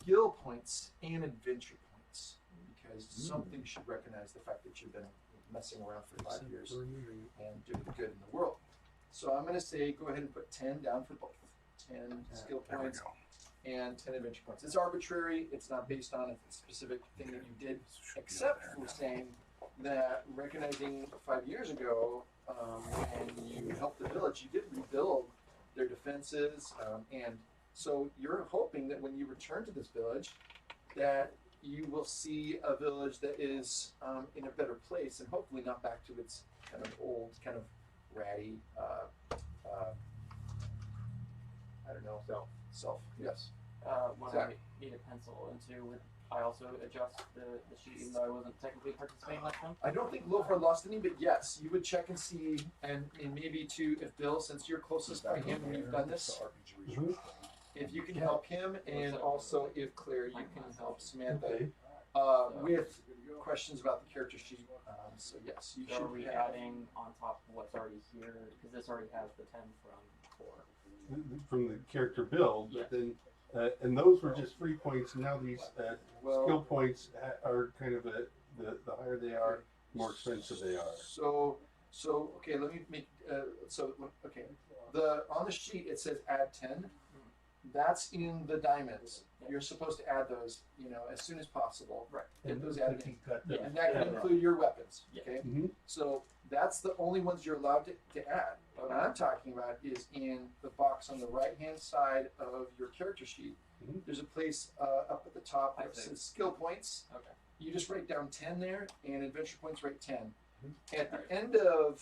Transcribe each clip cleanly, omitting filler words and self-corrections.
skill points and adventure points, because something should recognize the fact that you've been messing around for 5 years and doing good in the world. So I'm going to say go ahead and put 10 down for both. 10 skill points and 10 adventure points. It's arbitrary. It's not based on a specific thing that you did, except for saying that recognizing 5 years ago when you helped the village, you did rebuild their defenses, and so you're hoping that when you return to this village that you will see a village that is in a better place, and hopefully not back to its kind of old, kind of ratty, I don't know, self. Yes. When I need a pencil into, would I also adjust the sheet even though I wasn't technically participating last time? I don't think Lofar lost any, but yes, you would check and see, and maybe too, if Bill, since you're closest by him and you've done this, if you can help him, and also if Claire, you can help Samantha with questions about the character sheet. So yes, you should. Are we adding on top of what's already here? Because this already has the 10 from 4. From the character build, but then, and those were just free points. And now these skill points are kind of the higher they are, the more expensive they are. So okay, let me make okay. On the sheet it says add 10. That's in the diamonds. You're supposed to add those, as soon as possible. Right. Get those added in. And that can include your weapons. Okay. So that's the only ones you're allowed to add. What I'm talking about is in the box on the right-hand side of your character sheet. There's a place up at the top that says skill points. Okay. You just write down 10 there, and adventure points write 10. At the end of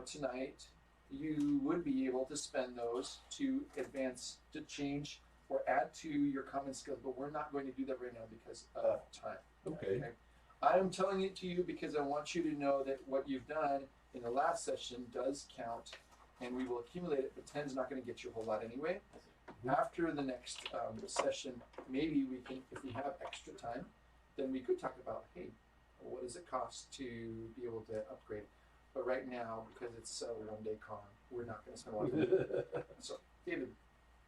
tonight, you would be able to spend those to advance, to change, or add to your common skills, but we're not going to do that right now because of time. Okay. I am telling it to you because I want you to know that what you've done in the last session does count, and we will accumulate it, but 10's not going to get you a whole lot anyway. After the next session, maybe we can, if we have extra time, then we could talk about, hey, what does it cost to be able to upgrade? But right now, because it's a one-day con, we're not going to spend a lot of time. So, David,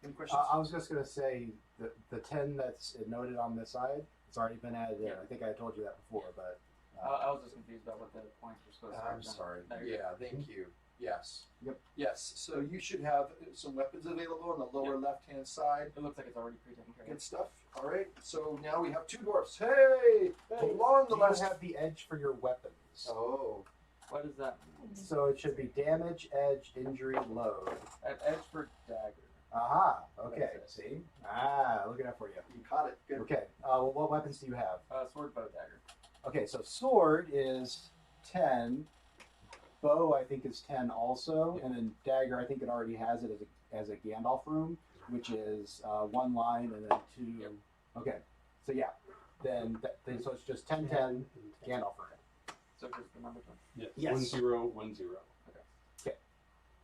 any questions? I was just going to say the 10 that's noted on this side, it's already been added in. I think I told you that before, but... I was just confused about what the points were supposed to be. I'm sorry. Yeah, thank you. Yes. Yep. Yes, so you should have some weapons available on the lower left-hand side. It looks like it's already pre-taken care of. Good stuff. All right, so now we have 2 dwarfs. Hey! Along the last... You have the edge for your weapons. Oh. What does that mean? So it should be damage, edge, injury, load. Edge for dagger. Aha. Okay. See? Looking out for you. You caught it. Good. Okay. Well, what weapons do you have? Sword, bow, dagger. Okay, so sword is 10. Bow, I think, is 10 also. And then dagger, I think it already has it as a Gandalf room, which is 1 line and then 2. Yep. Okay. So, yeah. Then so it's just 10, 10, Gandalf room. So just the number 10? Yes. 1 0 1 0. Okay.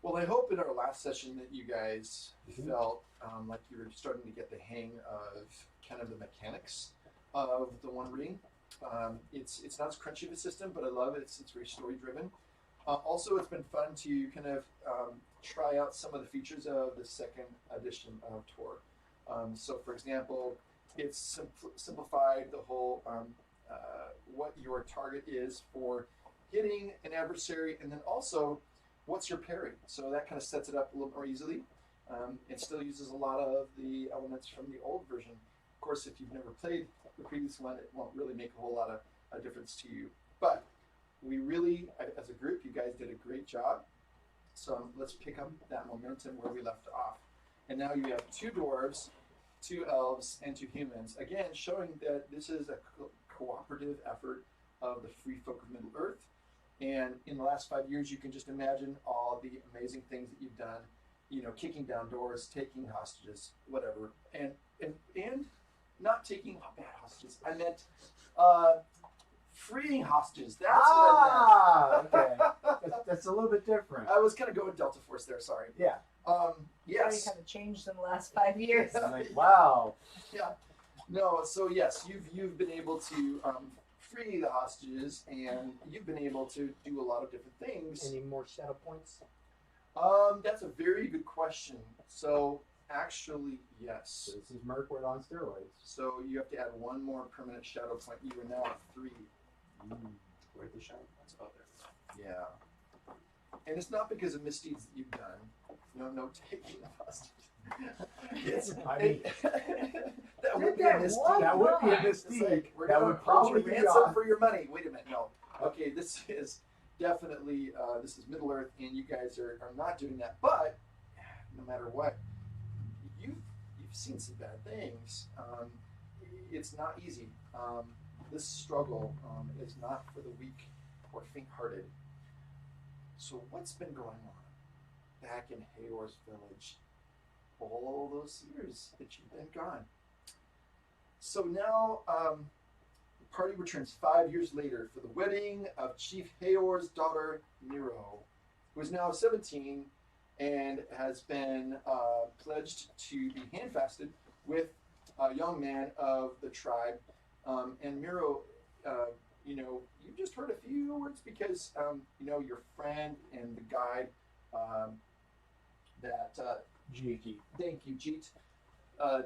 Well, I hope in our last session that you guys felt like you were starting to get the hang of kind of the mechanics of the One Ring. It's not as crunchy of a system, but I love it. It's very story driven. Also, it's been fun to kind of try out some of the features of the second edition of Tor. So, for example, it's simplified the whole what your target is for hitting an adversary, and then also what's your parry. So that kind of sets it up a little more easily. It still uses a lot of the elements from the old version. Of course, if you've never played the previous one, it won't really make a whole lot of a difference to you. But we really, as a group, you guys did a great job. So let's pick up that momentum where we left off. And now you have 2 dwarves, 2 elves, and 2 humans. Again, showing that this is a cooperative effort of the free folk of Middle-earth. And in the last 5 years, you can just imagine all the amazing things that you've done. Kicking down doors, taking hostages, whatever. And not taking bad hostages. I meant freeing hostages. That's what I meant. Okay. That's a little bit different. I was going to go with Delta Force there, sorry. Yeah. Yes. Kind of changed in the last 5 years. Like, wow. Yeah. No, so yes, you've been able to free the hostages, and you've been able to do a lot of different things. Any more shadow points? That's a very good question. So Actually, yes. So this is Mirkwood on steroids. So you have to add one more permanent shadow point. You are now at 3. Where'd the shadow points? Oh, there. Yeah. And it's not because of misdeeds that you've done. No taking of hostage. It's, I mean, that would be a That misdeed. that would be a It's misdeed. like, we're That gonna would hold probably your be ransom on. for your money. Wait a minute, no. Okay, this is definitely this is Middle Earth, and you guys are not doing that. But no matter what, you've seen some bad things. It's not easy. This struggle is not for the weak or faint-hearted. So what's been going on back in Hayor's village all those years that you've been gone? So now the party returns 5 years later for the wedding of Chief Hayor's daughter Miro, who is now 17 and has been pledged to be handfasted with a young man of the tribe. And Miro, you just heard a few words because, your friend and the guide Jeet. thank you, Jeet.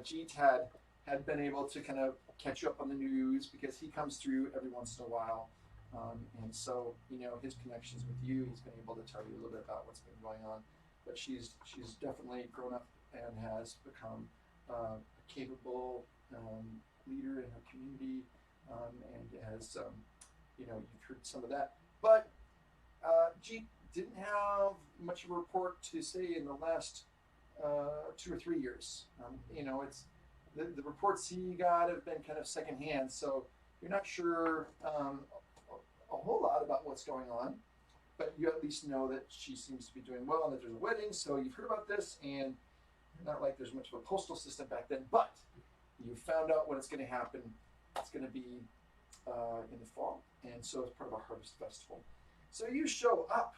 Jeet had been able to kind of catch you up on the news because he comes through every once in a while. And so, his connections with you, he's been able to tell you a little bit about what's been going on. But she's definitely grown up and has become a capable leader in her community, and has, you've heard some of that. But Jeet didn't have much of a report to say in the last 2 or 3 years. It's the reports he got have been kind of secondhand, so you're not sure a whole lot about what's going on. But you at least know that she seems to be doing well and that there's a wedding, so you've heard about this, and not like there's much of a postal system back then, but you found out when it's going to happen. It's going to be in the fall, and so it's part of a harvest festival. So you show up,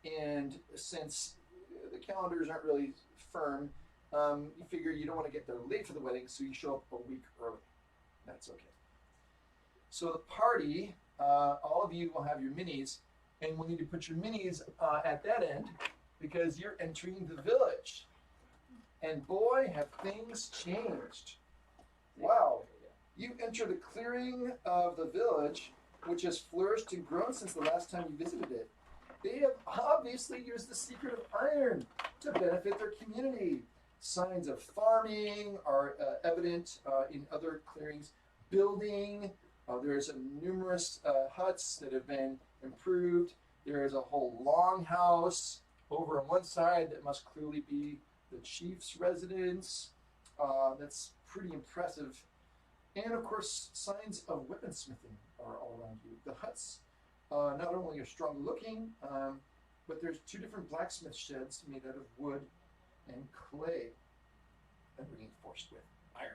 and since the calendars aren't really firm, you figure you don't want to get there late for the wedding, so you show up a week early. That's okay. So the party, all of you will have your minis, and we'll need to put your minis at that end because you're entering the village. And boy, have things changed. Wow. You enter the clearing of the village, which has flourished and grown since the last time you visited it. They have obviously used the secret of iron to benefit their community. Signs of farming are evident in other clearings. Building, there's numerous huts that have been improved. There is a whole longhouse over on one side that must clearly be the chief's residence. That's pretty impressive. And of course, signs of weaponsmithing are all around you. The huts not only are strong looking, but there's 2 different blacksmith sheds made out of wood and clay and reinforced with iron.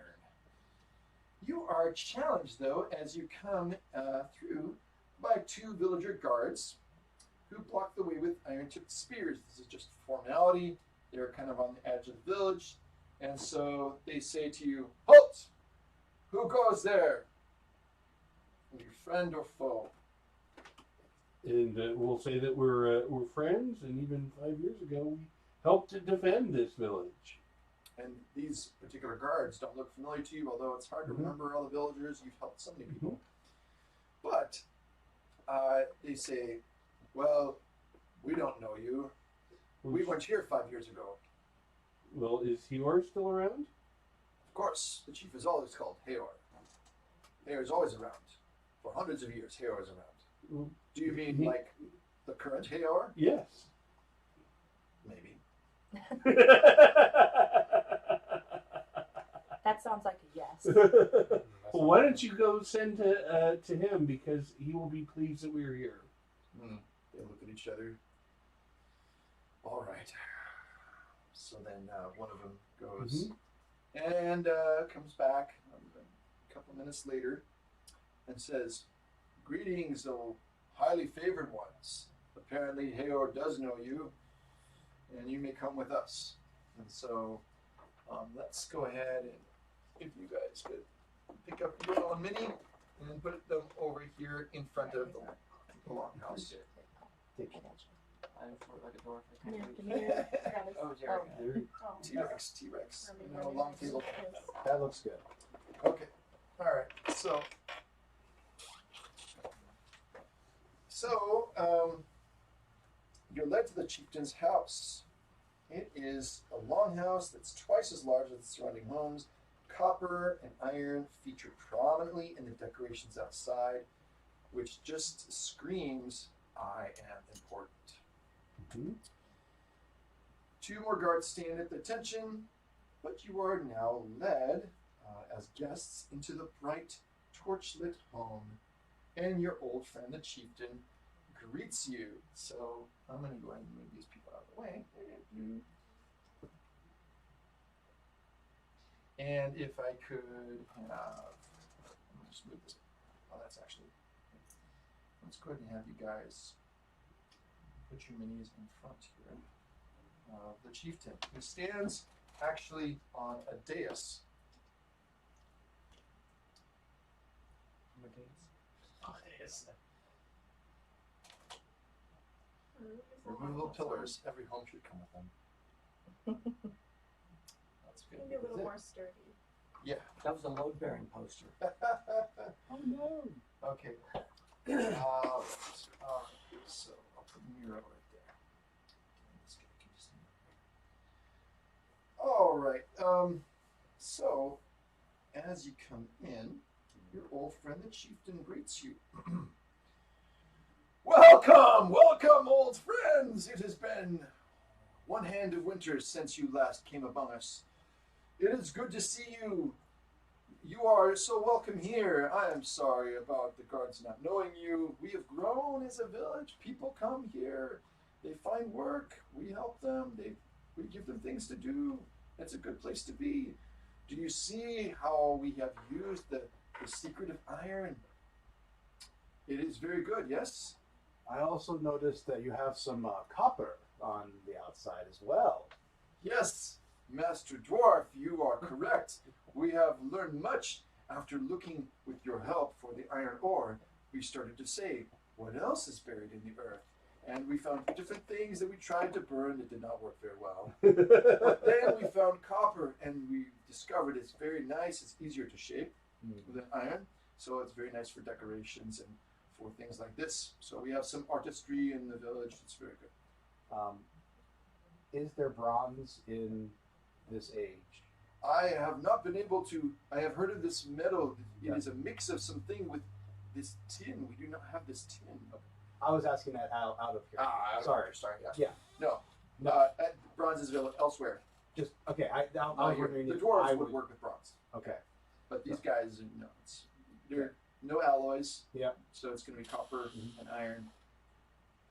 You are challenged, though, as you come through by 2 villager guards who block the way with iron-tipped spears. This is just formality. They're kind of on the edge of the village. And so they say to you, "Halt! Who goes there? Your friend or foe?" And we'll say that we're friends, and even 5 years ago we helped to defend this village. And these particular guards don't look familiar to you, although it's hard to remember all the villagers. You've helped so many people. But they say, "Well, we don't know you. We weren't here 5 years ago." Well, is Heor still around? Of course, the chief is always called Hayor. Hayor is always around. For hundreds of years, Hayor is around. Well, Do you mean like the current Hayor? Yes. Maybe. That sounds like a yes. Well, why don't you go send to him, because he will be pleased that we're here. They look at each other. All right. So then one of them goes and comes back a couple minutes later and says, "Greetings, O highly favored ones. Apparently Hayor does know you, and you may come with us." And so let's go ahead and if you guys could pick up your own mini and put them over here in front of the longhouse. I'm short like a dwarf. I Come can't here, reach. come here. Travis. Oh, Jared. Oh. T-Rex. You know, long table. That looks good. Okay. All right. So, you're led to the chieftain's house. It is a long house that's twice as large as the surrounding homes. Copper and iron feature prominently in the decorations outside, which just screams, I am important. Mhm. 2 more guards stand at attention, but you are now led as guests into the bright, torchlit home, and your old friend, the chieftain, greets you. So I'm going to go ahead and move these people out of the way. And if I could have, let me just move this. Oh, that's actually. Let's go ahead and have you guys put your minis in front here. The chieftain, who stands actually on a dais. Removable pillars. Every home should come with them. That's good. Maybe a little more sturdy. Yeah. That was a load-bearing poster. Oh no. Okay. So I'll put Miro right there. This guy can just all right. So as you come in, your old friend the chieftain greets you. Welcome, old friends. It has been one hand of winter since you last came among us. It is good to see you. You are so welcome here. I am sorry about the guards not knowing you. We have grown as a village. People come here. They find work. We help them. We give them things to do. It's a good place to be. Do you see how we have used the secret of iron? It is very good, yes? I also noticed that you have some copper on the outside as well. Yes, Master Dwarf, you are correct. We have learned much after looking with your help for the iron ore. We started to say, what else is buried in the earth? And we found different things that we tried to burn that did not work very well. But then we found copper, and we discovered it's very nice. It's easier to shape than iron, so it's very nice for decorations and for things like this. So we have some artistry in the village. It's very good. Is there bronze in this age? I have not been able to. I have heard of this metal. It is a mix of something with this tin. We do not have this tin. I was asking that out of here. Sorry. Yeah. No. Bronze is available elsewhere. Just okay. I was wondering the if dwarves I would work with bronze, Okay. but these guys, no. They're no alloys. Yeah. So it's going to be copper and iron.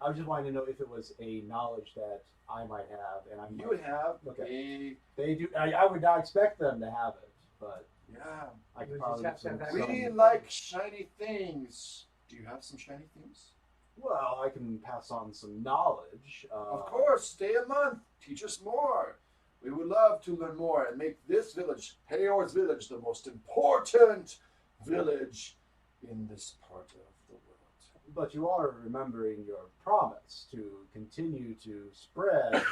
I was just wanting to know if it was a knowledge that I might have, and I'm. You would have Okay. They do. I would not expect them to have it, but yeah. I could You probably. just have to have We some- like shiny things. Do you have some shiny things? Well, I can pass on some knowledge. Of course, stay a month. Teach us more. We would love to learn more and make this village, Hayor's village, the most important village in this part of the world. But you are remembering your promise to continue to spread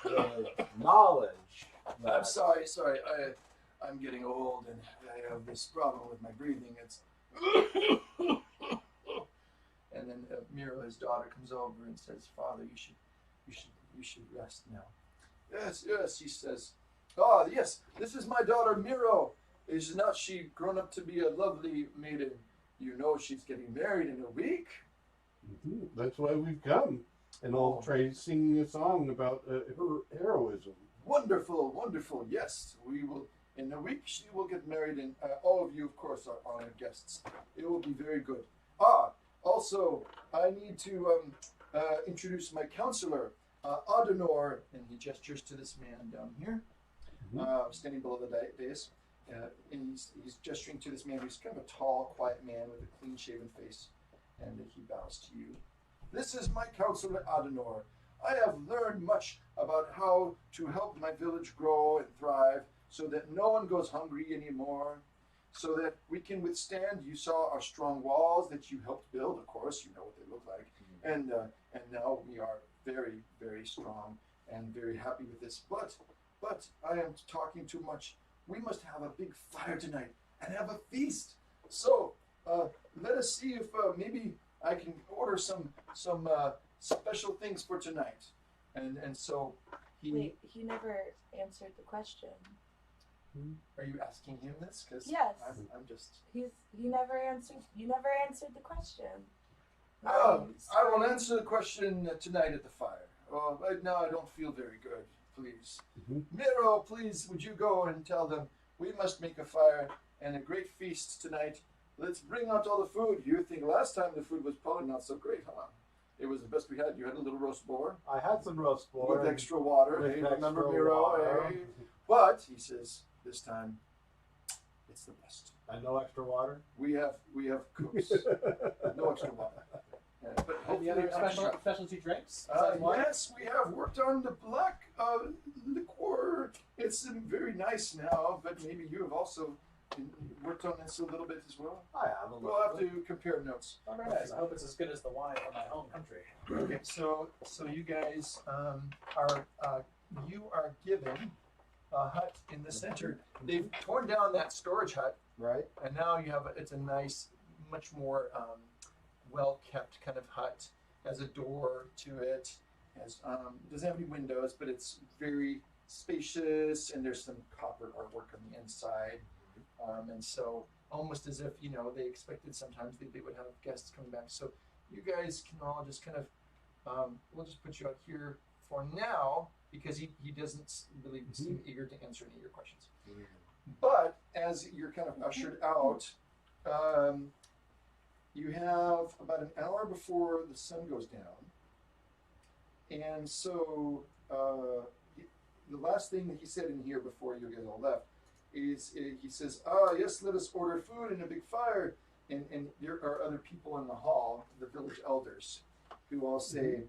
the knowledge. I'm sorry. I'm getting old and I have this problem with my breathing. It's and then Miro, his daughter, comes over and says, "Father, you should rest now." Yes, he says. "Oh, yes, this is my daughter Miro. Is not she grown up to be a lovely maiden? You know she's getting married in a week." Mm-hmm. That's why we've come. And I'll try singing a song about her heroism. Wonderful, wonderful. Yes, we will. In a week, she will get married, and all of you, of course, are honored guests. It will be very good. Also, I need to introduce my counselor, Adenor, and he gestures to this man down here, standing below the dais. And he's gesturing to this man who's kind of a tall, quiet man with a clean-shaven face, and he bows to you. This is my counselor, Adenor. I have learned much about how to help my village grow and thrive so that no one goes hungry anymore, so that we can withstand. You saw our strong walls that you helped build, of course, you know what they look like. And now we are very, very strong and very happy with this. But I am talking too much. We must have a big fire tonight and have a feast. So let us see if maybe I can order some special things for tonight. And so he. Wait, he never answered the question. Are you asking him this? Because Yes. I'm just. He never answered. You never answered the question. I will answer the question tonight at the fire. Right now I don't feel very good. Please, Miro, please, would you go and tell them we must make a fire and a great feast tonight? Let's bring out all the food. You think last time the food was probably not so great, huh? It was the best we had. You had a little roast boar. I had some roast boar. With extra water. With Hey, extra remember Miro? water. Hey. But, he says, this time, it's the best. And no extra water? We have cooks. No extra water. But Any other specialty drinks? yes, we have worked on the black liqueur. It's very nice now, but maybe you have also worked on this a little bit as well. I have a little. We'll have to compare notes. Oh, very nice. I hope it's as good as the wine from my home country. Okay, so you guys you are given a hut in the center. They've torn down that storage hut, Right? and now you have it's a nice, much more well kept kind of hut. Has a door to it. Has doesn't have any windows, but it's very spacious, and there's some copper artwork on the inside, and so almost as if they expected sometimes they would have guests coming back. So you guys can all just kind of we'll just put you out here for now because he doesn't really seem eager to answer any of your questions. But as you're kind of ushered out, you have about an hour before the sun goes down. And so the last thing that he said in here before you guys all left is he says, yes, let us order food and a big fire. And there are other people in the hall, the village elders, who all say,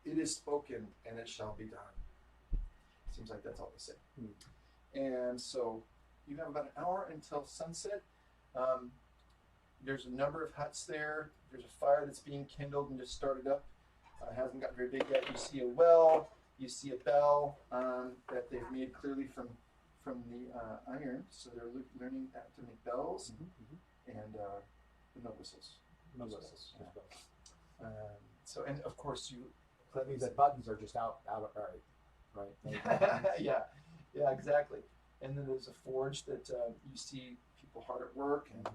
it is spoken and it shall be done. Seems like that's all they say. And so you have about an hour until sunset. There's a number of huts there. There's a fire that's being kindled and just started up. Hasn't gotten very big yet. You see a well. You see a bell that they've made clearly from the iron. So they're learning to make bells and no whistles. No whistles. So and of course you. So that means that buttons are just out of right? yeah, exactly. And then there's a forge that you see people hard at work, and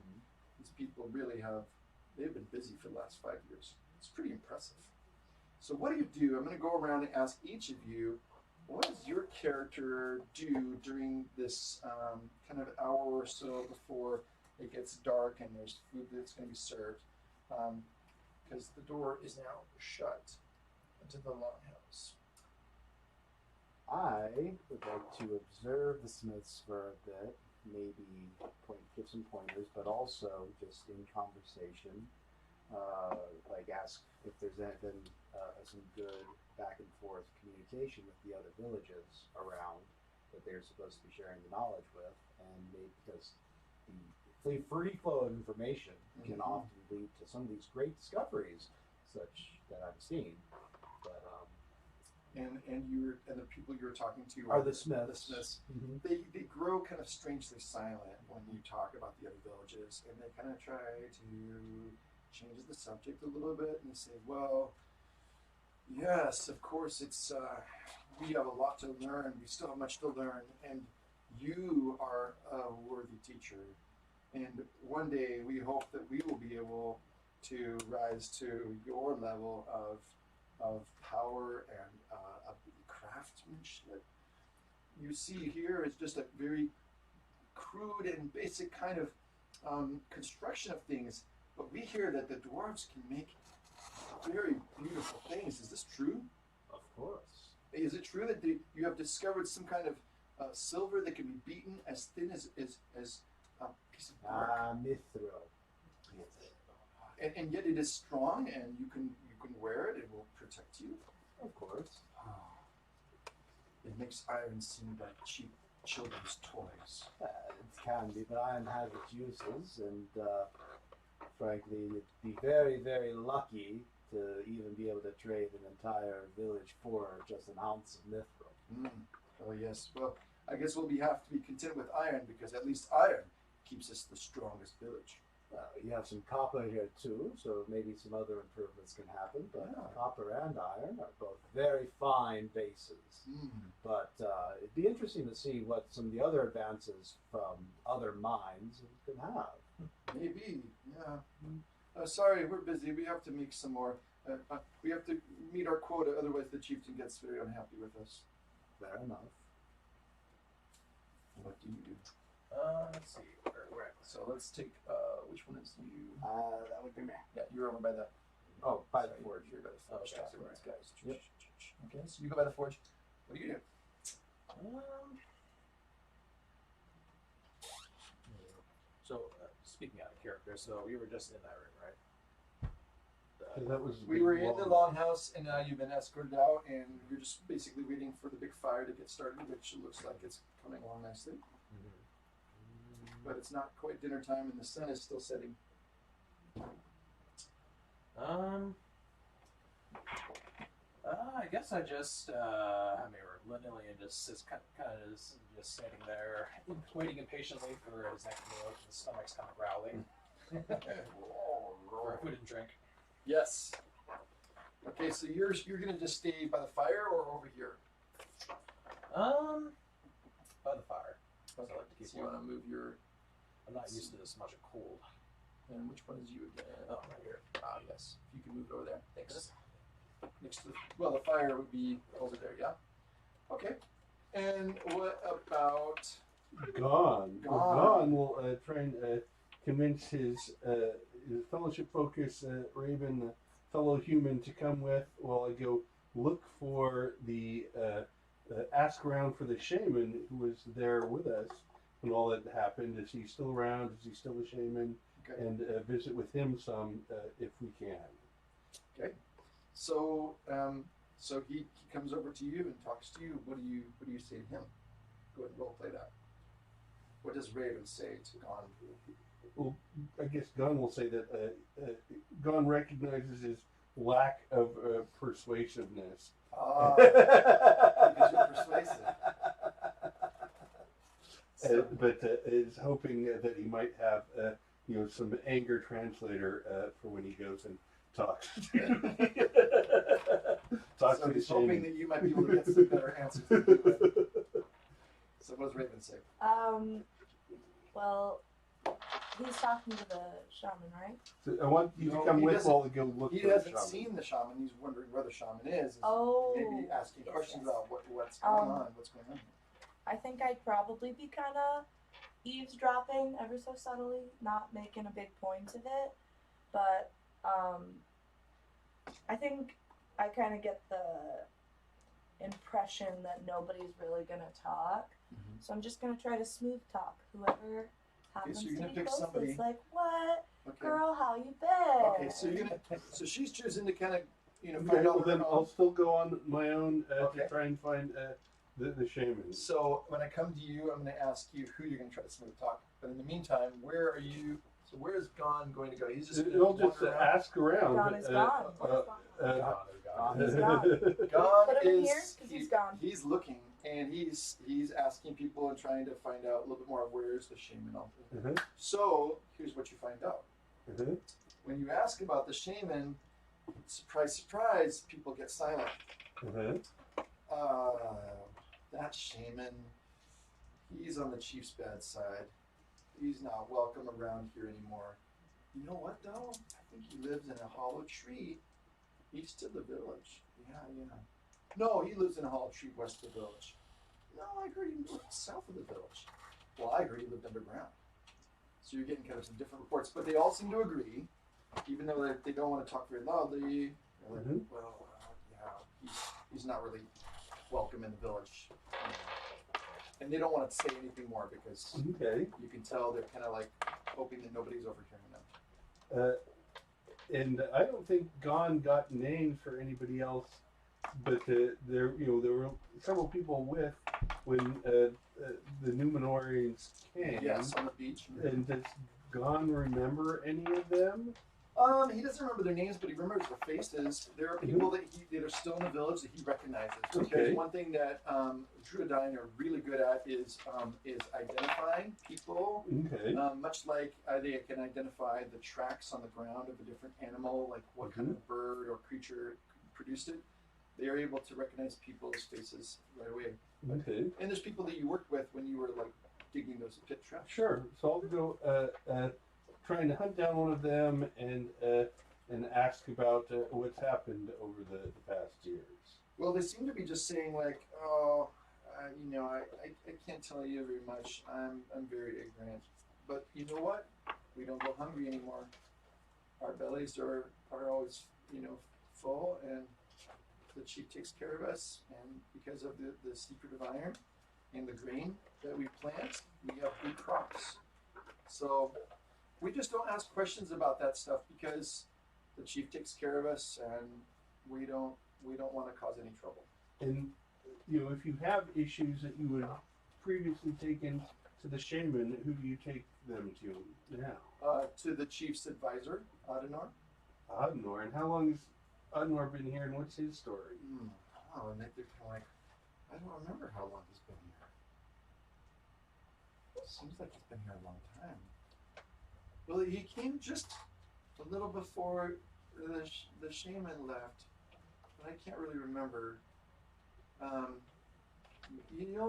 these people really they've been busy for the last 5 years. It's pretty impressive. So what do? I'm going to go around and ask each of you, what does your character do during this kind of hour or so before it gets dark and there's food that's going to be served? Because the door is now shut into the longhouse. I would like to observe the smiths for a bit, maybe give some pointers, but also just in conversation, like ask if there's been some good back and forth communication with the other villages around that they're supposed to be sharing the knowledge with, and maybe because the free flow of information can often lead to some of these great discoveries, such that I've seen. But and the people you're talking to are the Smiths. The Smiths. They grow kind of strangely silent when you talk about the other villages, and they kind of try to change the subject a little bit, and they say, "Well, yes, of course, it's we have a lot to learn. We still have much to learn, and you are a worthy teacher. And one day we hope that we will be able to rise to your level of power and craftsmanship. You see here is just a very crude and basic kind of construction of things, but we hear that the dwarves can make very beautiful things. Is this true? Of course. Is it true that you have discovered some kind of silver that can be beaten as thin as a piece of bark? Mithril. And yet it is strong, and you can wear it. It will protect you. Of course. It makes iron seem like cheap children's toys. It can be, but iron has its uses, and frankly, you'd be very, very lucky to even be able to trade an entire village for just an ounce of mithril. Oh yes. Well, I guess we'll have to be content with iron because at least iron keeps us the strongest village. You have some copper here too, so maybe some other improvements can happen. But Yeah. copper and iron are both very fine bases. But it'd be interesting to see what some of the other advances from other mines can have. Maybe. Yeah. Sorry, we're busy. We have to make some more. We have to meet our quota, otherwise the chieftain gets very unhappy with us. Fair enough. What do you do? Let's see. Where So let's take. Which one is you? That would be me. Yeah, you're over by the. Oh, by the Sorry, forge. You're by the Oh, forge. okay, Talking to right. these guys. Yep. Okay, so you go by the forge. What do you do? So, speaking out of character, so we were just in that room, right? And that was We were in the longhouse, and now you've been escorted out, and you're just basically waiting for the big fire to get started, which looks like it's coming along nicely. But it's not quite dinner time, and the sun is still setting. I guess I just, I mean, Lindley just is kind of just standing there, waiting impatiently for his next meal. His stomach's kind of growling for food and drink. Yes. Okay, so you're gonna just stay by the fire or over here? By the fire. Okay. I like to keep So you want to move your. I'm not used to this much cold. And which one is you again? Oh, right here. Ah, yes. If you can move it over there. Thanks. Next to the. Well, the fire would be over there. Yeah. Okay. And what about? Gone. Gone. Gone will try and convince his fellowship focus Raven, fellow human, to come with while I go look for the ask around for the shaman who was there with us when all that happened. Is he still around? Is he still a shaman? Okay. And visit with him some if we can. Okay. So so he comes over to you and talks to you. What do you say to him? Go ahead and role play that. What does Raven say to Gon? Well, I guess Gon will say that Gon recognizes his lack of persuasiveness. Ah, because you're persuasive. But is hoping that he might have some anger translator for when he goes and talks. Talks So to the he's hoping shaman. that you might be able to get some better answers than you would. So what does Raven say? Well, he's talking to the shaman, right? So I want you No, to come he with doesn't- while we go look He for the hasn't shaman. seen the shaman. He's wondering where the shaman is. Oh, Maybe asking yes, questions yes. about what's going Um, on. What's going on here? I think I'd probably be kind of eavesdropping ever so subtly, not making a big point of it. But I think I kind of get the impression that nobody's really going to talk. Mhm. So I'm just going to try to smooth talk whoever happens so you're to gonna be pick closest. somebody- Like, what? Okay. Girl, how you been? Okay, so you're gonna. So she's choosing to kind of, Okay, find out. well then her I'll own. still go on my own Okay. to try and find the shaman. So when I come to you, I'm going to ask you who you're going to try to smooth talk. But in the meantime, where are you? So where is Gon going to go? He's just going to I'll just wander around. ask around. Gone is gone. Gone He's gone. Gon Put him in is here, 'cause he's gone. He's looking and he's asking people and trying to find out a little bit more of where's the shaman. So here's what you find out. When you ask about the shaman, surprise, surprise, people get silent. That shaman, he's on the chief's bad side. He's not welcome around here anymore. You know what though? I think he lives in a hollow tree east of the village. Yeah. No, he lives in a hollow tree west of the village. No, I heard he lived south of the village. Well, I heard he lived underground. So you're getting kind of some different reports, but they all seem to agree, even though they don't want to talk very loudly. They're like, well, yeah, he's not really welcome in the village. And they don't want to say anything more because Okay. you can tell they're kind of like hoping that nobody's overhearing them. And I don't think Gon got names for anybody else, but there were several people with when the Numenorians came. Yes, on the beach. And does Gon remember any of them? He doesn't remember their names, but he remembers their faces. There are people that are still in the village that he recognizes. Because Okay. one thing that Druidine are really good at is identifying people. Okay. Much like they can identify the tracks on the ground of a different animal, like what kind of bird or creature produced it. They are able to recognize people's faces right away. Okay. And there's people that you worked with when you were like digging those pit traps. Sure. So I'll go trying to hunt down one of them and ask about what's happened over the past years. Well, they seem to be just saying like, oh, I can't tell you very much. I'm very ignorant. But you know what? We don't go hungry anymore. Our bellies are always, full, and the chief takes care of us. And because of the secret of iron and the grain that we plant, we have good crops. So we just don't ask questions about that stuff because the chief takes care of us, and we don't want to cause any trouble. And if you have issues that you would previously taken to the shaman, who do you take them to now? To the chief's advisor, Adenor. Adnor. And how long has Adnor been here, and what's his story? Oh, and they're kind of like, I don't remember how long he's been here. Seems like he's been here a long time. Well, he came just a little before the shaman left, but I can't really remember.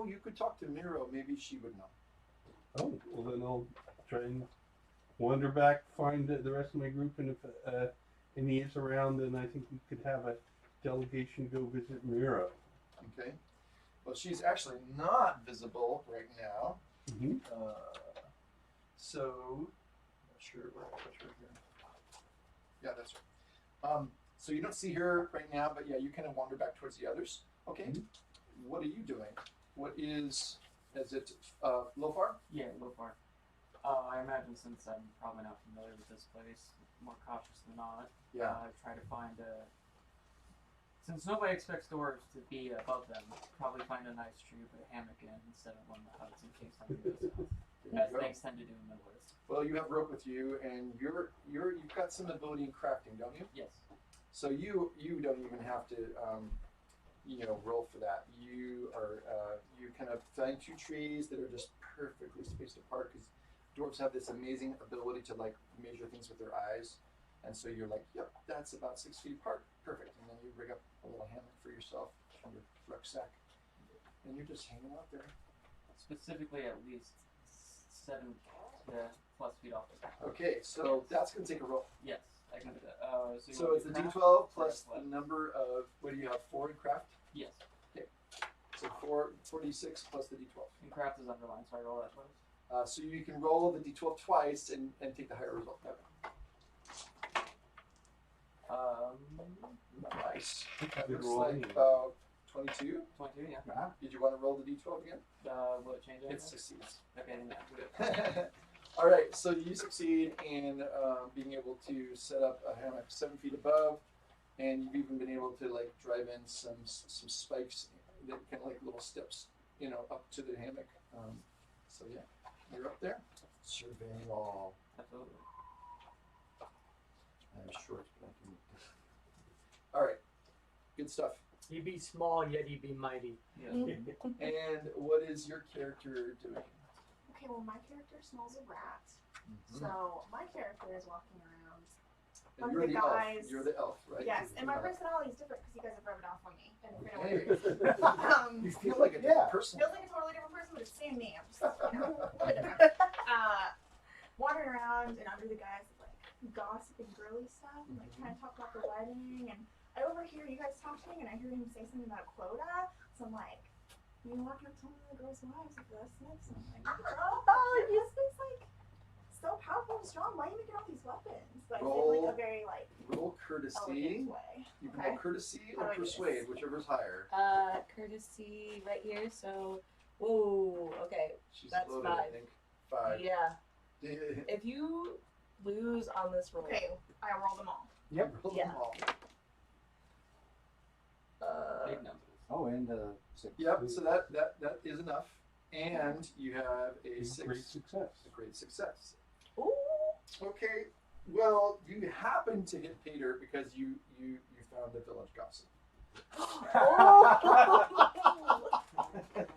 You could talk to Miro. Maybe she would know. Oh, well then I'll try and wander back, find the rest of my group, and if any is around, then I think we could have a delegation go visit Miro. Okay. Well, she's actually not visible right now. Mm-hmm. So, not sure where here. Yeah, that's right. So you don't see her right now, but yeah, you kind of wander back towards the others. Okay. Mm-hmm. What are you doing? Is it Lofar? Yeah, Lofar. I imagine since I'm probably not familiar with this place, more cautious than not. Yeah. Try to find since nobody expects dwarves to be above them, probably find a nice tree to put a hammock in instead of one of the huts in case somebody goes south. As things tend to do in the woods. Well, you have rope with you, and you've got some ability in crafting, don't you? Yes. So you don't even have to roll for that. You kind of find two trees that are just perfectly spaced apart because dwarves have this amazing ability to like measure things with their eyes, and so you're like, yep, that's about 6 feet apart, perfect. And then you rig up a little hammock for yourself from your rucksack, and you're just hanging out there. Specifically, at least 7 plus feet off the ground. Okay, so that's gonna take a roll. Yes, I can do that. So it's the craft? D12 plus the number of, what do you have, 4 in craft? Yes. So 4d6 plus the D12. And craft is underlined, so I roll that twice. So you can roll the D12 twice and take the higher result. Nice. That Good looks rolling. like about 22. 22, yeah. Wow. Did you want to roll the D12 again? Will it change anything? It succeeds. Okay, then yeah, do it. All right, so you succeed in being able to set up a hammock 7 feet above, and you've even been able to like drive in some spikes that kind of like little steps, up to the hammock. So yeah, you're up there. Surveying all. Absolutely. I'm short, but I can. All right, good stuff. He be small, yet he be mighty. Yeah. And what is your character doing? Okay, well, my character smells a rat. Mm-hmm. So my character is walking around. And One you're of the the elf. guys- You're the elf, right? Yes, and my Okay. personality is different because you guys have rubbed it off on me. And Okay. you You feel like a different person. feels like a totally different person, but it's the same me. I'm just, a little bit different. Wandering around and under the guise of like gossip and girly stuff, and like trying to talk about the wedding. And I overhear you guys talking, and I hear him say something about quota. So I'm like, you walking up to one of the girls' wives of the Smiths, and I'm like, oh, this is like so powerful and strong. Why are you making all these weapons? But I feel like a very like Roll courtesy. elegant way. You can Okay. roll courtesy How or do I do this? persuade, whichever's higher. Courtesy right here. So, whoa. Okay. She's That's loaded, I 5. think. 5. Yeah. If you lose on this roll, Okay, I roll them all. Yep. Roll Yeah. them all. Big numbers. Oh, and 6. Yep. So that is enough, and you have a 6. Great success. A great success. ooh, Okay. Well, you happen to hit Peter because you found the village gossip.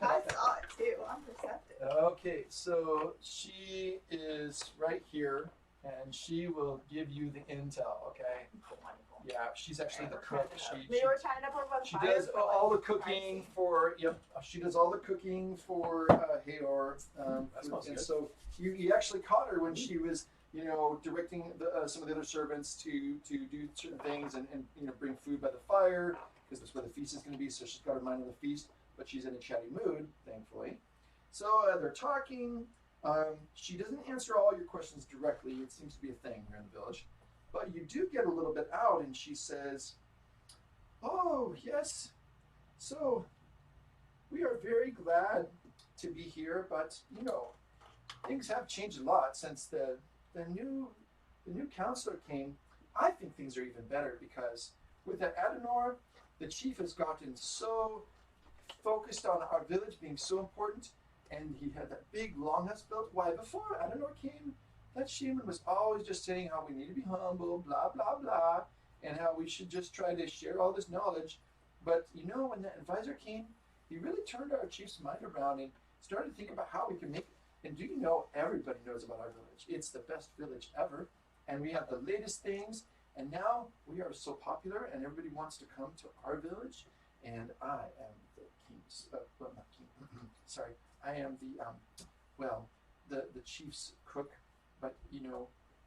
I saw it too. I'm perceptive. Okay, so she is right here, and she will give you the intel. Okay. Wonderful. Yeah, she's actually the We're cook. trying to- She We were trying to put she fire does for, all the like, cooking pricing. for. Yep, she does all the cooking for Hayor. That smells And good. so you actually caught her when she was directing some of the other servants to do certain things and bring food by the fire because that's where the feast is going to be. So she's got her mind on the feast, but she's in a chatty mood, thankfully. So they're talking. She doesn't answer all your questions directly. It seems to be a thing here in the village. But you do get a little bit out, and she says, "Oh, yes. So, we are very glad to be here, but, things have changed a lot since the new counselor came. I think things are even better because with the Adenor, the chief has gotten so focused on our village being so important, and he had that big longhouse built. Why, before Adenor came, that shaman was always just saying how we need to be humble, blah, blah, blah, and how we should just try to share all this knowledge. But, when that advisor came, he really turned our chief's mind around and started to think about how we can make it. And do you know, everybody knows about our village. It's the best village ever, and we have the latest things, and now we are so popular, and everybody wants to come to our village, and I am the king's, well, not king, sorry, I am the chief's cook. But,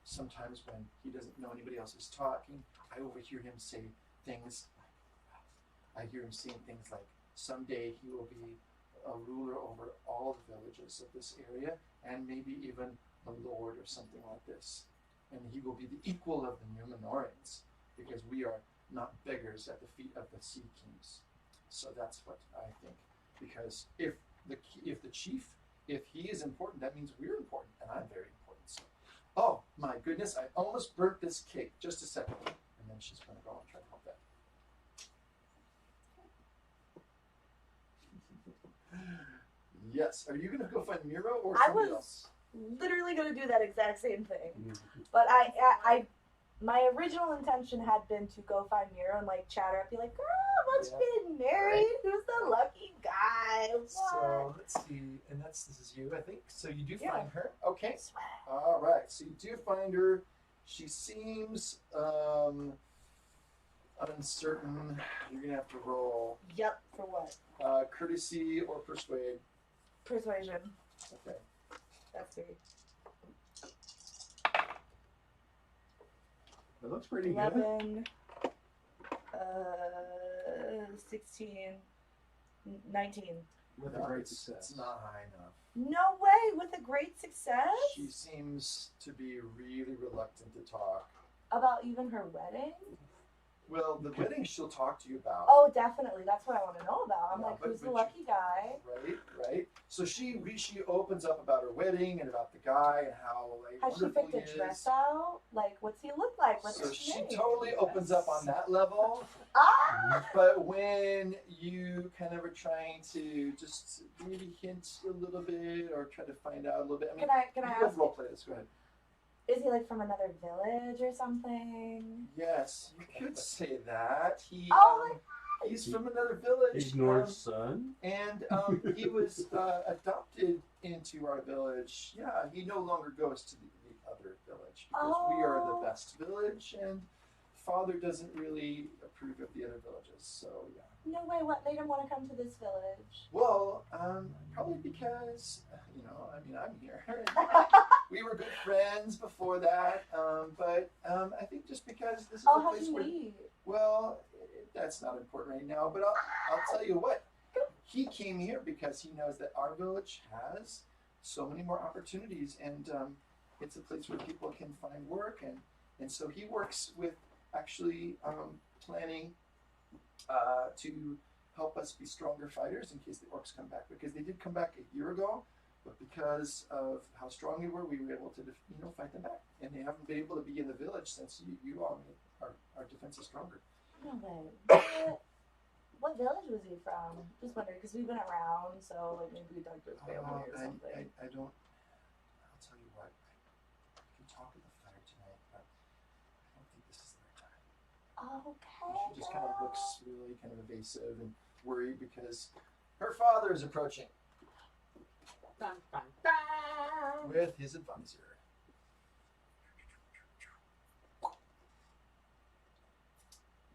sometimes when he doesn't know anybody else is talking, I overhear him say things like, someday he will be a ruler over all the villages of this area, and maybe even a lord or something like this. And he will be the equal of the Numenorians, because we are not beggars at the feet of the sea kings. So that's what I think. Because if the chief, if he is important, that means we're important, and I'm very important. So, oh my goodness, I almost burnt this cake. Just a second. And then she's going to go and try to help that. Yes. Are you going to go find Miro or I somebody was else? literally going to do that exact same thing. But my original intention had been to go find Miro and chat her up, be like, girl, what's getting married? Right. Who's the lucky guy? What? So let's see, and this is you, I think. So you do Yeah. find her. Okay. Sweat. All right. So you do find her. She seems uncertain. You're gonna have to roll Yep, for what? courtesy or persuade. Persuasion. Okay. That's me. That looks pretty good. 11, 16, 19. With a No, great it's success. not high enough. No way, with a great success? She seems to be really reluctant to talk. About even her wedding? Well, the wedding she'll talk to you about. Oh, definitely. That's what I want to know about. I'm Yeah, like, but- who's the but lucky guy? Right. So she opens up about her wedding and about the guy and how Has she wonderful picked a he is. dress out? Like, what's he look like? What's So his she name? totally opens up on that level. Ah! But when you kind of are trying to just maybe hint a little bit or try to find out a little bit, I mean, Can I you guys ask? role play this. Go ahead. Is he from another village or something? Yes, you could say that. Oh He's from another village. Ignor's son. And he was adopted into our village. Yeah, he no longer goes to the other village because we are the best village, and father doesn't really approve of the other villages. So yeah. No way. What made him want to come to this village? Well, probably because I'm here. We were good friends before that, but I think just because this is a How'd place you where. meet? Well, that's not important right now, but I'll tell you what. He came here because he knows that our village has so many more opportunities, and it's a place where people can find work, and so he works with actually planning to help us be stronger fighters in case the orcs come back, because they did come back a year ago, but because of how strong we were able to fight them back, and they haven't been able to be in the village since you all made our defense is stronger. No way. What village was he from? Just wondering, because we've been around, so maybe we talked to his family or something. I don't. I'll tell you what. I can talk at the fire tonight, but Okay. She just kind of looks really kind of evasive and worried because her father is approaching Dun, dun, dun. with his advisor.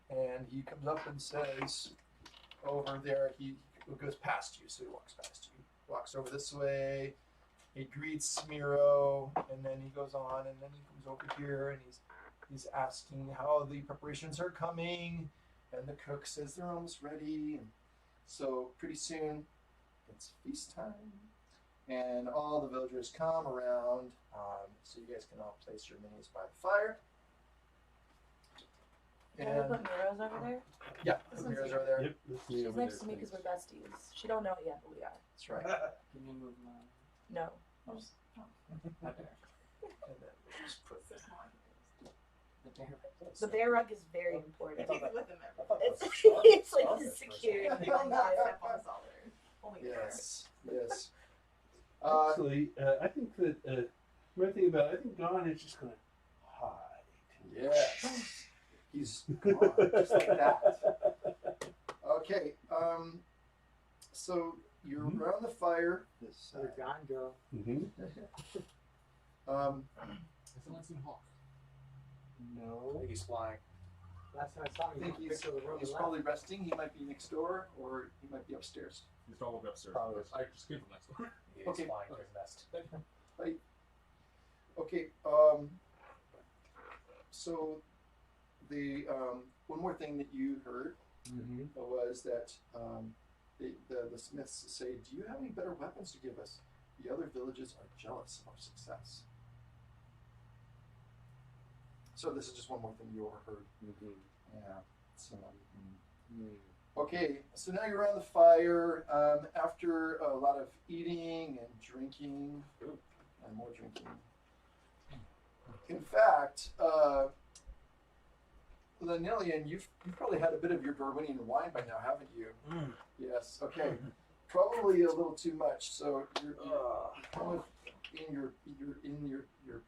And he comes up and says, over there, he goes past you, so he walks past you. Walks over this way, he greets Miro, and then he goes on, and then he comes over here, and he's asking how the preparations are coming, and the cook says they're almost ready, and so pretty soon, it's feast time, and all the villagers come around, so you guys can all place your minis by the fire. Can we put Miro's over there? Yeah, the mirrors are there. Yep, that's me She's over next there, to me because thanks. we're besties. She don't know it yet, but we are. That's right. Can you move my? No. Oh, not there. And then we'll just put So small. The bear. The bear rug is very important. He takes it with him I thought everywhere. that It's, was it's like strong his at first. security He will not blanket. step on us all there. Only there. yes, yes. Actually, I think that when I think about it, I think Gon is just going to hide. Yes. He's gone, just like that. Okay, so you're Mhm. around the fire. This You're gone, girl. Mm-hmm. um, Has someone seen Hawk? I No. think he's flying. Last time I saw I him, think he took a picture of the room he's and probably resting. He might be next door, or he might be upstairs. He's probably upstairs. Probably. I just came from next door. He's Okay. flying to his nest. Okay, so the one more thing that you heard Mm-hmm. was that the Smiths say, "Do you have any better weapons to give us? The other villages are jealous of our success." So this is just one more thing you overheard. Mm-hmm. Yeah. So, okay, so now you're around the fire. After a lot of eating and drinking, and more drinking. In fact, Lenilian, you've probably had a bit of your Darwinian wine by now, haven't you? Yes. Okay. Probably a little too much. So you're kind of in your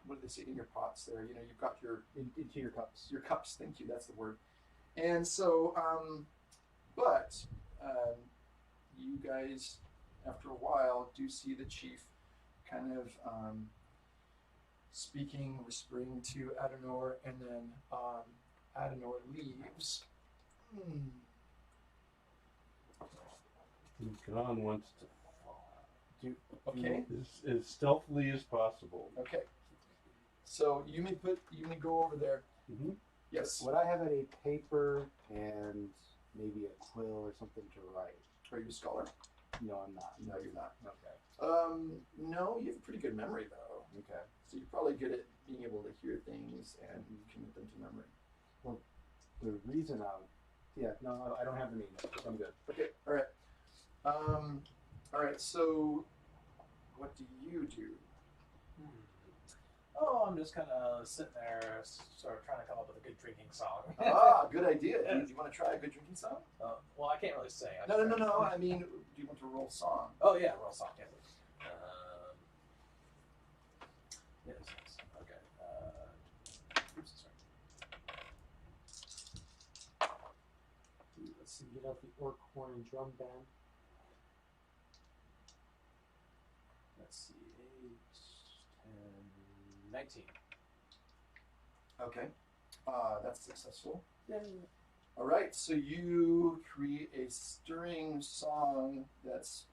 what do they say, in your pots there? You know, you've got your Into your cups. your cups. Thank you. That's the word. And so, but you guys, after a while, do see the chief kind of speaking, whispering to Adenor, and then Adenor leaves. Gon wants to Okay. as stealthily as possible. Okay. So you may go over there. Mm-hmm. Yes. Would I have any paper and maybe a quill or something to write? Are you a scholar? No, I'm not. No, you're not. Okay. No, you have a pretty good memory though. Okay. So you're probably good at being able to hear things and commit them to memory. The reason I don't have the name. I'm good. Okay. All right. All right. So, what do you do? Oh, I'm just kind of sitting there, sort of trying to come up with a good drinking song. Good idea. Do you want to try a good drinking song? Well, I can't really sing. No. I mean, do you want to roll song? Oh yeah, roll song. Yeah. Yes. Okay. Oops, sorry. Let's see, get out the orc horn and drum band. Let's see. 8, 10, 19. Okay. That's successful. All right. So you create a stirring song that's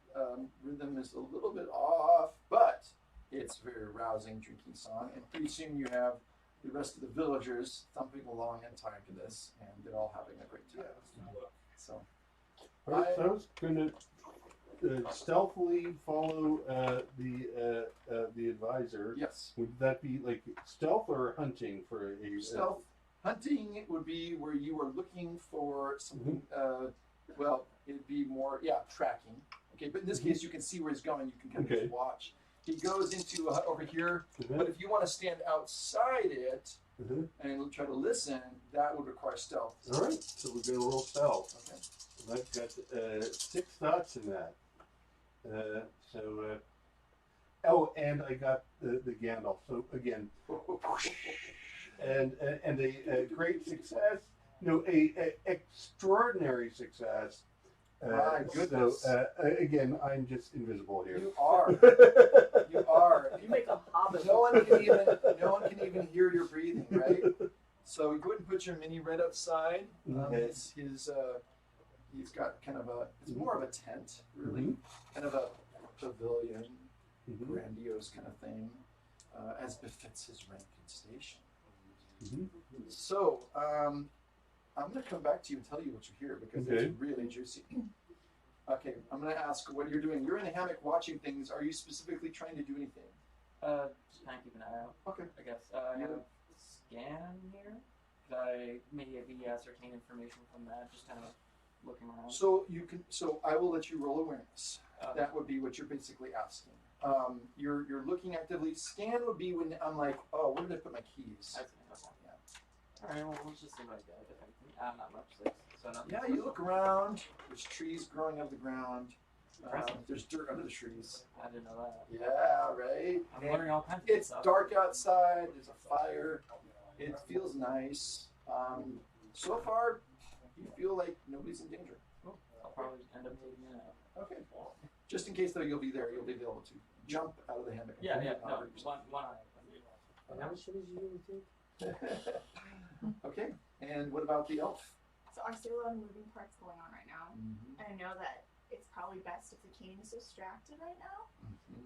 rhythm is a little bit off, but it's a very rousing drinking song. And pretty soon you have the rest of the villagers thumping along in time to this, and they're all having a great time. So, All right, so I was going to stealthily follow the advisor. yes. Would that be like stealth or hunting for a Stealth hunting would be where you are looking for something. Well, it'd be more tracking. Okay, but in this case, you can see where he's going. You can kind of Okay. just watch. He goes into a hut over here, Mhm. but if you want to stand outside it Mhm. and try to listen, that would require stealth. All right, so we're going to roll stealth. Okay. And I've got 6 dots in that. And I got the Gandalf. So again, and a great success a extraordinary success. My goodness. So again, I'm just invisible here. You are. You are. You make a hobbit. No one can even hear your breathing, right? So go ahead and put your mini red outside. Okay. He's got kind of it's more of a tent, really, kind of a pavilion, grandiose kind of thing, as befits his rank and station. So I'm going to come back to you and tell you what you hear because it's really juicy. Okay, I'm going to ask what you're doing. You're in a hammock watching things. Are you specifically trying to do anything? Just kind of keep an eye out. Okay. I guess. I have a scan here. Could I maybe ascertain information from that? Just kind of looking around. So you can. So I will let you roll awareness. That would be what you're basically asking. You're looking actively. Scan would be when I'm like, oh, where did I put my keys? I see. Okay. Yeah. All right. Well, let's just see what I get. If anything. Not much. So nothing. Yeah, you look around. There's trees growing out of the ground. There's dirt under the trees. I didn't know that. Yeah, right. I'm learning all kinds of It's stuff. dark outside. There's a fire. It feels nice. So far, you feel like nobody's in danger. Cool. I'll probably end up taking it out. Okay. Just in case, though, you'll be there. You'll be able to jump out of the hammock. Yeah. No. and One eye. And how much should you take? Okay. And what about the elf? So I see a lot of moving parts going on right now, and I know that it's probably best if the king is distracted right now.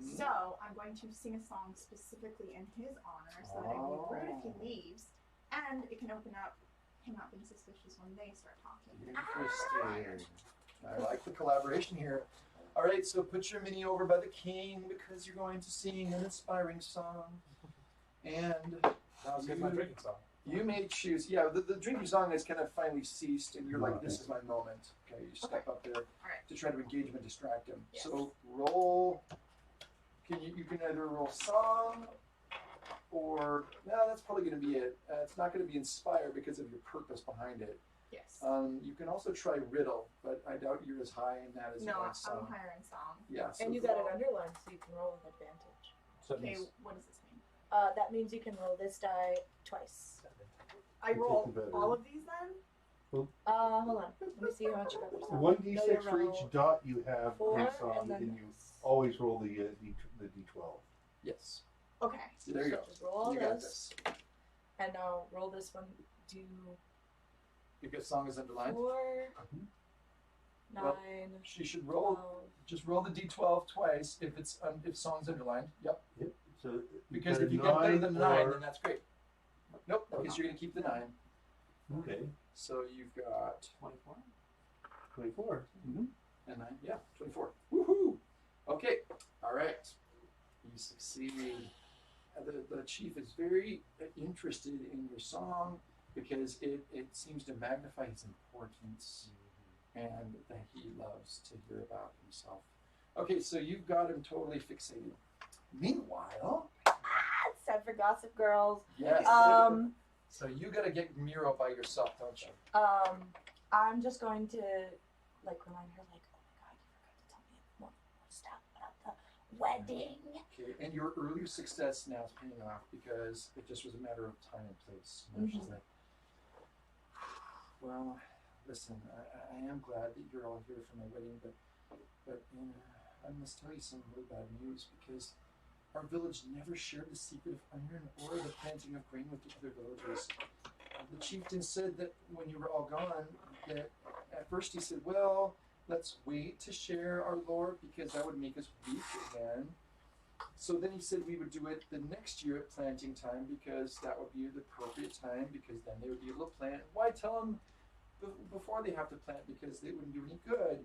So I'm going to sing a song specifically in his honor, so that it will be rude if he leaves, and it can open up him not being suspicious when they start talking. Interesting. I like the collaboration here. All right, so put your mini over by the king because you're going to sing an inspiring song. And I'll get my drinking song. you may choose. Yeah, the drinking song has kind of finally ceased, and you're like, this is my moment. Okay, you step up there to try to engage him and distract him. Yes. So roll. You can either roll song or no, that's probably going to be it. It's not going to be inspired because of your purpose behind it. Yes. You can also try riddle, but I doubt you're as high in that as you No, are in I'm song. higher in song. Yeah. So And you got it underlined, so you can roll with advantage. So it Okay, means what does this mean? That means you can roll this die twice. I You roll take the better. all of these then? Hold on. Let me see how much you got for One No, d6 you for roll each dot you have 4 in song, and then and you always roll the d12. yes. Okay. So there you go. Just roll You got this, this. and now roll this one. Do Because song is underlined. 4, Mhm. 9, Well, She should roll. 12. Just roll the d12 twice if it's if song's underlined. Yep. So Because the if you get better than 9, or- then that's great. Nope. Because you're gonna keep the 9. Okay, So you've got 24. 24. and 9. Yeah, 24. Woohoo! Okay. All right. You succeed. The chief is very interested in your song because it seems to magnify his importance and that he loves to hear about himself. Okay, so you've got him totally fixated. Meanwhile, It's time for Gossip Girls. yes. Um, So you got to get Miro by yourself, don't you? I'm just going to remind her oh my god, you forgot to tell me more stuff about the wedding. Okay, and your earlier success now is paying off because it just was a matter of time and place. You know, she's like, well, listen, I am glad that you're all here for my wedding, but I must tell you some really bad news because our village never shared the secret of iron or the planting of grain with the other villages. The chieftain said that when you were all gone, that at first he said, well, let's wait to share our lore because that would make us weak again. So then he said we would do it the next year at planting time because that would be the appropriate time because then they would be able to plant. Why tell them before they have to plant because they wouldn't do any good?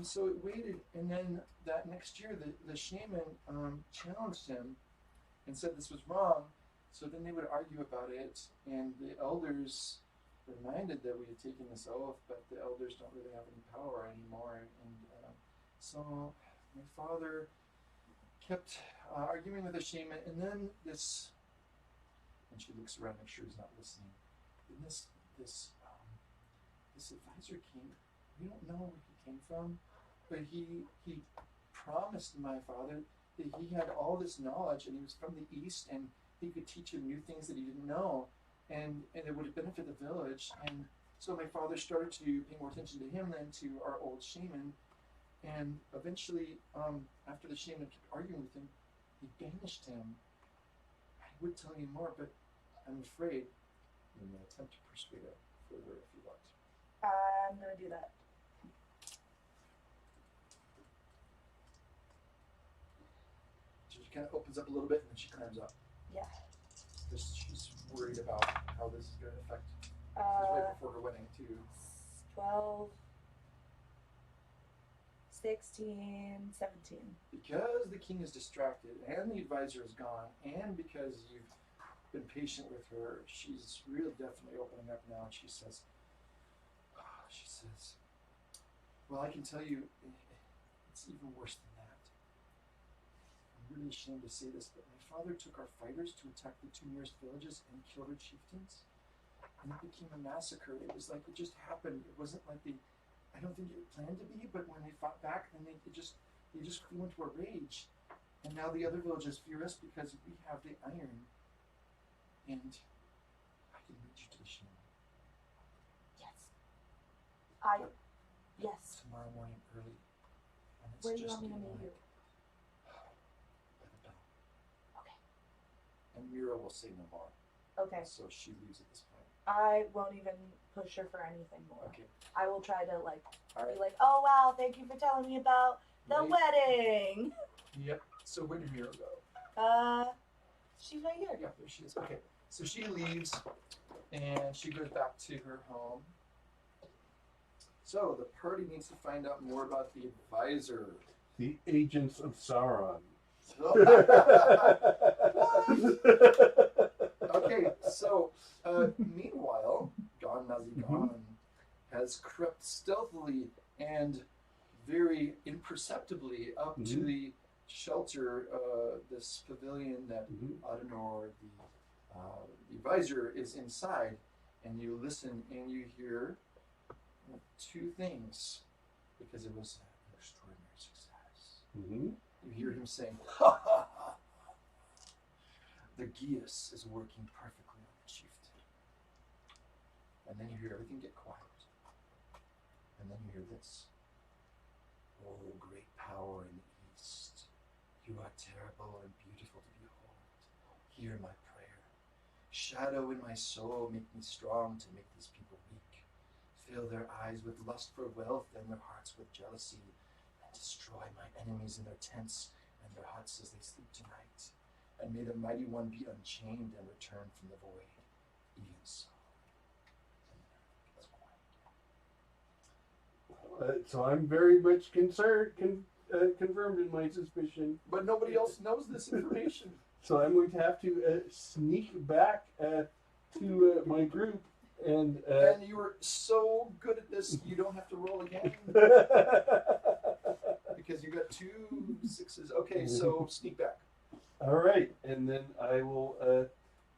So it waited, and then that next year the shaman challenged him and said this was wrong. So then they would argue about it, and the elders reminded that we had taken this oath, but the elders don't really have any power anymore. And so my father kept arguing with the shaman, and then this, and she looks around, make sure he's not listening. And this advisor came. We don't know where he came from, but he promised my father that he had all this knowledge, and he was from the east, and he could teach him new things that he didn't know. and it would benefit the village. And so my father started to pay more attention to him than to our old shaman. And eventually, after the shaman kept arguing with him, he banished him. I would tell you more, but I'm afraid you may attempt to persuade him further if you want. I'm gonna do that. So she kind of opens up a little bit and then she climbs up. Yeah. Because she's worried about how this is going to affect. This is right before her wedding, too. 12, 16, 17. Because the king is distracted and the advisor is gone, and because you've been patient with her, she's really definitely opening up now. And she says, well, I can tell you, it's even worse than that. I'm really ashamed to say this, but my father took our fighters to attack the 2 nearest villages and killed our chieftains. And it became a massacre. It was like it just happened. It wasn't like I don't think it planned to be, but when they fought back, then they just flew into a rage. And now the other villages fear us because we have the iron. And I can lead you to the shaman. Yes. Yes. Tomorrow morning early. And it's Where do you just want me to getting meet you? light. By the bell. Okay. And Mira will say no more. Okay. So she leaves at this point. I won't even push her for anything more. Okay. I will try to All be right. like, oh wow, thank you for telling me about the Right. wedding. Yep. So where did Mira go? She's right here. Yeah, there she is. Okay. So she leaves and she goes back to her home. So the party needs to find out more about the advisor. The agents of Sauron. Okay, so meanwhile, Gon Nazigon has crept stealthily and very imperceptibly up to the shelter, this pavilion that Adenor, the advisor, is inside, and you listen and you hear 2 things, because it was an extraordinary success. You hear him saying, "Ha ha ha! The Geas is working perfectly on the chieftain." And then you hear everything get quiet. And then you hear this. "Oh, great power in the east, you are terrible and beautiful to behold. Hear my prayer. Shadow in my soul, make me strong to make these people weak. Fill their eyes with lust for wealth and their hearts with jealousy, and destroy my enemies in their tents and their huts as they sleep tonight. And may the mighty one be unchained and return from the void. Even so." And then it's quiet. So I'm very much confirmed in my suspicion. But nobody else knows this information. So I'm going to have to sneak back to my group and. And you were so good at this, you don't have to roll again. Because you got 2 6s. Okay, so sneak back. All right, and then I will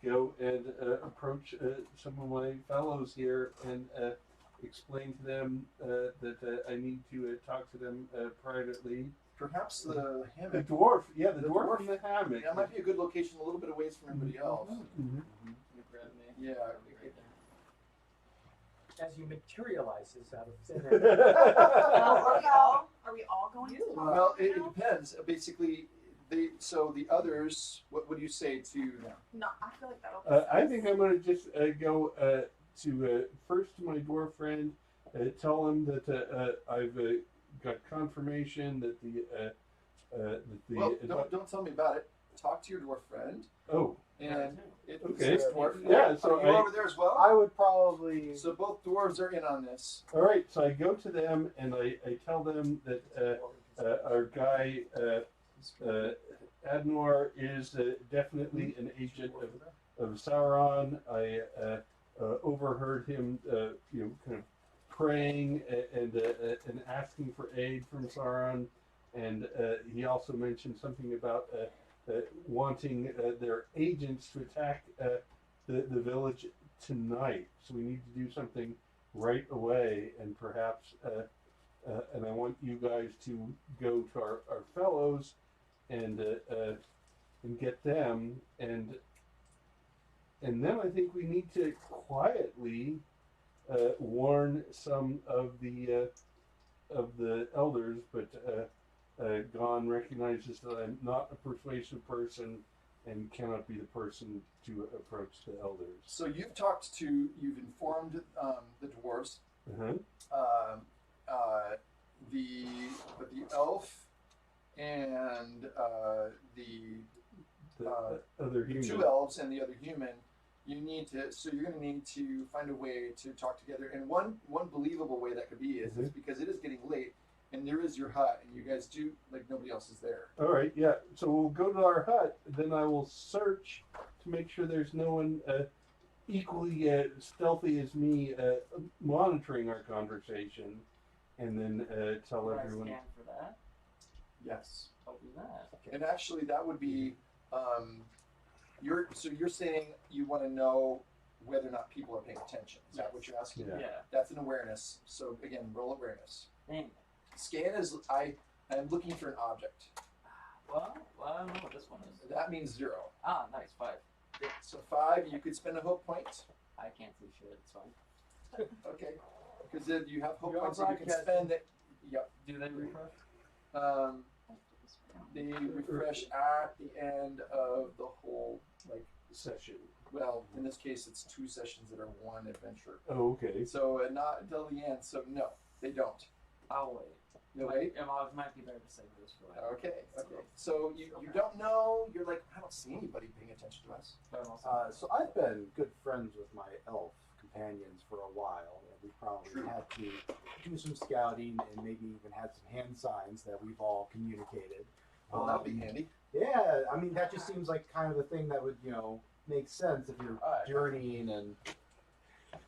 go and approach some of my fellows here and explain to them that I need to talk to them privately. Perhaps the The hammock. dwarf, yeah, the The dwarf dwarf. in the hammock. That might be a good location, a little bit away from everybody else. Mhm. You grab me. Yeah. I'll be right there. As you materialize this out of thin Oh, air. are we all going to talk Well, it now? depends. Basically, so the others, what would you say to them? No, I feel like that'll be I think I'm going to just go to first to my dwarf friend, tell him that I've got confirmation that Well, don't tell me about it. Talk to your dwarf friend. Oh, And it's Okay. dwarf. Yeah, so Are you I- over there as well? I would probably. So both dwarves are in on this. all right. So I go to them and I tell them that our guy Adenor is definitely an agent of Sauron. I overheard him, kind of praying and asking for aid from Sauron, and he also mentioned something about wanting their agents to attack the village tonight. So we need to do something right away, and perhaps, and I want you guys to go to our fellows and get them, and And then I think we need to quietly warn some of the elders, but Gon recognizes that I'm not a persuasive person and cannot be the person to approach the elders. So you've informed the dwarves. Uh-huh. The elf and The other the human. two elves and the other human. You're going to need to find a way to talk together. And one believable way that could be is because it is getting late, and there is your hut, and you guys do nobody else is there. All right, yeah. So we'll go to our hut. Then I will search to make sure there's no one equally stealthy as me monitoring our conversation, and then tell Would I everyone. scan for that? Yes. I'll do that. And actually, that would be you're saying you want to know whether or not people are paying attention. Is that what you're asking? Yeah. Yeah. That's an awareness. So again, roll awareness. Dang. Scan is I am looking for an object. Well, I don't know what this one is. That means 0. Ah, nice, 5. So 5, you could spend a hope point. I can't see shit, it's fine. Okay. Because then you have hope You're points that you can broadcasting. spend. Yep. Do they refresh? They refresh at the end of the whole Session. Well, in this case, it's 2 sessions that are 1 adventure. Oh, okay. So not until the end. So no, they don't. I'll wait. You'll wait. It might be better to save this for later. Okay. So you don't know. You're like, I don't see anybody paying attention to us. But I'm also So I've been good friends with my elf companions for a while, and we probably had to do some scouting and maybe even had some hand signs that we've all communicated. Well, that'd be handy. Yeah, I mean that just seems like kind of a thing that would make sense if you're journeying, and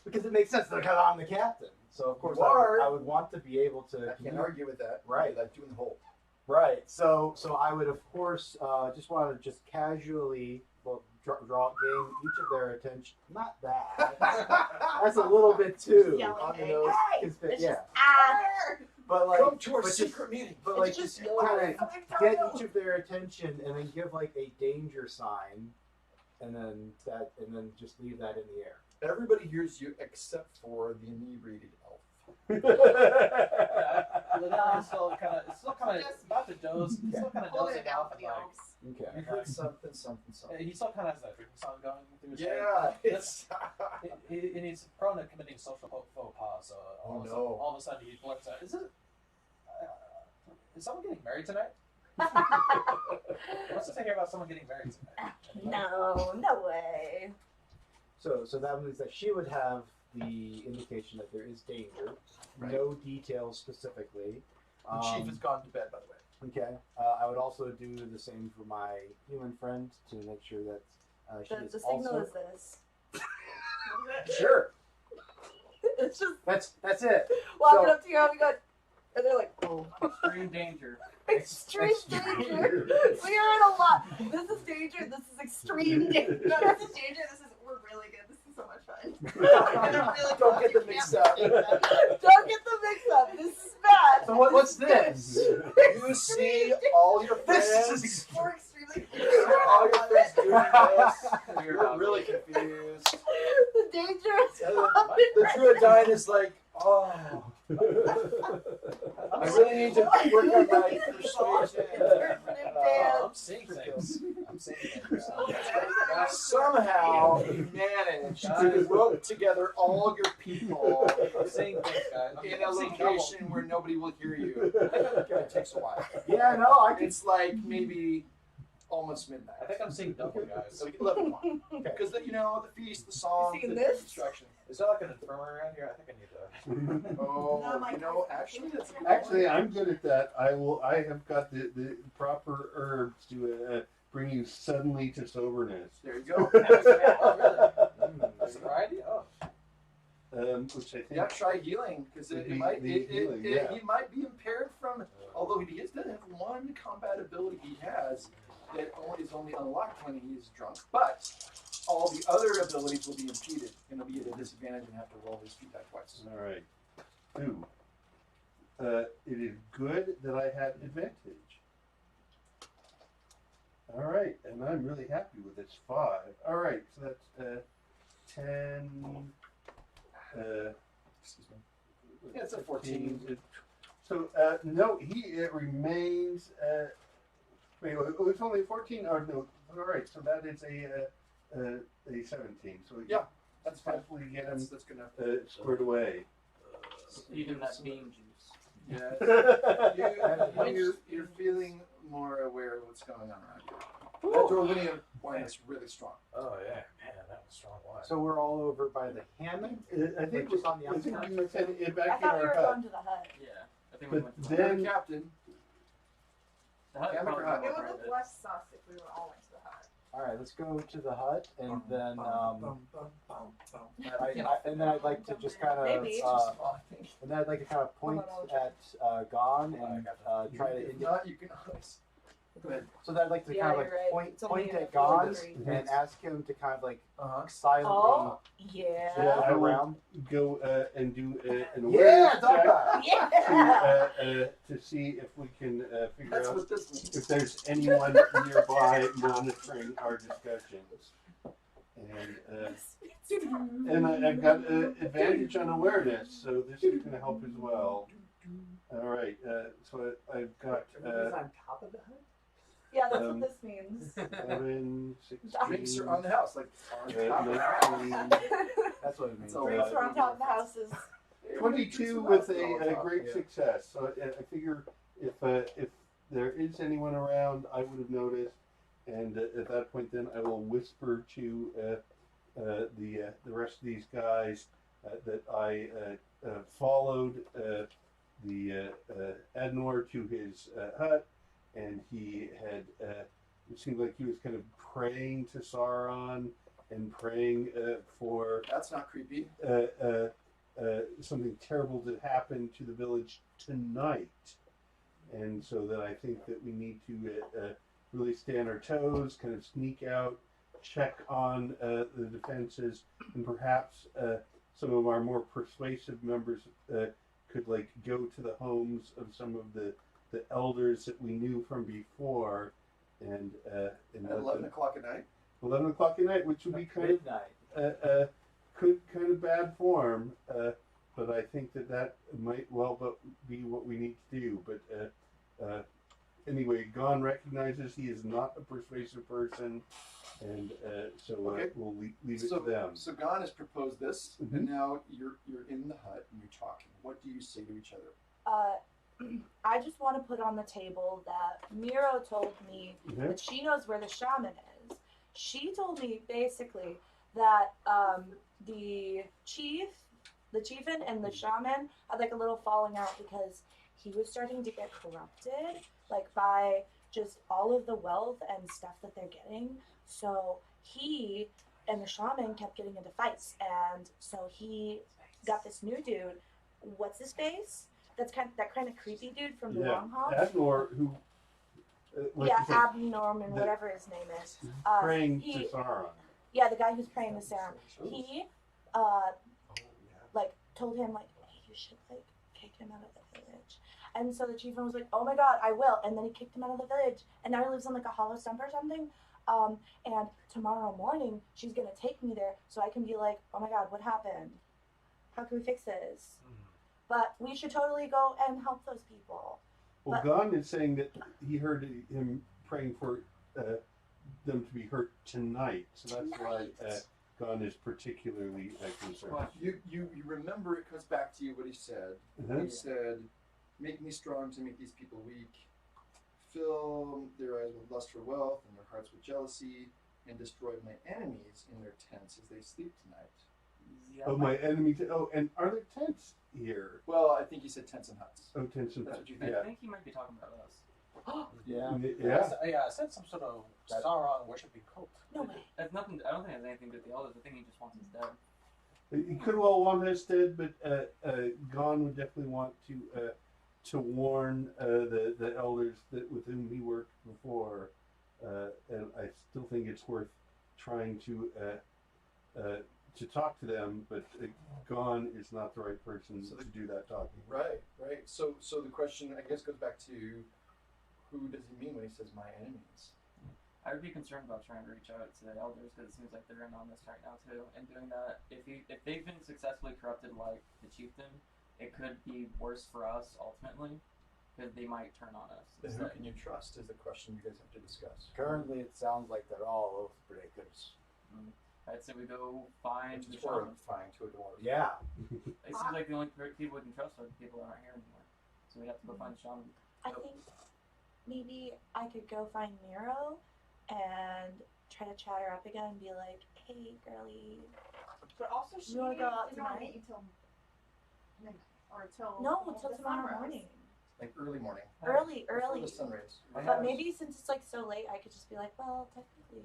because it makes sense because I'm the captain. So of course I would want to be able to. I can't argue with that. Right. Like doing the whole. Right. So I would of course just want to just casually gain each of their attention. Not that. That's a little bit too Yelling, on the hey, nose. hey, it's Yeah. just, But like, Come to our but secret meeting. But like, it's just just kind of yelling. get each of their attention, and then give like a danger sign, and then just leave that in the air. Everybody hears you except for the inebriated elf. Linnell is still kind of about to doze. He's still kind of Hold dozing it down off. for the elves. Okay. You heard something. He still kind of has that drinking song going through his Yeah, head. it's. And he's prone to committing social faux pas. So all of a sudden he blurts out, is someone getting married tonight? What's to hear about someone getting married tonight? No way. So that means that she would have the indication that there is danger. Right. No details specifically. The chief has gone to bed, by the way. Okay. I would also do the same for my human friend to make sure that she is The signal also. is this. Sure. It's just That's it. walking So- up to you and going, and they're like, oh. extreme danger. Extreme danger. We are in a lot. This is danger. This is extreme danger. No, this is danger. We're really good. This is so much fun. Don't get the mix up. Don't get the mix up. This is bad. So what's this? You see all your friends. We're extremely All your friends doing this. You're really confused. The danger is The Druidine is like, oh, I really need to work on my persuasion. interpretive dance. I'm seeing things. Somehow you managed to rope together all your people I'm seeing things, guys. in a location where nobody will hear you. It takes a while. Yeah, no, I can. It's like maybe almost midnight. I think I'm seeing double, guys. So 11 o'clock. Because the feast, the song, You seen the this? instruction. Is there like an infirmary around here? I think I need to. Oh, No, my actually, that's Actually, I'm good at that. I have got the proper herbs to bring you suddenly to soberness. There you go. Oh, really? Sobriety? Oh. Which I think. Yeah, try healing because It'd it be might. the healing, yeah. He might be impaired from. Although he does have one combat ability he has that is only unlocked when he is drunk, but all the other abilities will be impeded, and he'll be at a disadvantage and have to roll his feedback twice. All right. 2. It is good that I had advantage. All right, and I'm really happy with this 5. All right, so that's 10. Excuse me. Yeah, it's a 14. So no, it remains. Wait, it's only 14. Or no, all right. So that is a 17. So Yeah, that's fine. definitely get him That's good enough. squared away. Even that bean juice. Yeah, you're feeling more aware of what's going on around you. That Dorwinian wine is really strong. Oh yeah, man, that was strong wine. So we're all over by the hammock. I think just on the I think outside. we were sending it I back in thought we our were hut. going to the hut. Yeah. I think we But went to the then- You're captain. hut. Hammock or Probably hut? more It would private. look less sus if we were all went to the hut. All right, let's go to the hut, and then And I'd like to just kind of Maybe. and then I'd like to kind of point at Gon and try to If not, you can always. Go ahead. So then I'd like to Yeah, kind of you're like right. point It's only point a at Gon 4 degree. and ask him to kind of like silently Oh, Yeah, yeah. I will around. go and do an Yeah, awareness dog check that. Yeah. to see if we can figure That's out what this means. if there's anyone nearby monitoring our discussions. And I've got advantage on awareness, so this is going to help as well. All right, so I've got on top of the hut? Yeah, that's what this means. 7, 16, Drinks are on the house, like on top of the house. 19, That's what it means. So, Drinks are on top of the houses. 22 with a great success. So I figure if there is anyone around, I would have noticed, and at that point, then I will whisper to the rest of these guys that I followed the Adnor to his hut, and he had. It seemed like he was kind of praying to Sauron and praying for. That's not creepy. Something terrible to happen to the village tonight, and so that I think that we need to really stay on our toes, kind of sneak out, check on the defenses, and perhaps some of our more persuasive members could like go to the homes of some of the elders that we knew from before, and At 11 o'clock at night. 11 o'clock at night, which would be kind of Midnight. kind of bad form, but I think that might well be what we need to do. But anyway, Gon recognizes he is not a persuasive person, and so Okay. we'll leave it to them. So Gon has proposed this, Mhm. and now you're in the hut and you're talking. What do you say to each other? I just want to put on the table that Miro told me Mhm. that she knows where the shaman is. She told me basically that the chieftain and the shaman had like a little falling out because he was starting to get corrupted, like by just all of the wealth and stuff that they're getting. So he and the shaman kept getting into fights, and so he got this new dude. What's his face? That's that kind of creepy dude from the Long Hall. Adnor, who like Yeah, you said, Abnorman, the- whatever his name is. praying he- to Sauron. Yeah, the guy who's praying to Sauron. He, like, told him, like, hey, you should, like, kick him out of the village. And so the chieftain was like, oh my god, I will. And then he kicked him out of the village. And now he lives on, like, a hollow stump or something. And tomorrow morning, she's gonna take me there so I can be like, oh my god, what happened? How can we fix this? But we should totally go and help those people. Well, But- Gon is saying that he heard him praying for them to be hurt tonight, so that's why Gon is particularly concerned. You remember it comes back to you what he said. Mhm. He said, "Make me strong to make these people weak. Fill their eyes with lust for wealth and their hearts with jealousy, and destroy my enemies in their tents as they sleep tonight." Oh, my enemies! Oh, and are there tents here? Well, I think he said tents and huts. Oh, tents and That's huts. what you I think. Yeah. think he might be talking about us. Yeah. Yeah. Yeah, I said some sort of Sauron worshipping cult. No way. That's nothing. I don't think it has anything to do with the elders. I think he just wants us dead. He could well want us dead, but Gon would definitely want to warn the elders with whom he worked before, and I still think it's worth trying to talk to them. But Gon is not the right person to do that talking. Right. So the question, I guess, goes back to who does he mean when he says my enemies? I would be concerned about trying to reach out to the elders because it seems like they're in on this right now too. And doing that, if they've been successfully corrupted like the chieftain, it could be worse for us ultimately because they might turn on us. Then who can you trust is the question you guys have to discuss. Currently, it sounds like they're all oath breakers. I'd say we go find Which the is shaman. horrifying to a dwarf. Yeah. It seems like the only people we can trust are the people that aren't here anymore. So we have to go find the shaman. I think maybe I could go find Miro and try to chat her up again and be like, "Hey, girlie." But also, she You wanna go out didn't want to tonight? meet you till midnight or till No, the till tomorrow sunrise. morning. Like early morning. Early. Before the sun rays. But maybe since it's like so late, I could just be like, "Well, technically."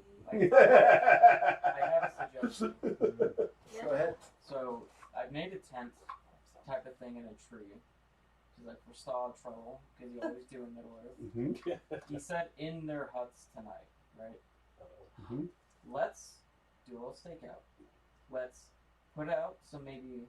I have a suggestion. Go ahead. So I made a tent type of thing in a tree. She's like, forestall trouble because you always do in Middle Earth. He said in their huts tonight, right? Let's do a little stakeout. Let's put out some maybe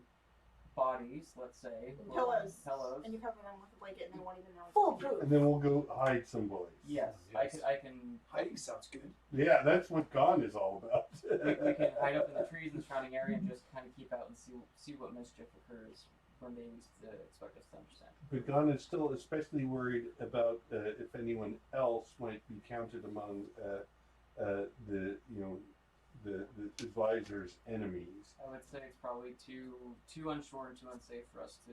bodies, let's say. Pillows. Pillows. And you cover them with a blanket and they won't even know. it's Foolproof. And then we'll go hide someplace. Yes, Yes. I can. Hiding sounds good. Yeah, that's what Gone is all about. We can hide up in the trees in the surrounding area and just kind of keep out and see what mischief occurs when they least expect us to understand. But Gone is still especially worried about if anyone else might be counted among the advisor's enemies. I would say it's probably too unsure and too unsafe for us to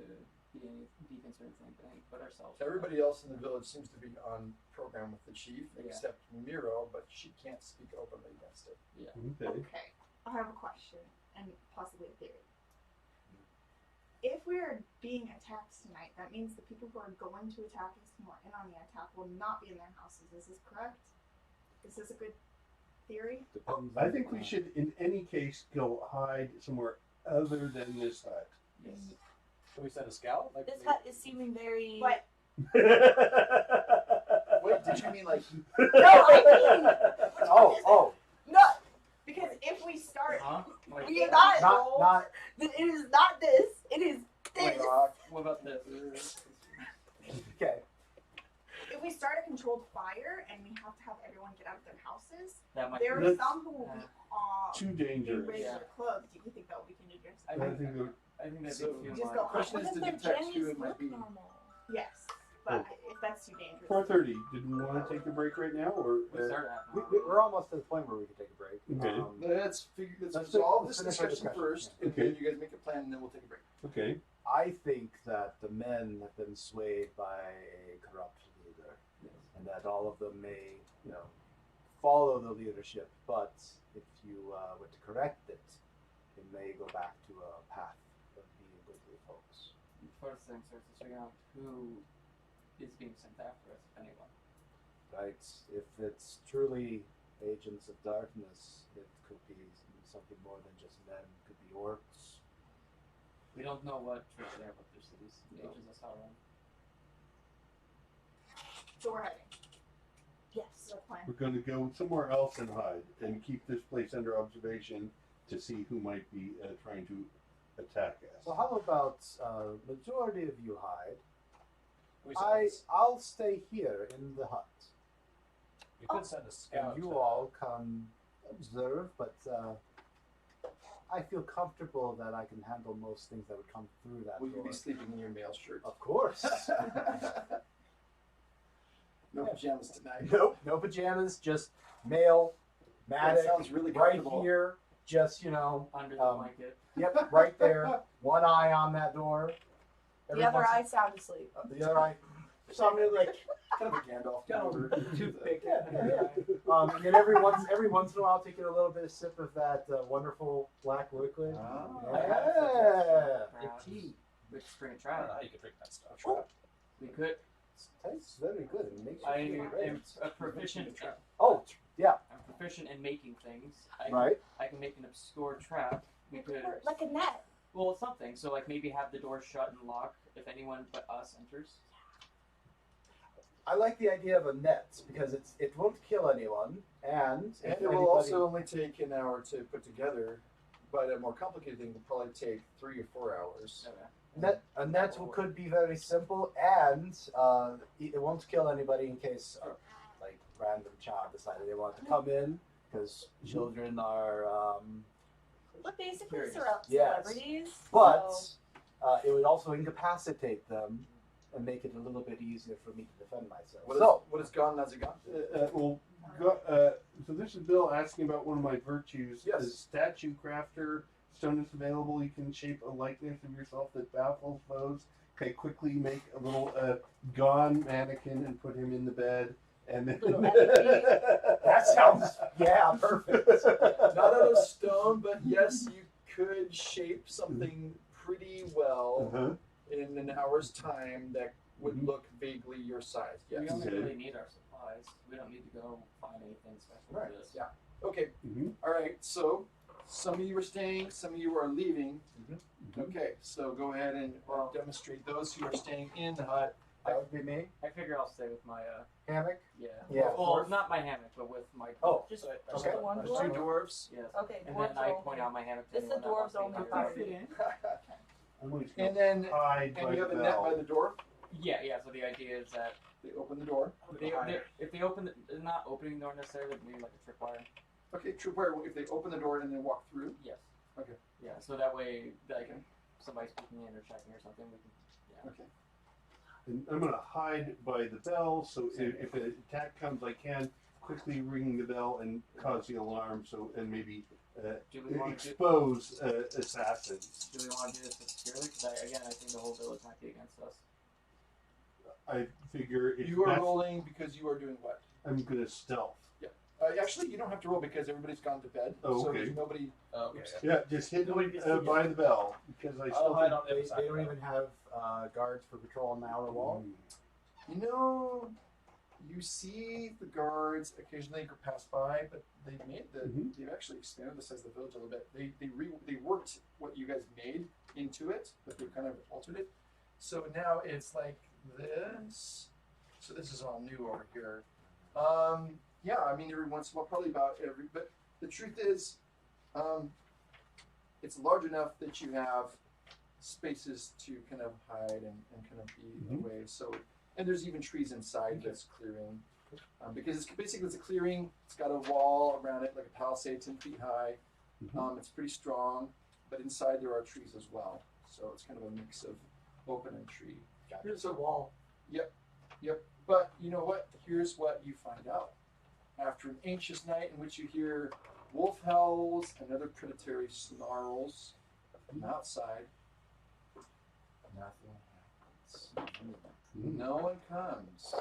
be concerned for anything but ourselves. So everybody else in the village seems to be on program with the chief, Yeah. except Miro, but she can't speak openly against it. Yeah. Okay. Okay, I have a question and possibly a theory. If we are being attacked tonight, that means the people who are going to attack us, who are in on the attack, will not be in their houses. Is this correct? Is this a good theory? Depends I on think the we should, in any case, go hide somewhere other than this hut. Yes. Can we send a scout? Like, This maybe- hut is seeming very. But Wait, did you mean like No, I mean. Oh, no, because if we start, Huh? Like, we are not. not It is not this. It is this. what about this? okay. If we start a controlled fire and we have to have everyone get out of their houses, That might there be. are Let's- some who will be Too in dangerous. regular clothes. Do you think that we can do this? I I think think that- I think that'd So- be too Just much. go question What is if to their detect who jammies it might look be. normal? Yes, but if that's too dangerous. 4:30. Did we want to take a break right now, or? We started at We're almost to the point where we can take a break. Okay. Let's Let's resolve this finish our discussion discussion, first, yeah. and then you guys make a plan, and then we'll take a break. Okay. I think that the men have been swayed by a corrupt leader, and that all of them may, follow the leadership. But if you were to correct it, it may go back to a path of being goodly folks. First thing starts to figure out who is being sent after us, if anyone. Right? If it's truly agents of darkness, it could be something more than just men. It could be orcs. We don't know what truth they have up their cities. No. Ages us how wrong. So we're heading. Yes. That's the plan. We're going to go somewhere else and hide, and keep this place under observation to see who might be trying to attack us. So how about majority of you hide? we send a s- I'll stay here in the hut. we could send a scout. And you to- all come observe, but I feel comfortable that I can handle most things that would come through that Will you door. be sleeping in your male shirt? Of course. No pajamas tonight. Nope, no pajamas, just male, That matic, sounds really right comfortable. here, just, Under the blanket. yep, right there, one eye on that door. The other eye sound asleep. The other eye, something like, Kind of a Gandalf. Got number. a toothpick. and then every once in a while, taking a little bit of sip of that wonderful black liquid. Ah. Yeah. Perhaps we could spring a I don't trap. know how you can drink that stuff. Oh. We could. Tastes very good. It makes you I feel great. am a proficient. Oh, yeah, I'm proficient in making things. right. I can make an obscure trap. We could. Like a net. Well, something. So, like, maybe have the door shut and lock if anyone but us enters. I like the idea of a net because it won't kill anyone, and And if it will anybody- also only take an hour to put together, but a more complicated thing will probably take 3 or 4 hours. Okay. a net could be very simple, and it won't kill anybody in case like random child decided they wanted to come in because children are. We're basically Curious. Yes. celebrities. But so- it would also incapacitate them and make it a little bit easier for me to defend myself. What is gone has it gone? So this is Bill asking about one of my virtues. Yes. As statue crafter, stone is available. You can shape a likeness of yourself that baffles foes. Okay, quickly make a little gone mannequin and put him in the bed. And then Little effigy. That sounds, yeah, perfect. Not out of stone, but yes, you could shape something pretty well Uh-huh. in an hour's time that would look vaguely your size. We Yes. only Okay. really need our supplies. We don't need to go find anything special Right. for this. Yeah. Okay. Mhm. All right. So some of you are staying, some of you are leaving. Okay. So go ahead and demonstrate those who are staying in the hut. That would be me. I figure I'll stay with my Hammock. yeah. Yeah. Or not my hammock, but with my Oh, Just so I- okay. the one There's two dwarf? dwarves. Yes. Okay, And dwarves then I only. point out my hammock to It's the anyone that wants dwarves to only come part. in. Fit in. I'm going to And then hide by and you have the a net bell. by the door. Yeah. So the idea is that They open the door. if they open not opening the door necessarily, but maybe like a tripwire. Okay, tripwire. If they open the door and then walk through. Yes. Okay. Yeah. So that way, like, if somebody's peeking in or checking or something, we can. Yeah. Okay. And I'm going to hide by the bell, so if an attack comes, I can quickly ring the bell and cause the alarm. So and maybe Do we want to do? expose assassins. Do we want to do this obscurely? Because again, I think the whole village might be against us. I figure it's You are best. rolling because you are doing what? I'm going to stealth. Actually, you don't have to roll because everybody's gone to bed. Oh, So okay. there's nobody. Okay. Yeah, just hidden Nobody gets to get by the bell because I I'll still hide think on the They, other side. they don't even have guards for patrol on the outer wall. You know, you see the guards occasionally go pass by, but they've made the. Mhm. They've actually expanded the size of the village a little bit. They worked what you guys made into it, but they've kind of altered it. So now it's like this. So this is all new over here. Yeah, I mean every once in a while, probably about every. But the truth is, it's large enough that you have spaces to kind of hide and kind of be away. So, and there's even trees inside this clearing, because it's basically it's a clearing. It's got a wall around it, like a palisade, 10 feet high. It's pretty strong, but inside there are trees as well. So it's kind of a mix of open and tree. Here's the wall. Yep. But you know what? Here's what you find out. After an anxious night in which you hear wolf howls and other predatory snarls from outside, nothing happens. No one comes.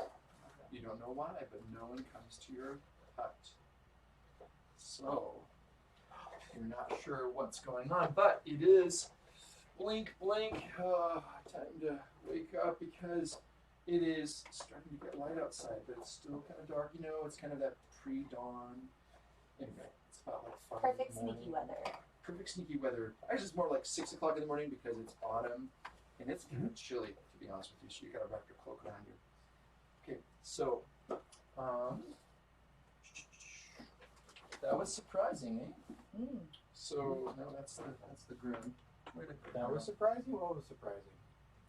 You don't know why, but no one comes to your hut. So, you're not sure what's going on, but it is blink, time to wake up because it is starting to get light outside, but it's still kind of dark. You know, it's kind of that pre-dawn. Anyway, it's about like 5 Perfect in the morning. sneaky weather. Perfect sneaky weather. Actually, it's more like 6 o'clock in the morning because it's autumn and it's kind of chilly, to be honest with you. So you gotta wrap your cloak around you. Okay, so that was surprising, eh? Mm. So no, that's the groom. Where did the That groom was surprising. What was surprising?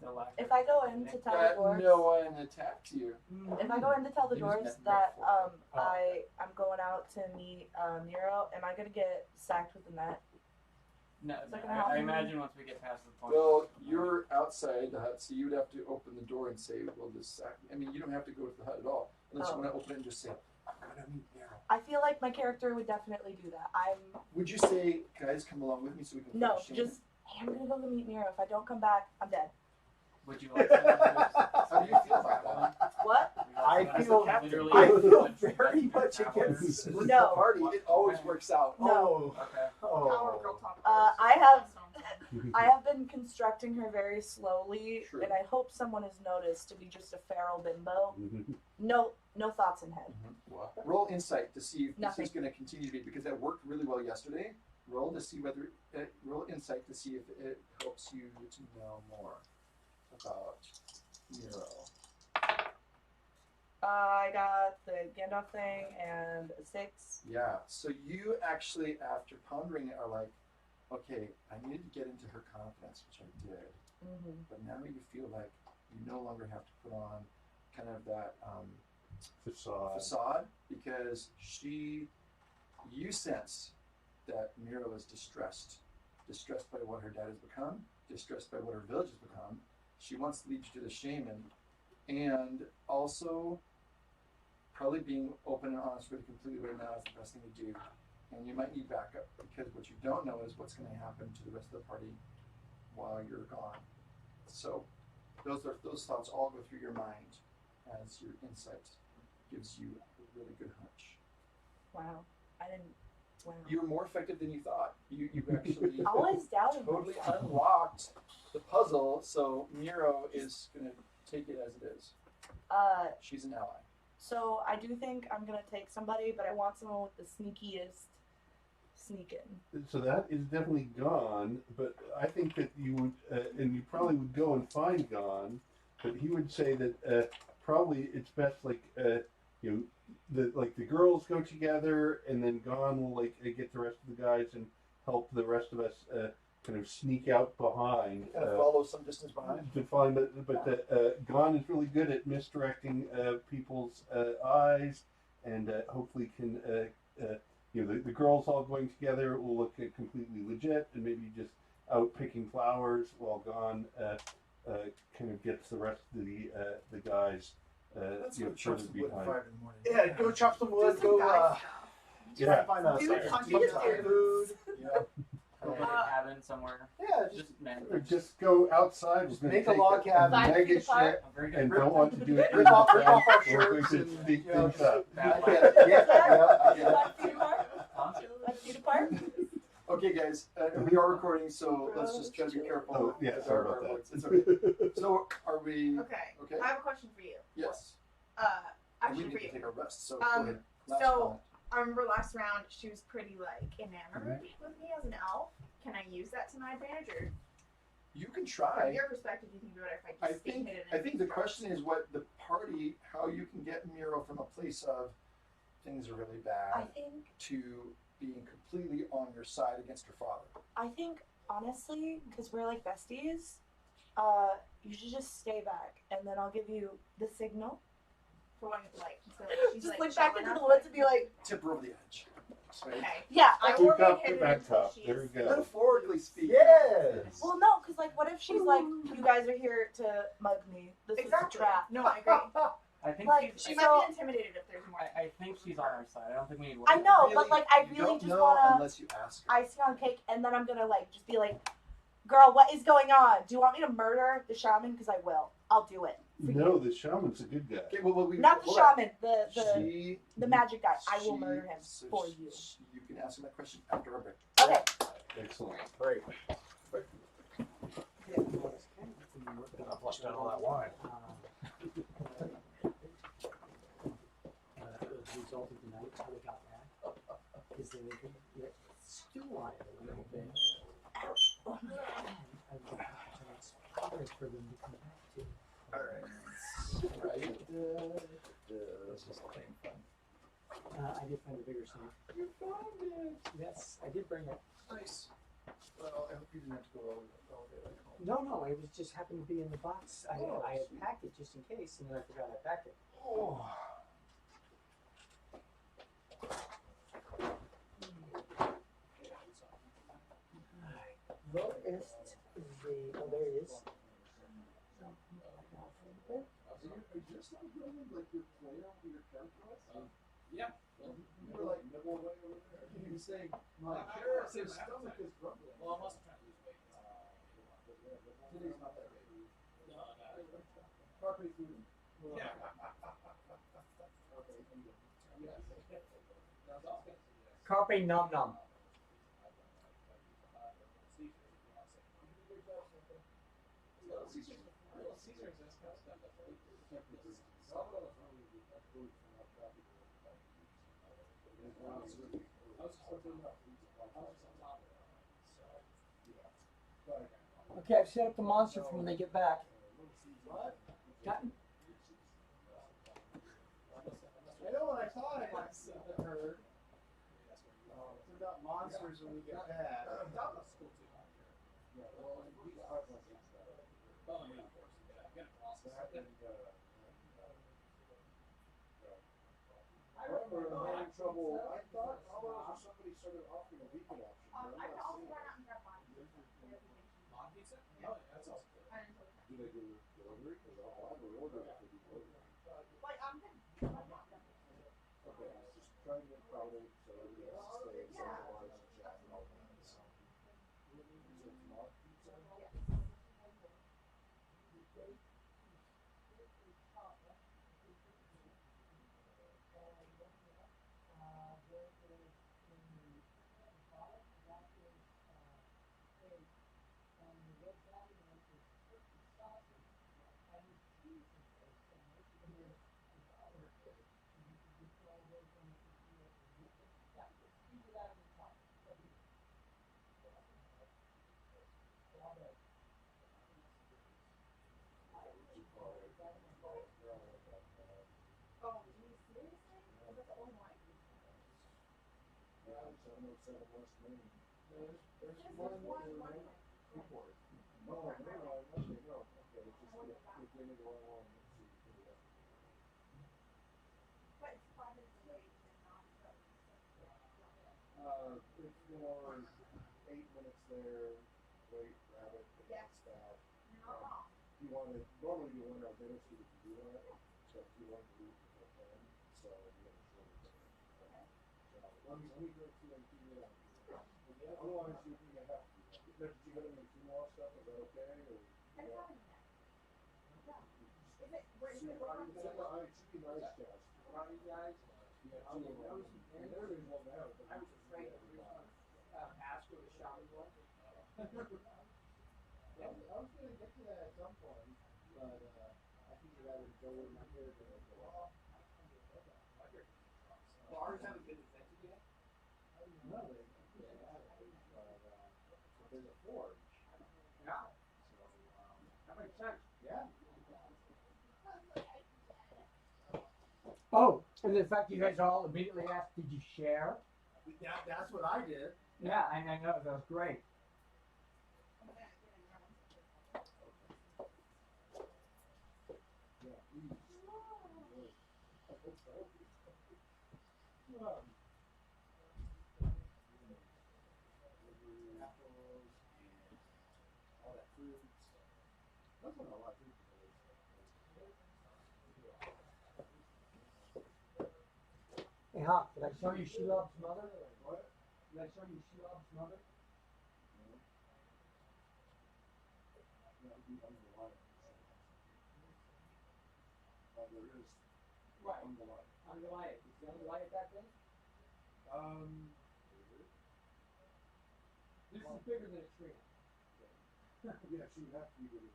The lack If of- I go in to tell the that dwarves, no one attacked you. if I go in to tell the He was dwarves met that by I'm going out to meet Nero, am I gonna get sacked with the net? No, Is that no, gonna I happen? imagine once we get past the point. Well, you're outside the hut, so you would have to open the door and say, "Well, this sack." I mean, you don't have to go to the hut at all, unless you Oh. want to open it and just say, "I'm gonna meet Nero." I feel like my character would definitely do that. Would you say, "Guys, come along with me so we can"? No, finish him?" just hey, I'm gonna go meet Nero. If I don't come back, I'm dead. Would you like to How do you feel about that? What? I As feel- the captain, literally I as the feel captain, very that's much your against power. Split No. the party. It always works out. No. Okay. Power Oh. girl top. I have been constructing her very slowly, True. and I hope someone has noticed to be just a feral bimbo. No thoughts in head. Roll insight to see if Nothing. this is going to continue to be, because that worked really well yesterday. Roll to see whether roll insight to see if it helps you to know more about Nero. I got the Gandalf thing and a 6. Yeah. So you actually, after pondering it, are like, okay, I needed to get into her confidence, which I did. Mm-hmm. But now you feel like you no longer have to put on kind of that facade because you sense that Miro is distressed by what her dad has become, distressed by what her village has become. She wants to lead you to the shaman, and also probably being open and honest with you completely right now is the best thing to do. And you might need backup because what you don't know is what's going to happen to the rest of the party while you're gone. So those thoughts all go through your mind as your insight gives you a really good hunch. Wow. Wow. You were more effective than you thought. You actually Always doubted totally myself. unlocked the puzzle, so Miro is going to take it as it is. She's an ally. So I do think I'm gonna take somebody, but I want someone with the sneakiest sneaking. So that is definitely gone, but I think that you would, and you probably would go and find Gon, but he would say that probably it's best the girls go together, and then Gon will get the rest of the guys and help the rest of us kind of sneak out behind. Kind of follow some distance behind. To find but Gon is really good at misdirecting people's eyes, and hopefully can the girls all going together will look completely legit, and maybe just out picking flowers while Gon kind of gets the rest of the guys chop further some wood at behind. 5 in the morning. Yeah, go chop some wood. Do some guy Go Yeah. find out Do some punches, dude. food. Yeah. Or get a cabin somewhere. Yeah, Just man. Or just go outside. Just We're gonna make a take log cabin. 5 feet mega apart. shit I'm very good. and don't want to do it. Rip off our We're shirts going to and, sneak you know, things up. Bad Yeah, luck. yeah. 5 feet apart. Huh? 5 feet apart. Okay, guys, we are recording, so let's just try to be careful. Oh, yeah, with sorry our about words. that. It's okay. So, are we Okay. okay? I have a question for you. Yes. And we actually need for to you. take a rest. So, go ahead. Last So comment. I remember last round she was pretty enamored with me as an elf. Can I use that to my advantage, or You can from try. your perspective, you can do it if I I just stay think hidden? the question is what the party, how you can get Miro from a place of things are really I bad think to being completely on your side against her father. I think honestly, because we're like besties, you should just stay back, and then I'll give you the signal. For when she's Just like look back chilling into the up, woods and be like, Tip her over the edge. Right? Okay. yeah. I Keep will be up the hidden back until top. she's. There we go. Metaphorically speaking. Yes. Well, no, because like, what if she's like, you guys are here to mug me? This is a Exactly. trap. No, I agree. I think Like, she's. She So- might be intimidated if there's more. I think she's on our side. I don't think we need. I know, Really, but like, I you really don't just know wanna unless you ask her. icing on cake, and then I'm gonna like just be like, girl, what is going on? Do you want me to murder the shaman? Because I will. I'll do it. For No, you. the shaman's a good guy. Okay, well, Not the hold on. shaman, the magic guy. I will murder him for you. You can ask him that question after our break. Okay. Excellent. Great. Flushed out all that wine. The result of the night, how we got back, is that we could stew on it a little bit. And I would like to inspire for them to come back to. Right. This is plain fun. I did find a bigger snake. You found it. Yes, I did bring it. Nice. Well, I hope you didn't have to go all day like home. No, it was just happened to be in the box. I had sweet. packed it just in case, and then I forgot I packed it. Oh. Where is the? Oh, there it is. Are you just not building like your player for your character? Yeah. You were like nibble away over there. You were saying my character's stomach is grumbling. Well, I'm also trying to lose weight. Today's not that big. No. Carpe food. Yeah. Okay. Yes. Carpe num num. Okay, I've set up the monster for when they get back. What? Gotten? I know what I thought I heard. It's about monsters when we get back. or having trouble. I thought almost somebody started offering a vegan option. But I I'm can not also seeing run it. out and grab mine. Mod pizza? Oh, yeah, that's awesome. I didn't tell you. Do they do delivery? Because I'll have a order if they do delivery. Like, I'm good. Okay, I was just trying to get crowded so everybody has to stay centralized and chat and all that. So. Is it mod pizza? Oh, geez, seriously? Is that the only one? Yeah, 707 West Main. There's one more. Newport. No, okay, no. Okay, it's just we're getting it all on. But it's 5 minutes away and not so. It's more 8 minutes there, wait, grab it, and Yeah. it's that. You're not wrong. You wanted, normally you want our dinner so you can do that, but you want to leave before 10, so you have a shorter dinner. So let me go through and figure it out. Otherwise, you have to do that. Did you get any funeral stuff? Is that okay? Or I don't have any yet. Yeah. Is it, where is it? it should be nice, Josh. Right, guys? Yeah, Oh, two of there was them. some And there is one now. But I was afraid that we were going to ask where the shopping was. I was going to get to that at some point, but I think you rather go where my character is. Bars haven't been invented yet? No, they but there's a forge. Yeah. So, That makes sense. yeah. Oh, and the fact you guys all immediately asked, did you share? That's what I did. Yeah, I know, that was great. Yeah, please. Apples and all that fruit. That's not a lot of fruit. Hey, Hawk, did I show you Shelob's mother? What? Did I show you Shelob's mother? No. That would be underlying. There is Right. underlying. Underlie it. Is the underlie it that big? This is bigger than a tree. Yeah, she would have to be good at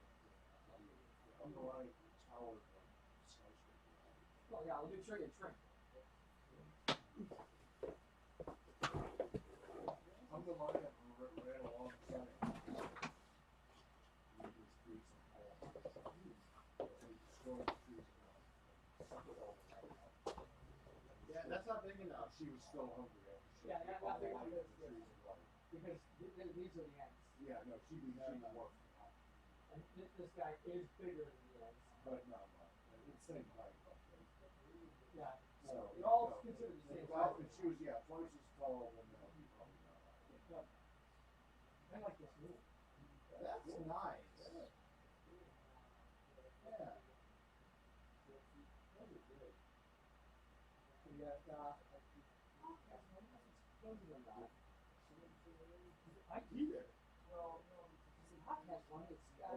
that. The underlying tower of skyscraper. Oh, yeah, let me show you a tree. Underlying it ran alongside. Yeah, that's not big enough. She was still hungry. Yeah, not big enough. Because these are the ends. Yeah, no, she'd be more. And this guy is bigger than the ends. But not much. It's the same height. Yeah. So, It all considered the same Well, size. if she was, twice as tall, then that would be probably not. I like this move. That's nice. Yeah. We got, I Eat it. well, Hawk has one that's got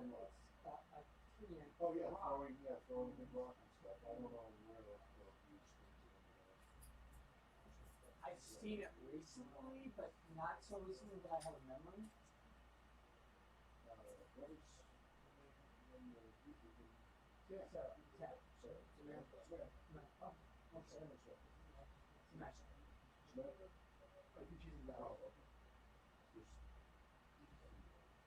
a tree in. Oh yeah, throwing big rock and stuff. I don't know where those huge things are. I've seen it recently, but not so recently that I have a memory. What is when the people can Yeah. Swim. Oh, okay. Nice. Are you choosing that? Oh, okay.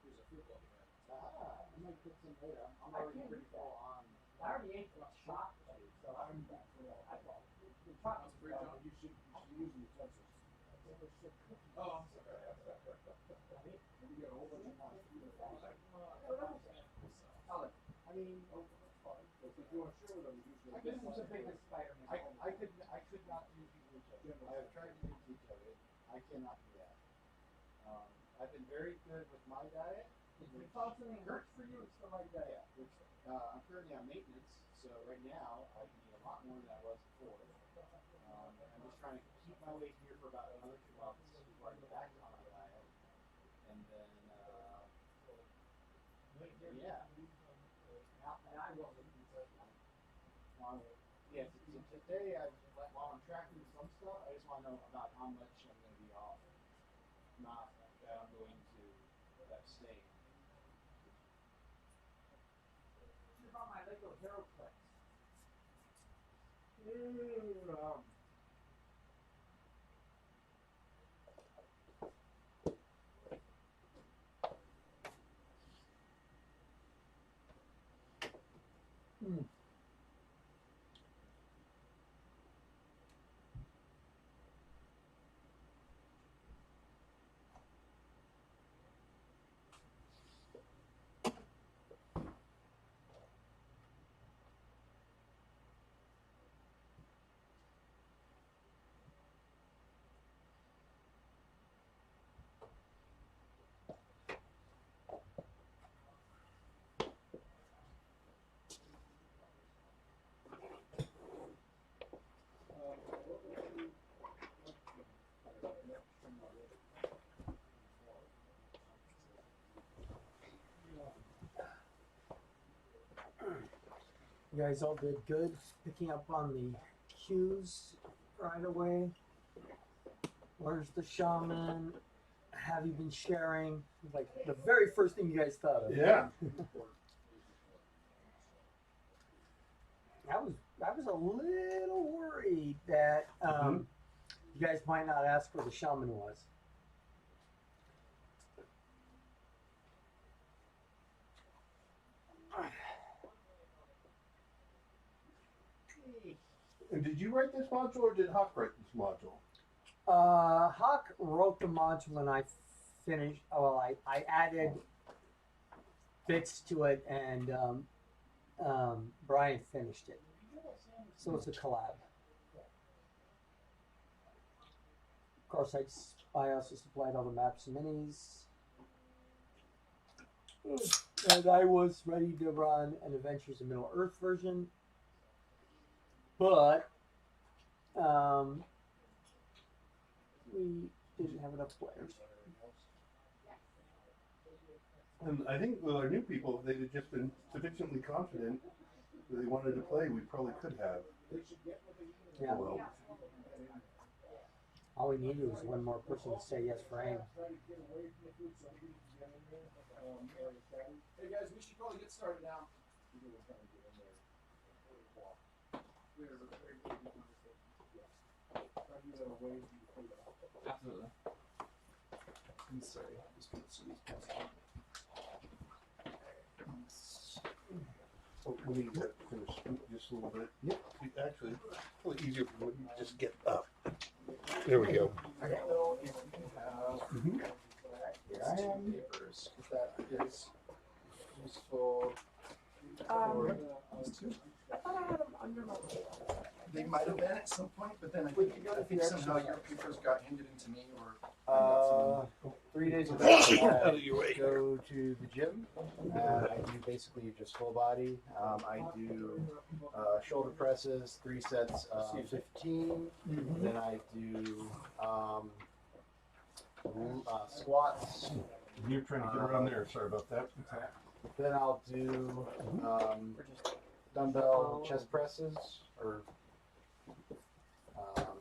There's a fruit bowl here. I might get some later. I'm I already can't pretty eat that. full on. I already ate the chocolate, so I'm I'm back for that. I thought the What's chocolate. fruit, John? You should use the utensils. Oh, I'm sorry. You get a whole bunch of hot food. I mean, Oh, that's fine. But if you want to share with them, usually. this is the biggest Spider-Man. I could not use the have tried to do keto it. I cannot do that. I've been very good with my diet. If you found something works for you, it's the right diet. Yeah, which I'm currently on maintenance, so right now I can eat a lot more than I was before. I'm just trying to keep my weight here for about another 2 months before I get back on my diet, and then yeah. Yeah, so today while I'm tracking some stuff, I just want to know about how much I'm going to be off, not that I'm going to abstain. What about my Lego Hero Plex? You guys all did good picking up on the cues right away. Where's the shaman? Have you been sharing? Like the very first thing you guys thought of. Yeah. I was a little worried that you guys might not ask where the shaman was. And did you write this module or did Hawk write this module? Hawk wrote the module and I finished. Well, I added bits to it, and Brian finished it. So it's a collab. Of course, I also supplied all the maps and minis, and I was ready to run an Adventures in Middle Earth version, but we didn't have enough players. And I think with our new people, if they'd have just been sufficiently confident that they wanted to play, we probably could have. Yeah. Oh, well. All we needed was one more person to say yes for AIM. Hey guys, we should probably get started now. Absolutely. I'm sorry. Just gonna see these guys. Oh, we need to finish just a little bit. Yep. Actually, it's a little easier for you to just get up. There we go. So if you have Here I am. papers, if that is useful for these two. I thought I had them under my table. They might have been at some point, but then I think somehow your papers got handed into me, or 3 days ago, Out I of your way. go to the gym. I do basically just full body. I do shoulder presses, 3 sets of 15. Then I do squats. You're trying to get around there. Sorry about that. Then I'll do dumbbell chest presses, or I'll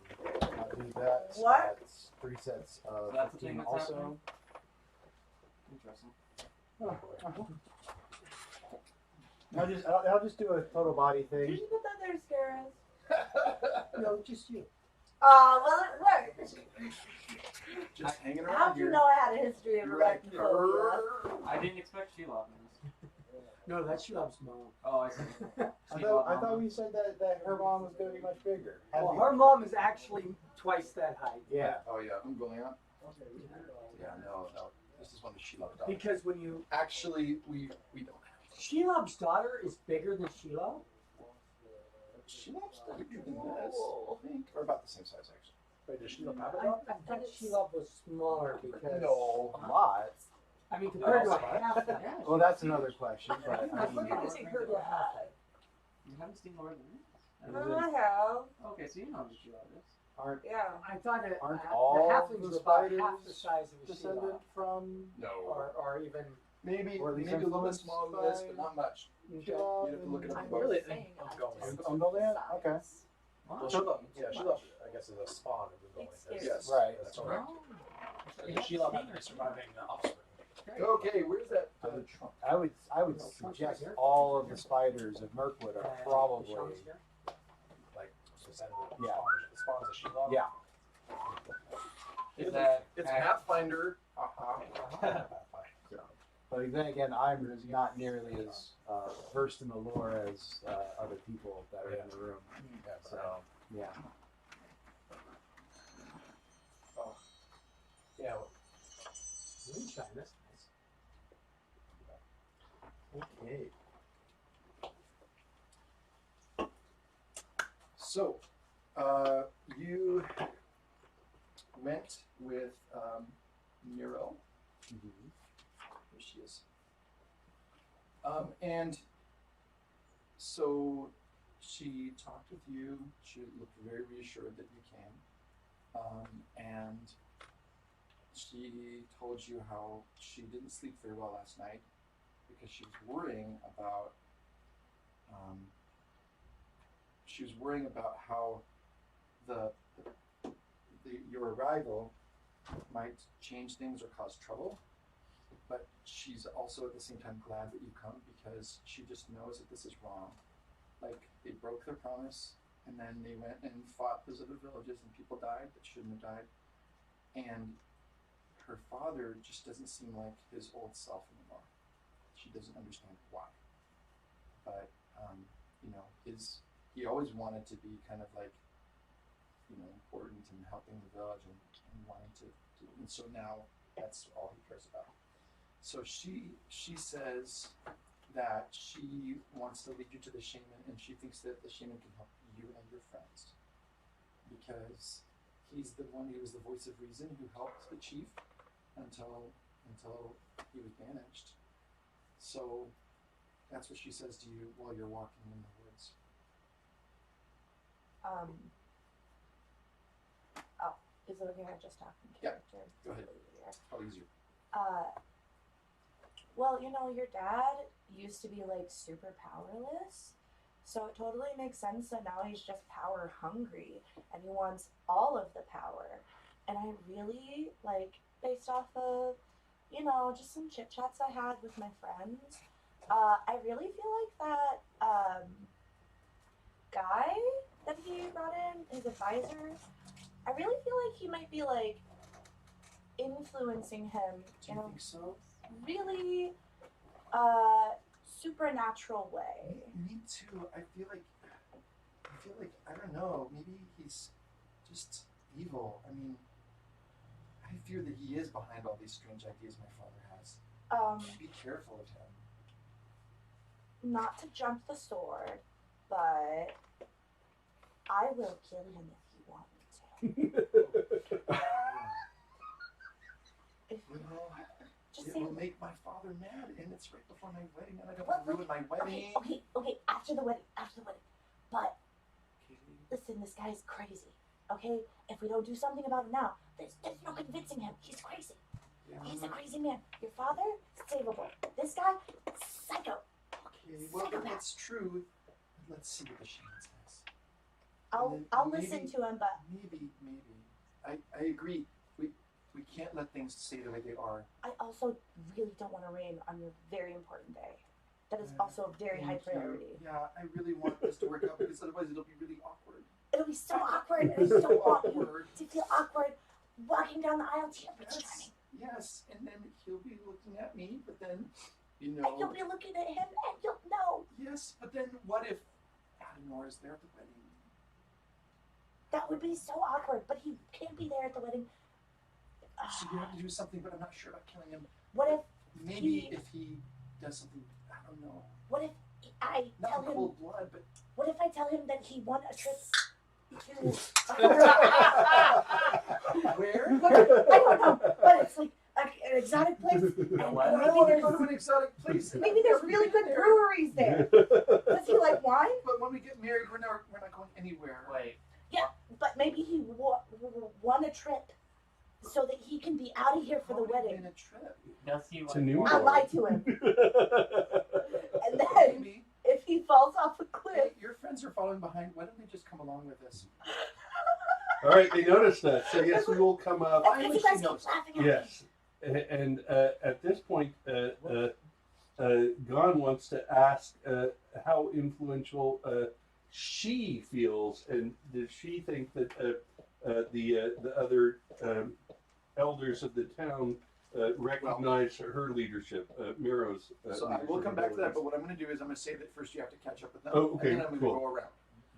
do that. What? That's 3 sets of So that's the 15 thing that's also. happening? Interesting. I'll just do a total body Did thing. you put that there to scare us? No, just you. Well, it worked. just hanging around How'd you here. know I had a history of Right. arachnophobia? I didn't expect Sheila on this. No, that's Shilab's mom. Oh, I see. I thought we said that her mom was going to be much bigger. Well, her mom is actually twice that height. Yeah. Oh yeah, I'm going out. Yeah, no. This is one of Sheila's daughters. Because when you Actually, we don't have. Shelob's daughter is bigger than Sheila. Sheila's bigger than this, I think, or about the same size actually. Wait, does Sheila have a I dog? thought Shelob was smaller because. No. A lot. I mean, compared to a Oh, half. Well, that's another question. But I I was mean, looking to take her to a half. You haven't seen Lord of the Rings? I have. Okay, so you know the Shelob is. aren't Yeah. I thought it, Aren't the all halflings the were about spiders half the size of a descended Shelob. from? No. Or even. Maybe Or at least maybe a little bit influenced smaller than this, but by- not much. Shelob You have to look it up. I'm Both. really saying I'm a going. distant Ungoliant? size. Okay. Well, Sheila, Sheila, I guess, is a spawn of the It's Ungoliant. Yes. Right. That's all right. Does Sheila have any surviving offspring? Okay, where's that? I would suggest all of the spiders of Mirkwood are probably Like, descended Yeah. spawns of Sheila? yeah. Is that It's Pathfinder. But then again, I'm not nearly as versed in the lore as other people that are in the room. Yeah, So yeah. yeah. Moonshine, that's nice. Okay. So, you went with Nero. There she is. And so she talked with you. She looked very reassured that you came. And she told you how she didn't sleep very well last night because she was worrying about how your arrival might change things or cause trouble. But she's also at the same time glad that you come because she just knows that this is wrong. Like, they broke their promise, and then they went and fought those other villages, and people died that shouldn't have died. And her father just doesn't seem like his old self anymore. She doesn't understand why. But, he always wanted to be kind of like, important and helping the village and wanting to, and so now that's all he cares about. So she says that she wants to lead you to the shaman, and she thinks that the shaman can help you and your friends because he's the one who was the voice of reason who helped the chief until he was banished. So that's what she says to you while you're walking in the woods. Is it okay if I just talk in Yeah, character? go ahead. Easier. Probably easier. Well, your dad used to be like super powerless, so it totally makes sense that now he's just power hungry and he wants all of the power. And I really, like, based off of, just some chit chats I had with my friends, I really feel like that guy that he brought in, his advisor, I really feel like he might be like influencing him Do you think so? really supernatural way. Me too. I feel like I don't know. Maybe he's just evil. I mean, I fear that he is behind all these strange ideas my father has. Be careful of him. Not to jump the sword, but I will kill him if you want me to. Just It say, will make my father mad, and it's right before my wedding, and I don't want to ruin my wedding. okay, after the wedding. But listen, this guy's crazy. Okay, if we don't do something about him now, there's no convincing him. He's crazy. Yeah. He's a crazy man. Your father, savable. This guy, psycho. Okay, well, if that's true, let's see what the shaman says. I'll maybe- listen to him, but Maybe. I agree. We can't let things stay the way they are. I also really don't want to rain on your very important day. That is also a very high Thank you. priority. Yeah, I really want this to work out because otherwise it'll be really awkward. It'll be so awkward, and I don't want you to feel awkward walking down the aisle to your picture timing. Yes, and then he'll be looking at me, but then, And you'll be looking at him, and you'll know. Yes, but then what if Adenor is there at the wedding? That would be so awkward, but he can't be there at the wedding. So you have to do something, but I'm not sure about killing him. What if Maybe if he does something, I don't know. What if I Not tell in him? cold blood, but What if I tell him that he won a trip Where? I don't know, but it's like an exotic place. And What? I want to go to an exotic place. maybe there's really good breweries there. Does he like wine? But when we get married, we're not going anywhere. Wait. But maybe he won a trip so that he can be out of here for the wedding. In a trip. Does he like? To Numenor. I lied to him. And then Maybe. if he falls off a cliff, Hey, your friends are falling behind. Why don't they just come along with us? All right, they noticed that. So yes, we will come up. that's because you guys keep laughing at me. Yes, and at this point, Gon wants to ask how influential she feels, and does she think that the other elders of the town recognize her leadership, Miro's? So I will come back to that, but what I'm going to do is I'm going to say that first you have to catch up with them. Oh, okay, And then I'm going to cool. go around.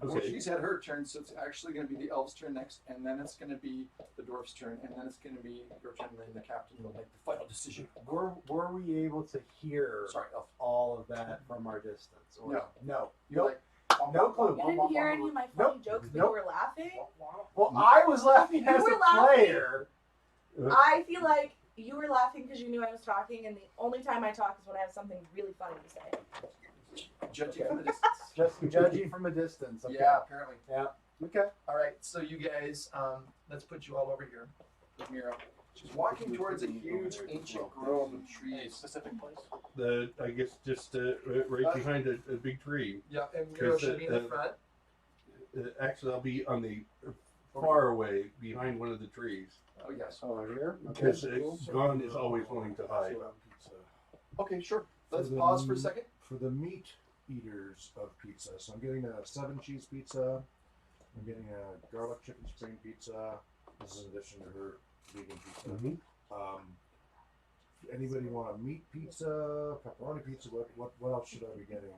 Well, Okay. she's had her turn, so it's actually going to be the elf's turn next, and then it's going to be the dwarf's turn, and then it's going to be your turn, and then the captain will make the final decision. Were we able to hear Sorry, elf. all of that from our distance? Or No. No. You're Nope. like, No clue. You didn't hear any of my funny Nope. jokes, but Nope. you were laughing. Well, I was laughing You as were a laughing. player. I feel like you were laughing because you knew I was talking, and the only time I talk is when I have something really funny to say. judging from the distance. Just judging from a distance. Okay. Yeah, apparently. Yeah. Okay. All right, so you guys, let's put you all over here with Miro. She's walking towards a huge ancient grove of Any trees. specific place? I guess just right behind a big tree. Yeah, and Miro should be in the front. Actually, I'll be on the far away behind one of the trees Oh, yes. Over here. because Gon is always wanting to hide. Okay, sure. Let's For the- pause for a second. For the meat eaters of pizza, so I'm getting a 7-cheese pizza. I'm getting a garlic chicken spring pizza. This is in addition to her vegan pizza. Mhm. Anybody want a meat pizza, pepperoni pizza? What else should I be getting?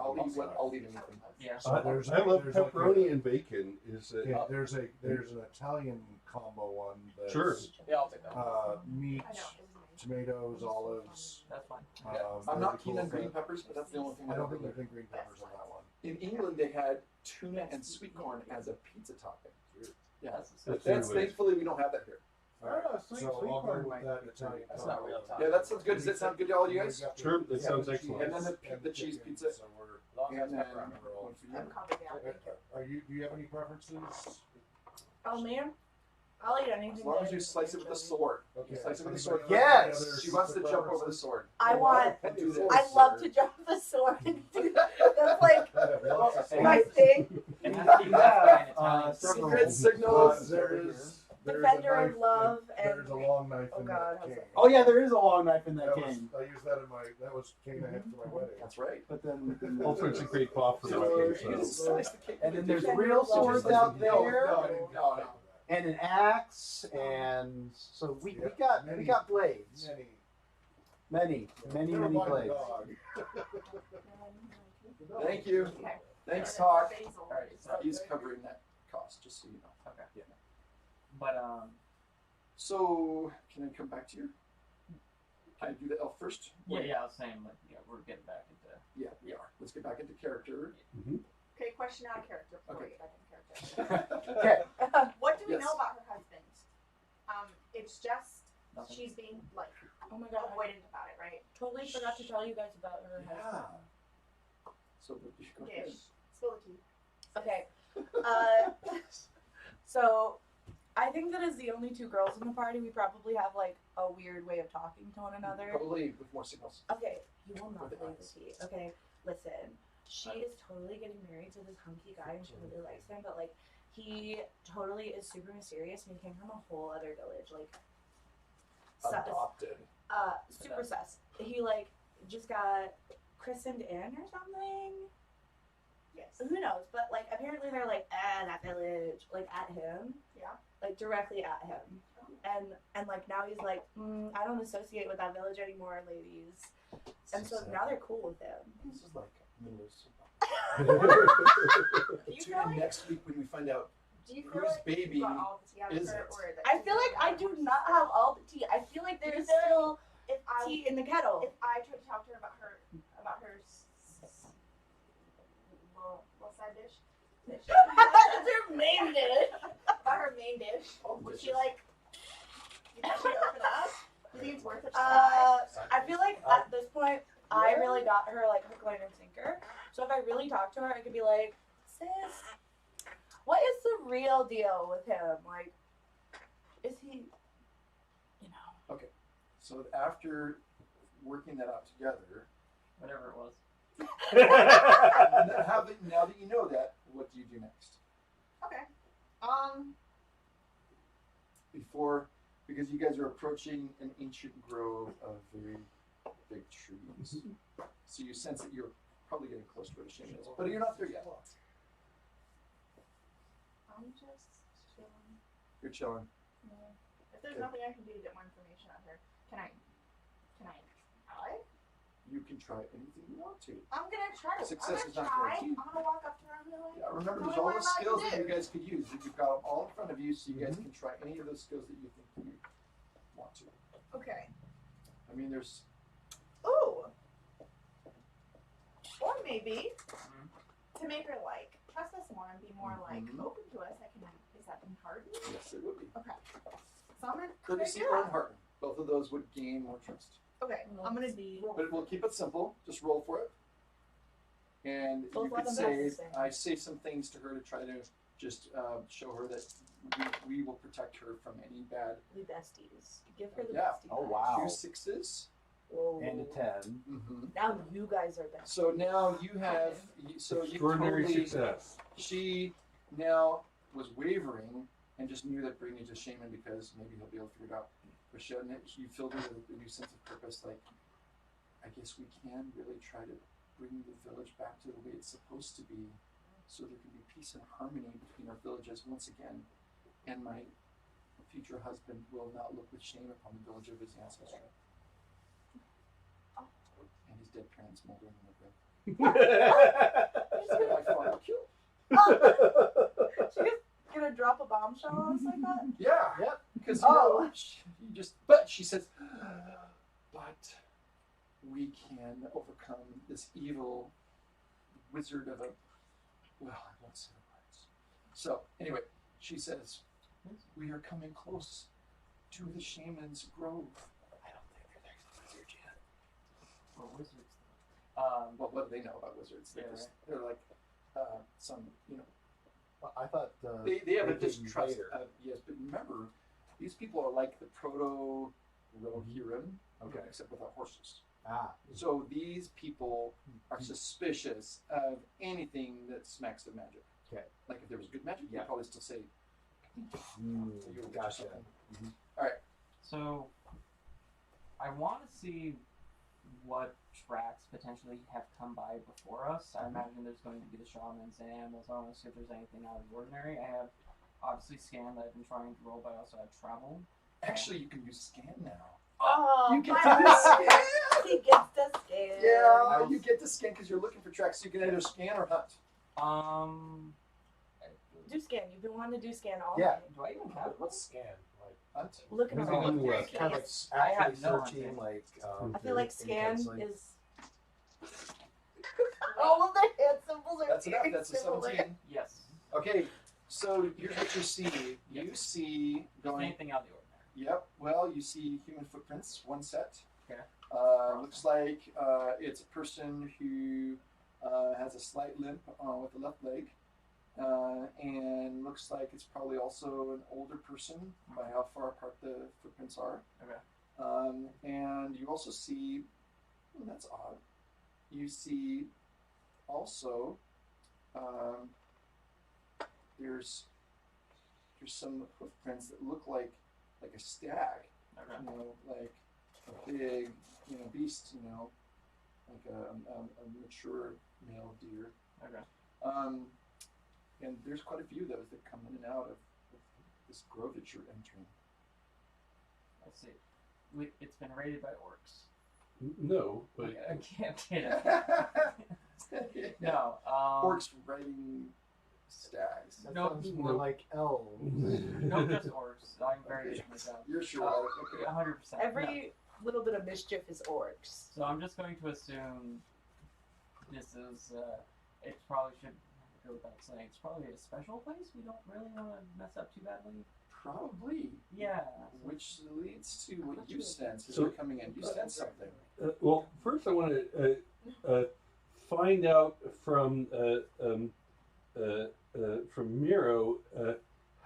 I'll leave anything. Yeah. So there's I love there's like pepperoni and bacon. Is Okay, there's an Italian combo one. That's, Sure. Yeah, I'll take that. Meat, I know. tomatoes, olives. That's fine. I'm not very keen cool on green with peppers, but that's the only thing that. I don't don't think they think green peppers on that one. In England, they had tuna and sweet corn as a pizza topping. Yeah, That's that's anyway. thankfully we don't have that here. Alright, sweet so corn I'll go with might that be Italian That's combo. not real time. Yeah, that sounds good. Does that sound good to all you guys? Sure, that sounds excellent. And then the cheese pizza. So we're, As long as And then it's pepperoni. one for you. I'm calming down. Thank you. do you have any preferences? Oh man, I'll eat anything. As long as that- you slice it with a sword. Okay. You slice it with a sword. Yes! She wants to jump over the sword. I want. And do this. I love to jump the sword. That's like my thing. It has to be left by an Italian. Secret signals. Defender of love and. There's a long knife Oh in God, that how's cane. that? Oh yeah, there is a long knife in that That was, cane. I used that in that was cane I had for my wedding. That's right. But then, All sorts of great pop for So, weapons. you just So. slice the cake. and then there's Defender real of love. swords out there, No. and an axe, and so we got blades, many Never mind the blades. dog. Thank you. Okay. Thanks, Talk. Basil. All right. So, He's covering that cost, just so you know. okay. Yeah. But So, can I come back to you? Can I do the elf first? yeah, I was saying like we're getting back into. Yeah, we are. Let's get back into character. Okay, question out of character before Okay. we get back into character. Okay, What do we Yes. know about her husband? It's just Nothing. she's being like Oh my God, I avoidant about it, right? totally forgot to tell you guys about her husband. So, but you should go ahead. Dish. Spill the tea. Okay. So I think that as the only two girls in the party, we probably have like a weird way of talking to one another. Probably with more signals. Okay, you will not With believe eyes. the tea. Okay, listen. She is totally getting married to this hunky guy and she really likes him, but like he totally is super mysterious and he came from a whole other village. Like Adopted. super sus. He like just got christened in or something. Yes. Who knows? But like apparently they're like that village, like at him. Yeah. Like directly at him. And like now he's like, I don't associate with that village anymore, ladies. And so now they're cool with him. This is like news. Do you Tune feel in like, next week when we find out do you feel whose like baby you got all the tea out of is her, it? or that I she's feel like I do not have all the tea. I feel like there Do you is feel like still if I tea in the kettle. if I tried to talk to her about her little side dish, That she- That's her main dish. About her main dish. Would she like? You think she'd open up? Do you think it's worth it? to try? I feel like at this point, I really got her like hook, line, and sinker. So if I really talk to her, I could be like, sis, what is the real deal with him? Like, is he, you know? So after working that out together, Whatever it was. now that you know that, what do you do next? Okay. Because you guys are approaching an ancient grove of very big trees. So you sense that you're probably getting close to where the shaman is, but you're not there yet. I'm just chilling. You're chilling. Yeah. If there's Okay. nothing I can do to get more information out of her, can I try? You can try anything you want to. I'm gonna try. Success I'm is gonna not try. guaranteed. I'm gonna walk up to her and be like, Yeah, remember, Tell there's me all what those am I to skills that do? you guys could use. You've got them all in front of you, so you guys can try any of those skills that you think you want to. okay. I mean, there's Ooh. Or maybe to make her like trust us more and be more like Mhm. open to us. I can. Is that encouraging? yes, it would be Okay. So I'm gonna courtesy try or it out. hearten. Both of those would gain more trust. Okay. I'm gonna roll. But we'll keep it simple. Just roll for it. And Both you could weapons are say, the same. I say some things to her to try to just show her that we will protect her from any bad. The besties. Give her the Yeah. bestie. Oh, vibes. wow. 2 6s. Whoa. And a 10. Mm-hmm. Now you guys are besties. So now you have. So you Extraordinary totally. success. She now was wavering and just knew that bringing it to shaman because maybe he'll be able to figure it out. But you filled her with a new sense of purpose. Like, I guess we can really try to bring the village back to the way it's supposed to be, so there can be peace and harmony between our villages once again. And my future husband will not look with shame upon the village of his ancestry. And his dead parents moldering in the grave. My father killed. She just gonna drop a bombshell on us like that? Yeah. Yep. Because Oh. but she says, but we can overcome this evil wizard of a. Well, I won't say the words. So anyway, she says, we are coming close to the shaman's grove. I don't think they're there yet. Or wizards. Well, what do they know about wizards? They're, Yeah, just, they're like some, I thought they have a Great distrust. Invader. Yes, but remember, these people are like the proto Rohirrim, Okay. except without horses. Ah. So these people are suspicious of anything that smacks of magic. Okay. Like if there was good magic, Yeah. you'd probably still say, Gotcha. So, I want to see what tracks potentially have come by before us. I imagine there's going to be the shamans and animals. I want to see if there's anything out of the ordinary. I have obviously scan that I've been trying to roll, but I also have travel. actually, you can use scan now. Oh, You can my do scan. He gets the scan. Yeah, you get to scan because you're looking for tracks. So you can either scan or hunt. Do scan. You've been wanting to do scan all Yeah. night. Do I even have What's scan? Like, Hunt. Looking Moving around. on west. Kind of Yes. I have actually no searching, idea. like. I feel like any scan kind of, like- is. All of the hand symbols are That's enough. very That's a similar. 17. yes. Okay, so here's what you see. You see going. Anything out of the ordinary. Yep. Well, you see human footprints. One set. Okay. Looks like it's a person who has a slight limp with the left leg, and looks like it's probably also an older person by how far apart the footprints are. Okay. And you also see, that's odd. You see also there's some footprints that look like a stag. Okay. Like a big, beast, like a mature male deer. Okay. And there's quite a few of those that come in and out of this grove that you're entering. Let's see. It's been raided by orcs. No, but I can't get it. No. Orcs riding stags. That No, sounds more no. like elves. No, just orcs. I'm very sure myself. You're sure about it. Okay. 100%. Every little bit of mischief is orcs. So I'm just going to assume this is. It probably should. go without saying. It's probably a special place we don't really want to mess up too badly. Probably. Yeah. Which leads to what you sense as So- you're coming in. You sense something. Well, first I want to find out from Miro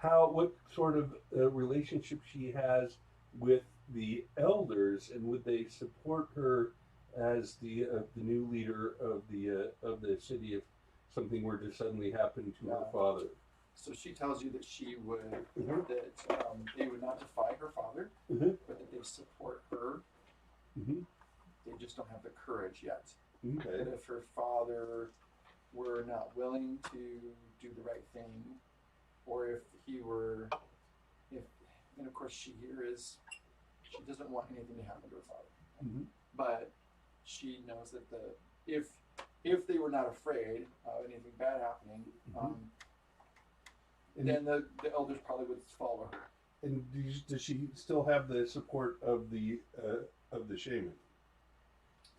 what sort of relationship she has with the elders, and would they support her as the new leader of the city if something were to suddenly happen to her father? So she tells you that she would Mhm. that they would not defy her father, Mhm. but that they support her. Mm-hmm. They just don't have the courage yet. Okay. That if her father were not willing to do the right thing, or if he were, and of course she doesn't want anything to happen to her father, Mm-hmm. but she knows that if they were not afraid of anything bad happening, then the elders probably would follow her. And does she still have the support of the shaman?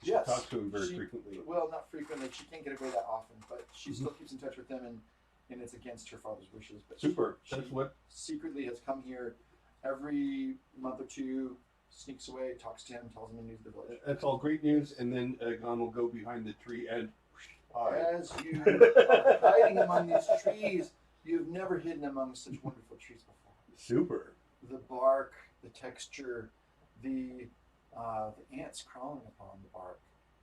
She Yes. talks to him very She- frequently. Well, not frequently. She can't get away that often, but she still keeps in touch with them, and it's against her father's wishes. But Super. She That's what. secretly has come here every month or two, sneaks away, talks to him, tells him the news of the village. That's all great news. And then Gon will go behind the tree and hide. As you are hiding among these trees, you've never hidden among such wonderful trees before. Super. The bark, the texture, the ants crawling upon the bark.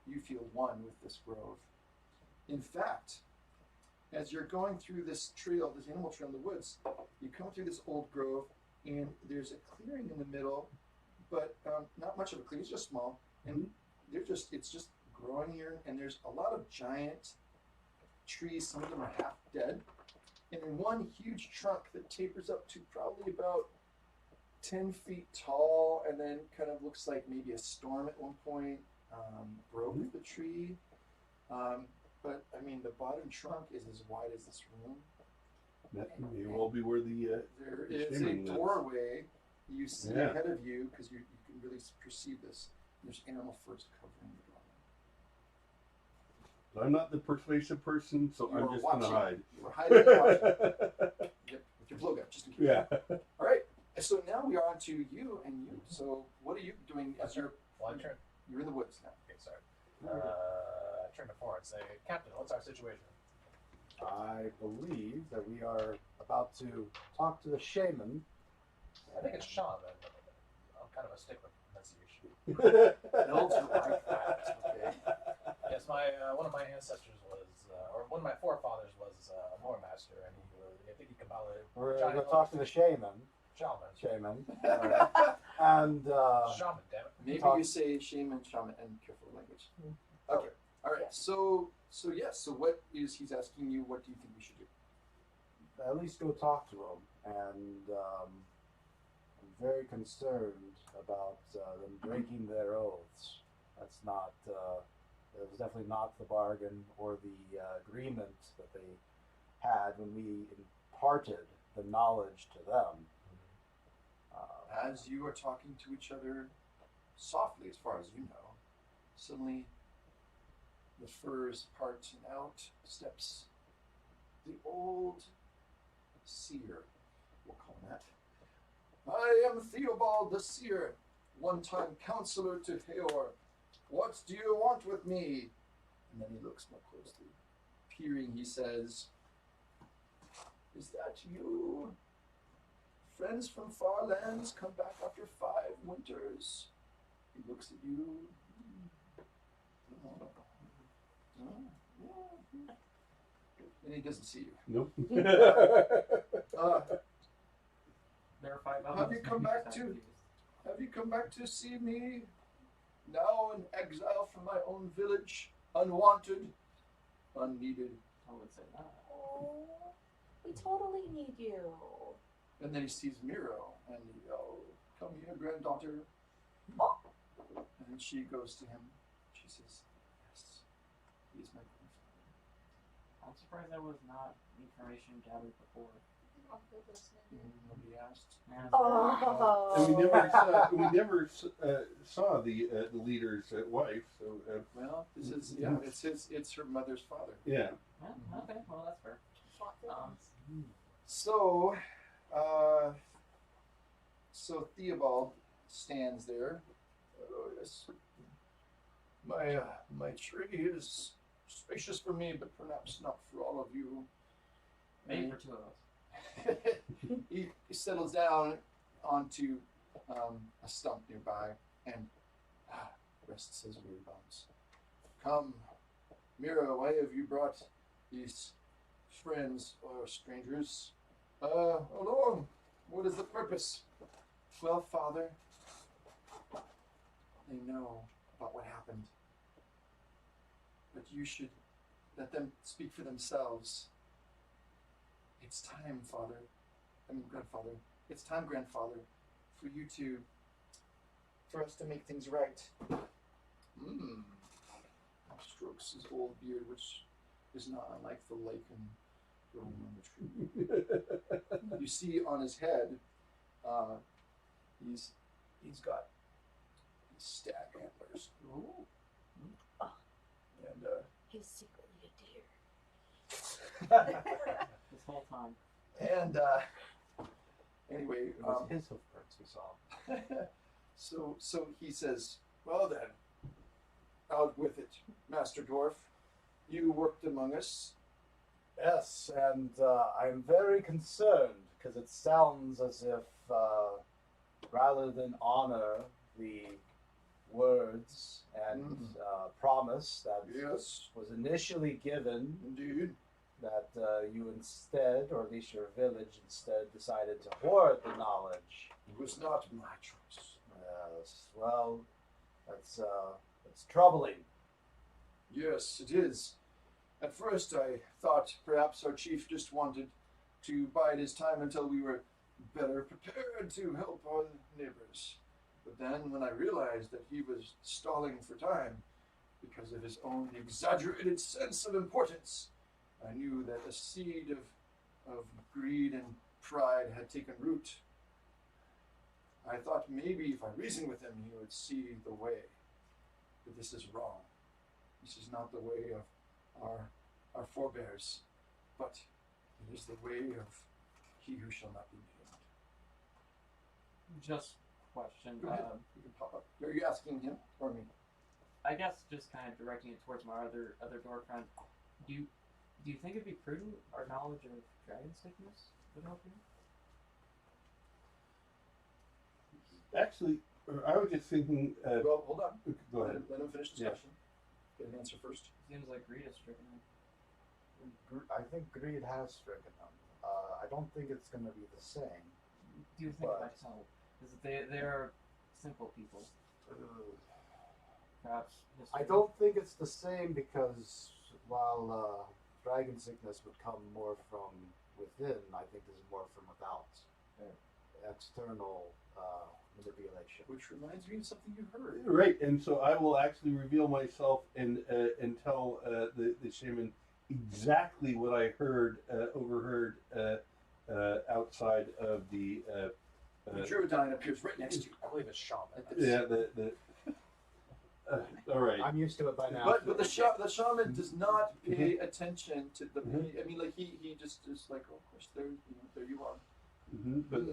You feel one with this grove. In fact, as you're going through this trail, this animal trail in the woods, you come through this old grove, and there's a clearing in the middle, but not much of a clearing. It's just small, and it's just growing here. And there's a lot of giant trees. Some of them are half dead, and then one huge trunk that tapers up to probably about 10 feet tall, and then kind of looks like maybe a storm at one point broke the tree. But I mean, the bottom trunk is as wide as this room. That may well be where the There the is a shaman lives. doorway you see Yeah. ahead of you, because you can really perceive this. There's animal furs covering the doorway. But I'm not the persuasive person, so You I'm are just going to watching. hide. You are hiding and watching. Yep, with your blowgun, just in case. Yeah. All right. So now we are on to you and you. So what are you doing as you're in the woods now? Okay, sorry. I turn to Four and say, Captain, what's our situation? I believe that we are about to talk to the shaman. I think it's Sean, then. I'm kind of a stick with pronunciation. Elves are like that. Okay. Yes, one of my ancestors was, or one of my forefathers was a lore master, and I think he combined We're going to go talk to the shaman. Shaman. And Shaman, damn it. Maybe Talk- you say shaman, shaman, and careful of language. Okay. All right. So yes. So what is he's asking you? What do you think we should do? at least go talk to him. And I'm very concerned about them breaking their oaths. That's not. That was definitely not the bargain or the agreement that they had when we imparted the knowledge to them. As you are talking to each other softly, as far as you know, suddenly the furs part and out steps the old seer, we'll call him that. I am Theobald the Seer, one-time counselor to Heor. What do you want with me? And then he looks more closely. Peering, he says, is that you? Friends from far lands come back after 5 winters. He looks at you. And he doesn't see you. Nope. Verify Have you come back to? Have you come back to see me? Now in exile from my own village, unwanted, unneeded. I would say that. Oh, we totally need you. And then he sees Miro, and he, oh, come here, granddaughter. Oh. And then she goes to him. She says, yes, he is my grandfather. I'm surprised there was not information gathered before. awkward listening. Nobody asked. Oh. And we never saw the leader's wife. So Well, this is it's her mother's father. yeah. Yeah, okay, well that's fair. So, so Theobald stands there. Oh yes, my tree is spacious for me, but perhaps not for all of you. Maybe for two of us. he settles down onto a stump nearby and rests his weary bones. Come, Mira, why have you brought these friends or strangers along? What is the purpose? Well, Father, they know about what happened, but you should let them speak for themselves. It's time, grandfather. It's time, grandfather, for us to make things right. Strokes his old beard, which is not unlike the lichen growing on the tree. You see on his head, he's got these stag antlers. Ooh. And He's secretly a deer. This whole time. and anyway, It was his hoofprints we saw. so he says, well then, out with it, Master Dwarf. You worked among us. Yes, and I'm very concerned because it sounds as if rather than honor the words and promise that Yes, was initially given, indeed. that you instead, or at least your village instead, decided to hoard the knowledge. It was not my choice. Yes, well, that's troubling. Yes, it is. At first I thought perhaps our chief just wanted to bide his time until we were better prepared to help our neighbors. But then when I realized that he was stalling for time because of his own exaggerated sense of importance, I knew that a seed of greed and pride had taken root. I thought maybe if I reasoned with him, he would see the way. But this is wrong. This is not the way of our forebears, but it is the way of he who shall not be named. Just question. Go ahead. You can pop up. Are you asking him or me? I guess just kind of directing it towards my other door friend. Do you think it'd be prudent our knowledge of dragon sickness would help you? Actually, I was just thinking. Well, hold on. Go ahead. Let him finish the Yeah. discussion. Get an answer first. Seems like greed is stricken him. I think greed has stricken them. I don't think it's going to be the same. Do you think it might help? Because they're simple people. Perhaps. I don't think it's the same because while dragon sickness would come more from within, I think this is more from without. External manipulation. Which reminds me of something you heard. Right, and so I will actually reveal myself and tell the shaman exactly what I overheard outside of the. The Druidine appears right next to you. I believe it's shaman. Yeah, all right. I'm used to it by now. But the shaman does not pay attention to the. I mean, like he just is like, oh, of course, there you are. But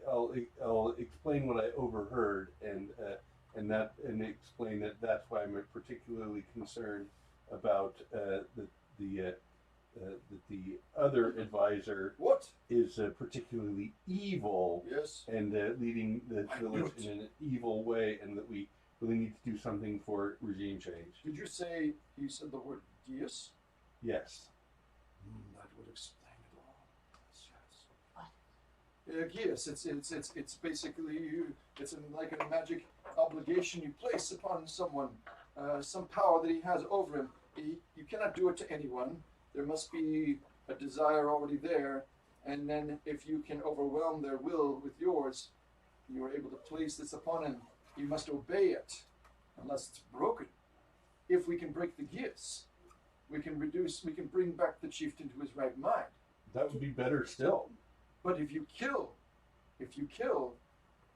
I'll explain what I overheard and explain that that's why I'm particularly concerned about the other advisor What? is particularly evil Yes. and leading the I village knew in an evil way, and that we really need to do something for regime change. Did you say you said the word Dias? Yes. That would explain it all. Yes. Yes, it's basically it's like a magic obligation you place upon someone, some power that he has over him. You cannot do it to anyone. There must be a desire already there, and then if you can overwhelm their will with yours, you are able to place this upon him. You must obey it, unless it's broken. If we can break the gifts, we can bring back the chieftain to his right mind. That would be better still. But if you kill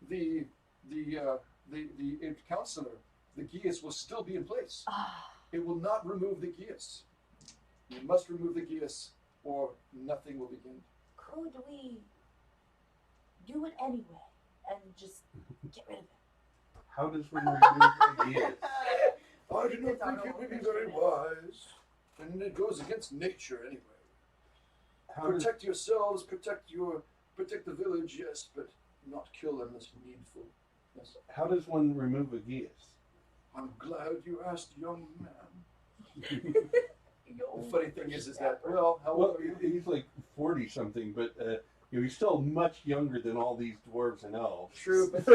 the aped counselor, the geas will still be in place. It will not remove the geas. You must remove the geas, or nothing will begin. Could we do it anyway and just get rid of it? How does one remove ideas? I do not think it would be very wise, and it goes against nature anyway. How does, Protect yourselves, protect the village, yes, but not kill unless needful. Yes. how does one remove a geas? I'm glad you asked, young man. The funny thing is that, well, how Well, old are you? he's like 40 something, but he's still much younger than all these dwarves and elves. True, but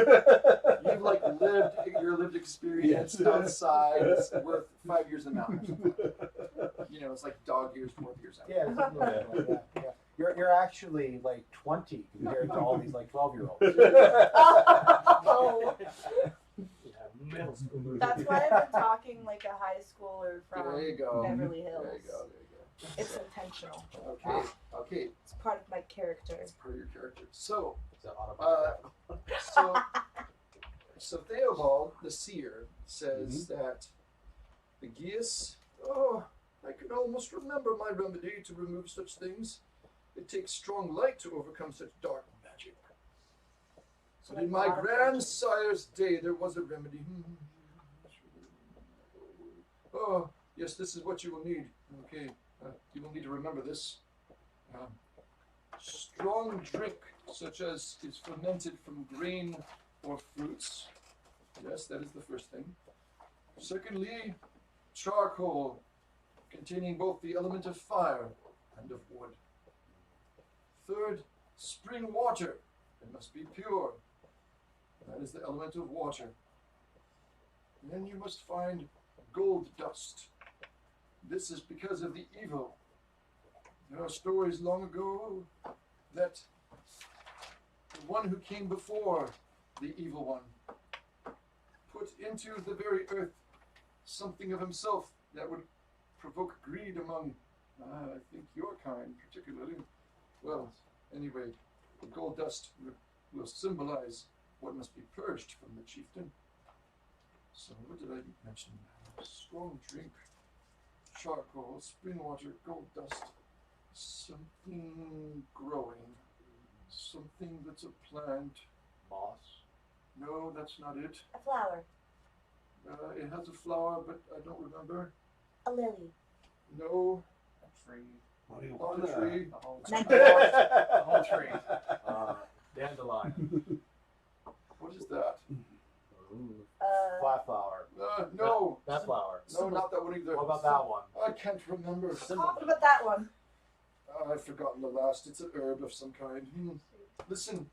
you've like lived your lived experience Yes. outside is worth 5 years a mountain. You know, it's like dog years, dwarf years out. Yeah, something like that, yeah. You're actually like 20 compared to all these like 12-year-olds. Oh, Middle school. that's why I've been talking like a high schooler from There you go. Beverly Hills. There you go. There you It's intentional. go. Okay. Okay. It's part of my character. That's part of your character. So, Is that autobiographical? so Theobald, the seer, says that the geas. Oh, I can almost remember my remedy to remove such things. It takes strong light to overcome such dark magic. So But in like my a lot of grandsire's day, there was a remedy. Oh, yes, this is what you will need. Okay, you will need to remember this. Strong drink, such as is fermented from grain or fruits. Yes, that is the first thing. Secondly, charcoal, containing both the element of fire and of wood. Third, spring water. It must be pure. That is the element of water. Then you must find gold dust. This is because of the evil. There are stories long ago that the one who came before the evil one put into the very earth something of himself that would provoke greed among, I think, your kind particularly. Well, anyway, the gold dust will symbolize what must be purged from the chieftain. So what did I mention? Strong drink, charcoal, spring water, gold dust, something growing, something that's a plant. Moss. No, that's not it. A flower. It has a flower, but I don't remember. A lily. No, A tree. What do you not want? a tree. The whole An tree. idea. The whole tree. Dandelion. What is that? Flat flower. No, That flower. no, not that one either. What about that one? I can't remember. Talk about that one. I've forgotten the last. It's an herb of some kind. Listen,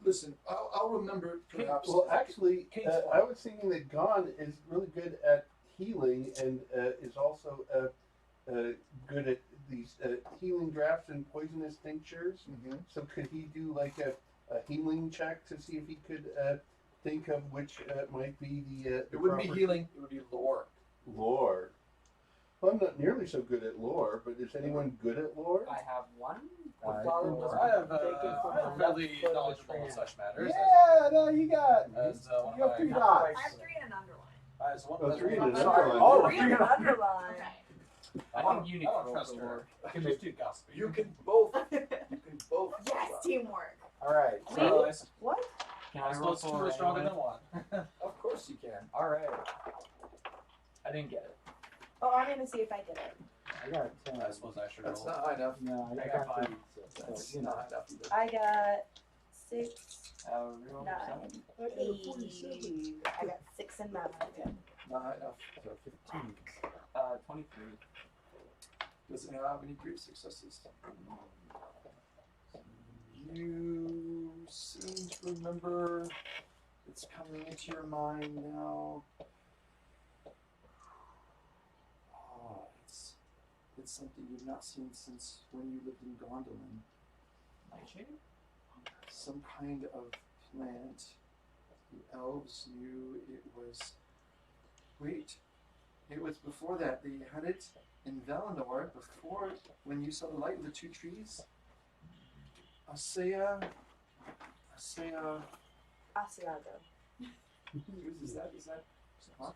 listen. I'll remember it perhaps. Well, actually, King's I was thinking that Gon is really good at healing and is also good at these healing drafts and poisonous tinctures. Mhm. So could he do like a healing check to see if he could think of which might be the It wouldn't be proper healing. It would be lore. lore? Well, I'm not nearly so good at lore, but is anyone good at lore? I have one. Flower was I have taken from I'm the fairly left foot of the knowledgeable in tree. such matters. Yeah, no, you got. As one You of have 3 my, dots. I have 3 and an underline. as one Oh, as 3 one and of an my- underline. Oh, Read an underline. Okay. I I think you need don't to trust roll her. for She's too gossipy. You can both. You can both. Yes, teamwork. All right. So I What? Can I roll suppose two for are it stronger anyway? than one. Of course you can. All right. I didn't get it. Oh, I'm gonna see if I did it. I got a 10. I suppose I should That's roll. not high enough. No, I I got got 3. That's So, you not know. high enough either. I got 6, Reroll for 9, seven. 8. I got 6 and 9. Not high enough. So 15. 23. Doesn't have any great successes. You seem to remember. It's coming into your mind now. Oh, it's something you've not seen since when you lived in Gondolin. Nightshade? Some kind of plant. The elves knew it was. Wait, it was before that. They had it in Valinor before when you saw the light of the 2 trees. Asiago. Is that? Huh?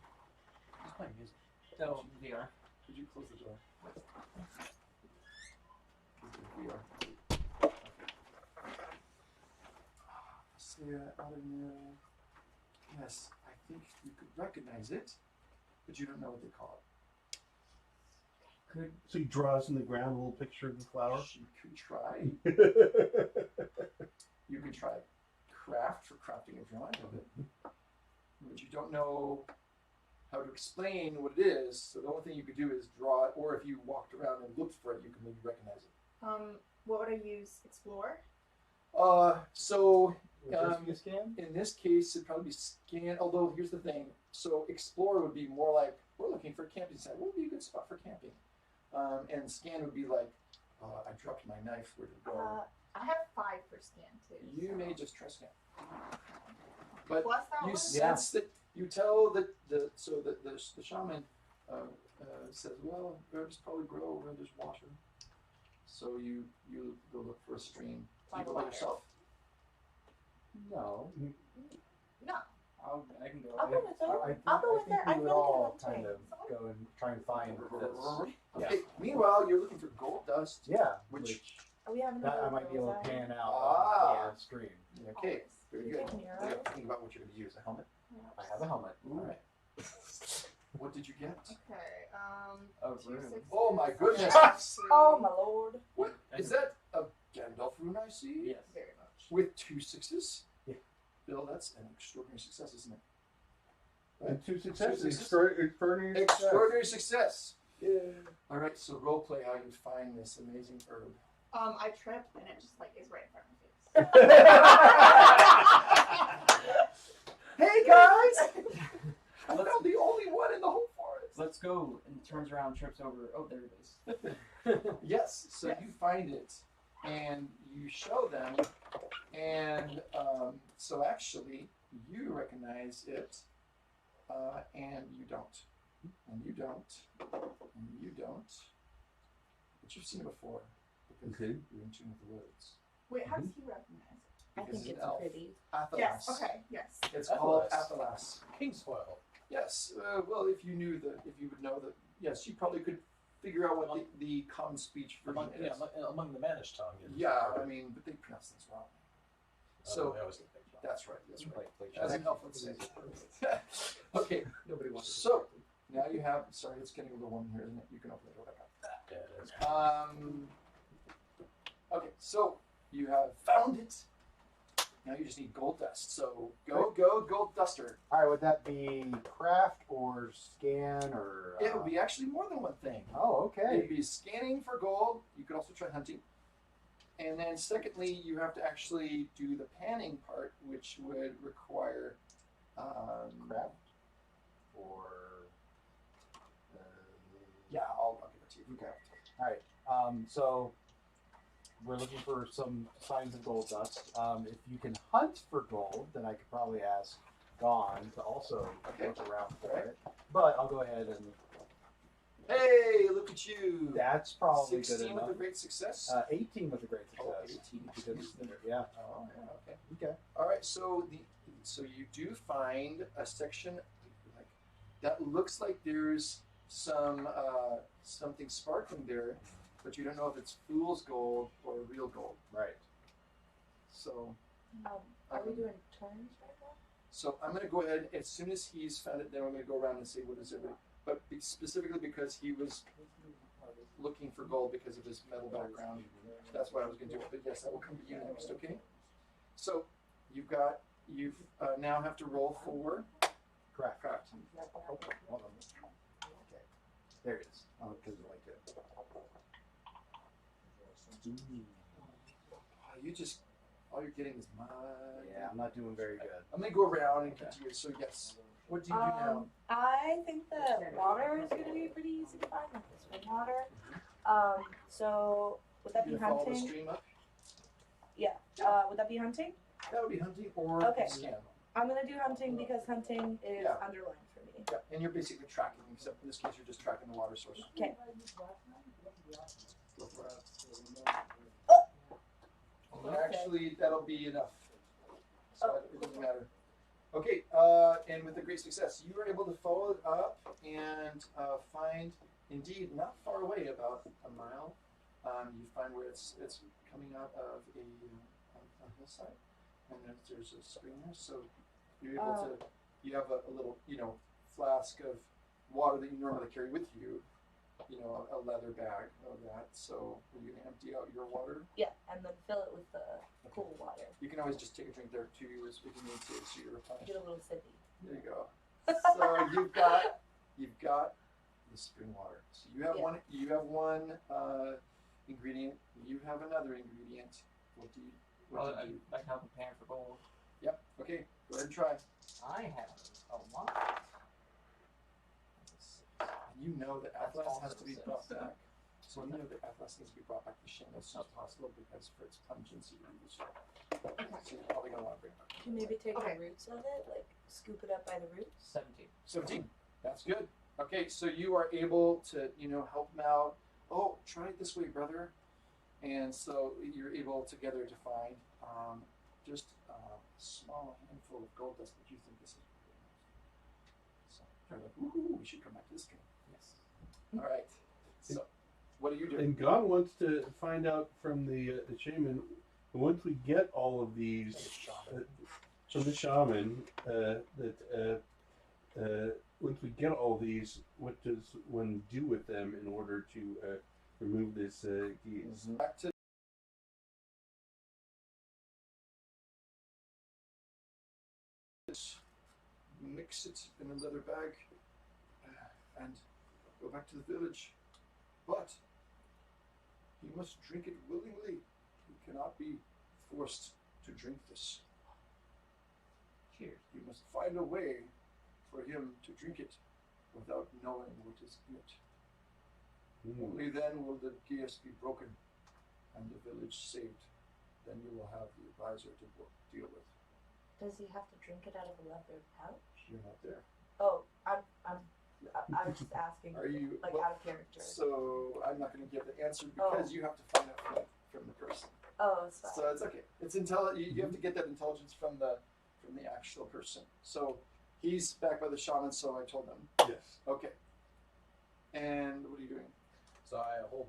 He's playing music. So VR. Could you close the door? VR. Yes, I think you could recognize it, but you don't know what they call it. So he draws in the ground a little picture of the flower. You could try. You could try craft for crafting a drawing of it, but you don't know how to explain what it is. So the only thing you could do is draw it, or if you walked around and looked for it, you could maybe recognize it. What would I use? Explore? In this case, it'd probably be scan. Although here's the thing: so explore would be more like we're looking for a camping site. What would be a good spot for camping? And scan would be like I dropped my knife. Where did it go? I have 5 for scan too. You may just try scan, but Plus that you one? sense that you tell that the shaman says, well, herbs probably grow where there's water. So you go look for a stream. Do you go by yourself? No. No. I can go. I'll go with her. I I'll go with think her. I'm we would really all good at kind of hunting. go and try and find this. Okay. Meanwhile, you're looking for gold dust. Yeah, Which We have that I another might be able to girl's eye. pan out Ah. on the stream. okay, very You good. taking your Now eye? you're thinking about what you're going to use. A helmet. I have a helmet. All right. What did you get? Okay. Oh, 2 really? 6s. Oh my goodness! Oh my lord. What is that? A Gandalf rune I see? Yes. Very much. With 2 6s? Yeah. Bill, that's an extraordinary success, isn't it? And 2 successes. successes. Extraordinary success. Extraordinary success. Yeah. All right, so role play how you find this amazing herb. I trip and it just like is right in front of my face. Hey guys! I found the only one in the whole forest. Let's go. And turns around, trips over. Oh, there it is. Yes, so Yes. you find it and you show them, and so actually you recognize it, and you don't, and you don't, and you don't, but you've seen it before because Okay. you're in tune with the words. Wait, how does he recognize it? I Because think an it's elf. pretty. Athalas. Yes. Okay. Yes. It's called Athalas. Athalas. Kingsfoil. Yes. Well, if you would know that, yes, you probably could figure out what the common speech version is. Among the Manish tongue. Yeah, I mean, but they pronounce things wrong. So they always get things wrong. that's right. That's right. Like As an elf would say. Okay. Nobody wants So now you have. Sorry, it's getting a little warm here, isn't it? You can open the door back Yeah, it is. up. Okay, so you have found it. Now you just need gold dust. So go gold duster. All right, would that be craft or scan or? It would be actually more than one thing. Oh, It'd okay. be scanning for gold. You could also try hunting. And then secondly, you have to actually do the panning part, which would require Craft or. Yeah, I'll give it to you. Okay. All right. So we're looking for some signs of gold dust. If you can hunt for gold, then I could probably ask Gone to also Okay. look around for Alright. it. But I'll go ahead and Hey, look at you. that's probably 16 good with enough. a great success. 18 with a great Oh, success. 18. Because, yeah. Oh, yeah, okay. Okay. All right, so you do find a section like that looks like there's some something sparkling there, but you don't know if it's fool's gold or real gold. Right. So Are we doing turns right now? So I'm going to go ahead, as soon as he's found it, then I'm going to go around and say what is everybody, but specifically because he was looking for gold because of his metal background. That's why I was going to do it, but yes, that will come to you next, okay? So you now have to roll for Craft. craft. Oh, hold on. Okay. There it is. Oh, because it's like that. All you're getting is mud. Yeah, I'm not doing very good. I'm going to go around and continue, so yes. What do you do now? I think that water is going to be pretty easy to find, like the spring water. So would that be You follow the hunting? stream up? Would that be hunting? That would be hunting or Okay. scan. I'm going to do hunting because hunting is Yeah. underlined for me. Yeah, and you're basically tracking, except in this case you're just tracking the water source. Okay. Go for it. Actually, that'll be enough. So it doesn't matter. Okay, and with a great success, you were able to follow it up and find, indeed, not far away, about a mile. You find where it's coming out of a hillside, and there's a spring there. So you're able to. You have a little, flask of water that you normally carry with you. A leather bag of that. So are you gonna empty out your water? Yeah, and then fill it with the cool water. You can always just take a drink there too, if you need to, so you're replenished. Get a little sippy. There you go. So you've got the spring water. So you have one. You have one ingredient. You have another ingredient. What do you? What do you do? I can help him pan for gold. Yep. Okay. Go ahead and try. I have a lot. You know that That's Atlas also has to be six. brought back. So you know that Atlas needs to be brought back to Shane as soon as possible because for its pungency. So you're probably gonna want to bring it back. Can you maybe take Okay. the roots of it, like scoop it up by the roots? 17. 17. That's good. Okay, so you are able to, help him out. Oh, try it this way, brother. And so you're able together to find just a small handful of gold dust that you think this is. So you're like, ooh, we should come back to this game. Yes. All right. So what are you doing? And Gon wants to find out from the shaman, once we get all of these from the shaman, once we get all these, what does one do with them in order to remove this geese? Back to mix it in a leather bag and go back to the village. But he must drink it willingly. He cannot be forced to drink this. Cheers. You must find a way for him to drink it without knowing what is in it. Only then will the gears be broken and the village saved. Then you will have the advisor to deal with. Does he have to drink it out of a leather pouch? You're not there. Oh, I was just asking, Are you like well, out of character. So I'm not going to give the answer because you have to find out from the person. Oh, it's fine. So it's okay. It's you have to get that intelligence from the actual person. So he's back by the shaman. So I told him. Yes. Okay. And what are you doing? So I hold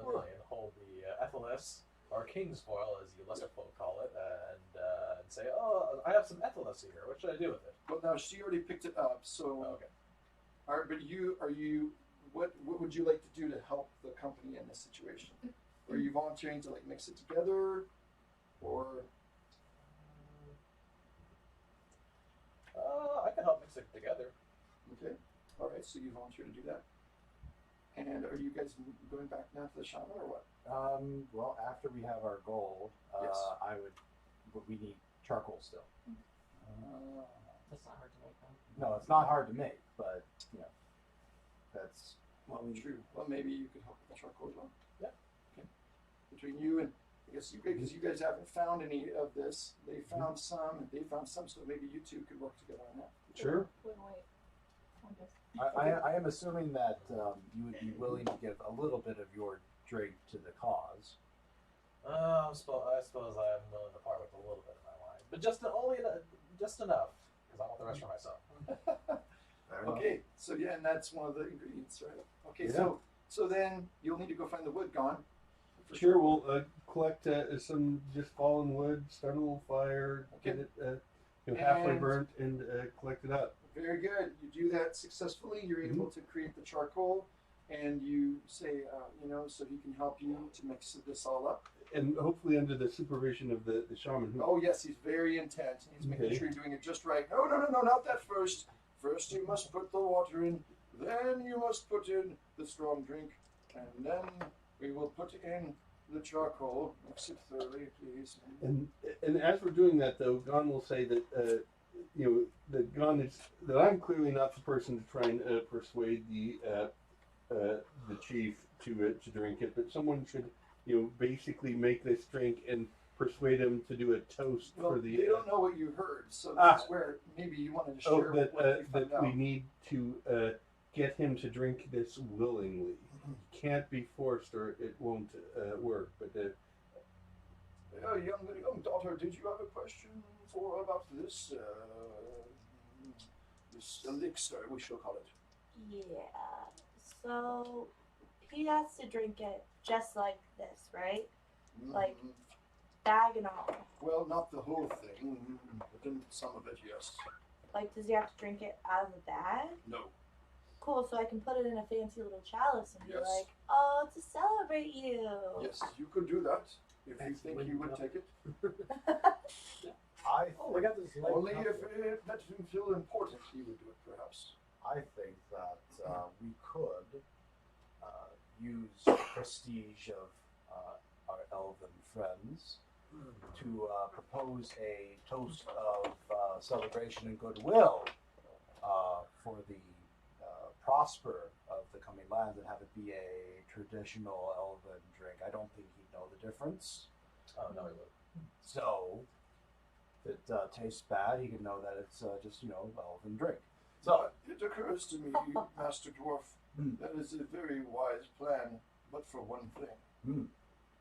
Lillian, hold the Ethelus, or King's Foil, as you lesser folk call it, and say, "Oh, I have some Ethelus here. What should I do with it?" Well, now she already picked it up. So, Oh, okay. All right, but what would you like to do to help the company in this situation? Are you volunteering to mix it together, or? I can help mix it together. Okay. All right. So you volunteer to do that. And are you guys going back now to the shaman or what? Well, after we have our gold, Yes. we need charcoal still. That's not hard to make, though. No, it's not hard to make, but that's Well, true. Well, maybe you could help with the charcoal as well. Yeah. Okay. Between you and I guess because you guys haven't found any of this, they found some, and they found some, so maybe you two could work together on that. Sure. Wait. On this. I am assuming that you would be willing to give a little bit of your drink to the cause. I suppose I am willing to part with a little bit of my wine, but just enough, because I want the rest for myself. Okay, so yeah, and that's one of the ingredients, right? Okay, Yeah. so then you'll need to go find the wood gone. Sure, we'll collect some just fallen wood, start a little fire, get it halfway And- burnt, and collect it up. Very good. You do that successfully. You're able to create the charcoal, and you say, so he can help you to mix this all up. And hopefully under the supervision of the shaman. Who, Oh yes, he's very intent. He's making Okay. sure you're doing it just right. No, not that first. First you must put the water in, then you must put in the strong drink, and then we will put in the charcoal. Mix it thoroughly, please. and as we're doing that, though, Gon will say that that Gon is that I'm clearly not the person to try and persuade the chief to drink it, but someone should basically make this drink and persuade him to do a toast Well, for the. they don't know what you heard, so that's where maybe you wanted to share what they found that we out. need to get him to drink this willingly. He can't be forced, or it won't work. But Young daughter, did you have a question about this this elixir, we shall call it? Yeah. So he has to drink it just like this, right? Like Mhm. bag and all. Well, not the whole thing, but then some of it, yes. Like, does he have to drink it out of the bag? No. Cool. So I can put it in a fancy little chalice and be Yes. like, "Oh, to celebrate you." Yes, you could do that if you That's think when he you would go. take it. I Oh, we got this light Only cup. if it let him feel important, he would do it, perhaps. I think that we could use the prestige of our elven friends to propose a toast of celebration and goodwill for the prosper of the coming lands and have it be a traditional elven drink. I don't think he'd know the difference. Oh, no, he would. So, if it tastes bad, he can know that it's just, elven drink. So, But it occurs to me, Master Dwarf, that is a very wise plan, but for one thing. Hmm.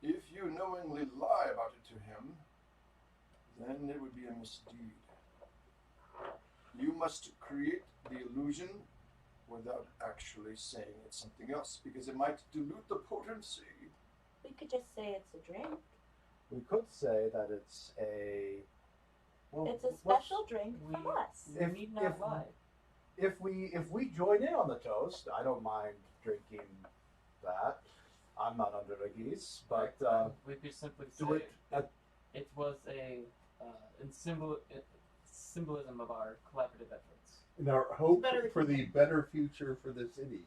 If you knowingly lie about it to him, then it would be a misdeed. You must create the illusion without actually saying it's something else, because it might dilute the potency. We could just say it's a drink. we could say that it's a... Well, It's a let's- special drink from We- us. We If- need not if- lie. If we join in on the toast, I don't mind drinking that. I'm not under the geese, but We could simply do say it at it was a symbolism of our collaborative efforts. And our hope better- for the better future for the city.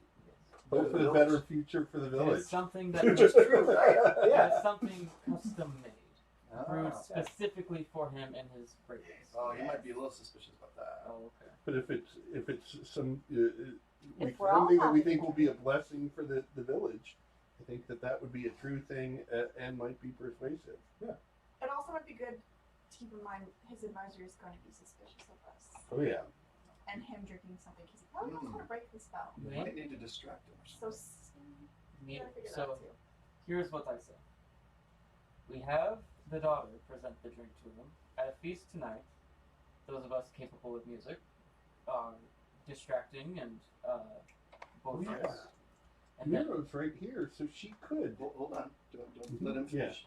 For Hope the for the village. better future for the It village. is something that Which is true, right? it yeah. is something custom made, brewed Ah. specifically for him and his greatness. Oh, you might be a little suspicious about that. Oh, okay. But if it's some If we're all something that we happy. think will be a blessing for the village, I think that would be a true thing and might be persuasive. It also might be good to keep in mind his advisor is going to be suspicious of us Oh yeah. and him drinking something because he probably doesn't want to break the spell. You might need to distract him or So something. you gotta figure that So out too. here's what I say. We have the daughter present the drink to him. At a feast tonight, those of us capable of music are distracting and boisterous. Yeah. And then, Nero's right here, so she could. Hold on. Don't let him Yeah. finish.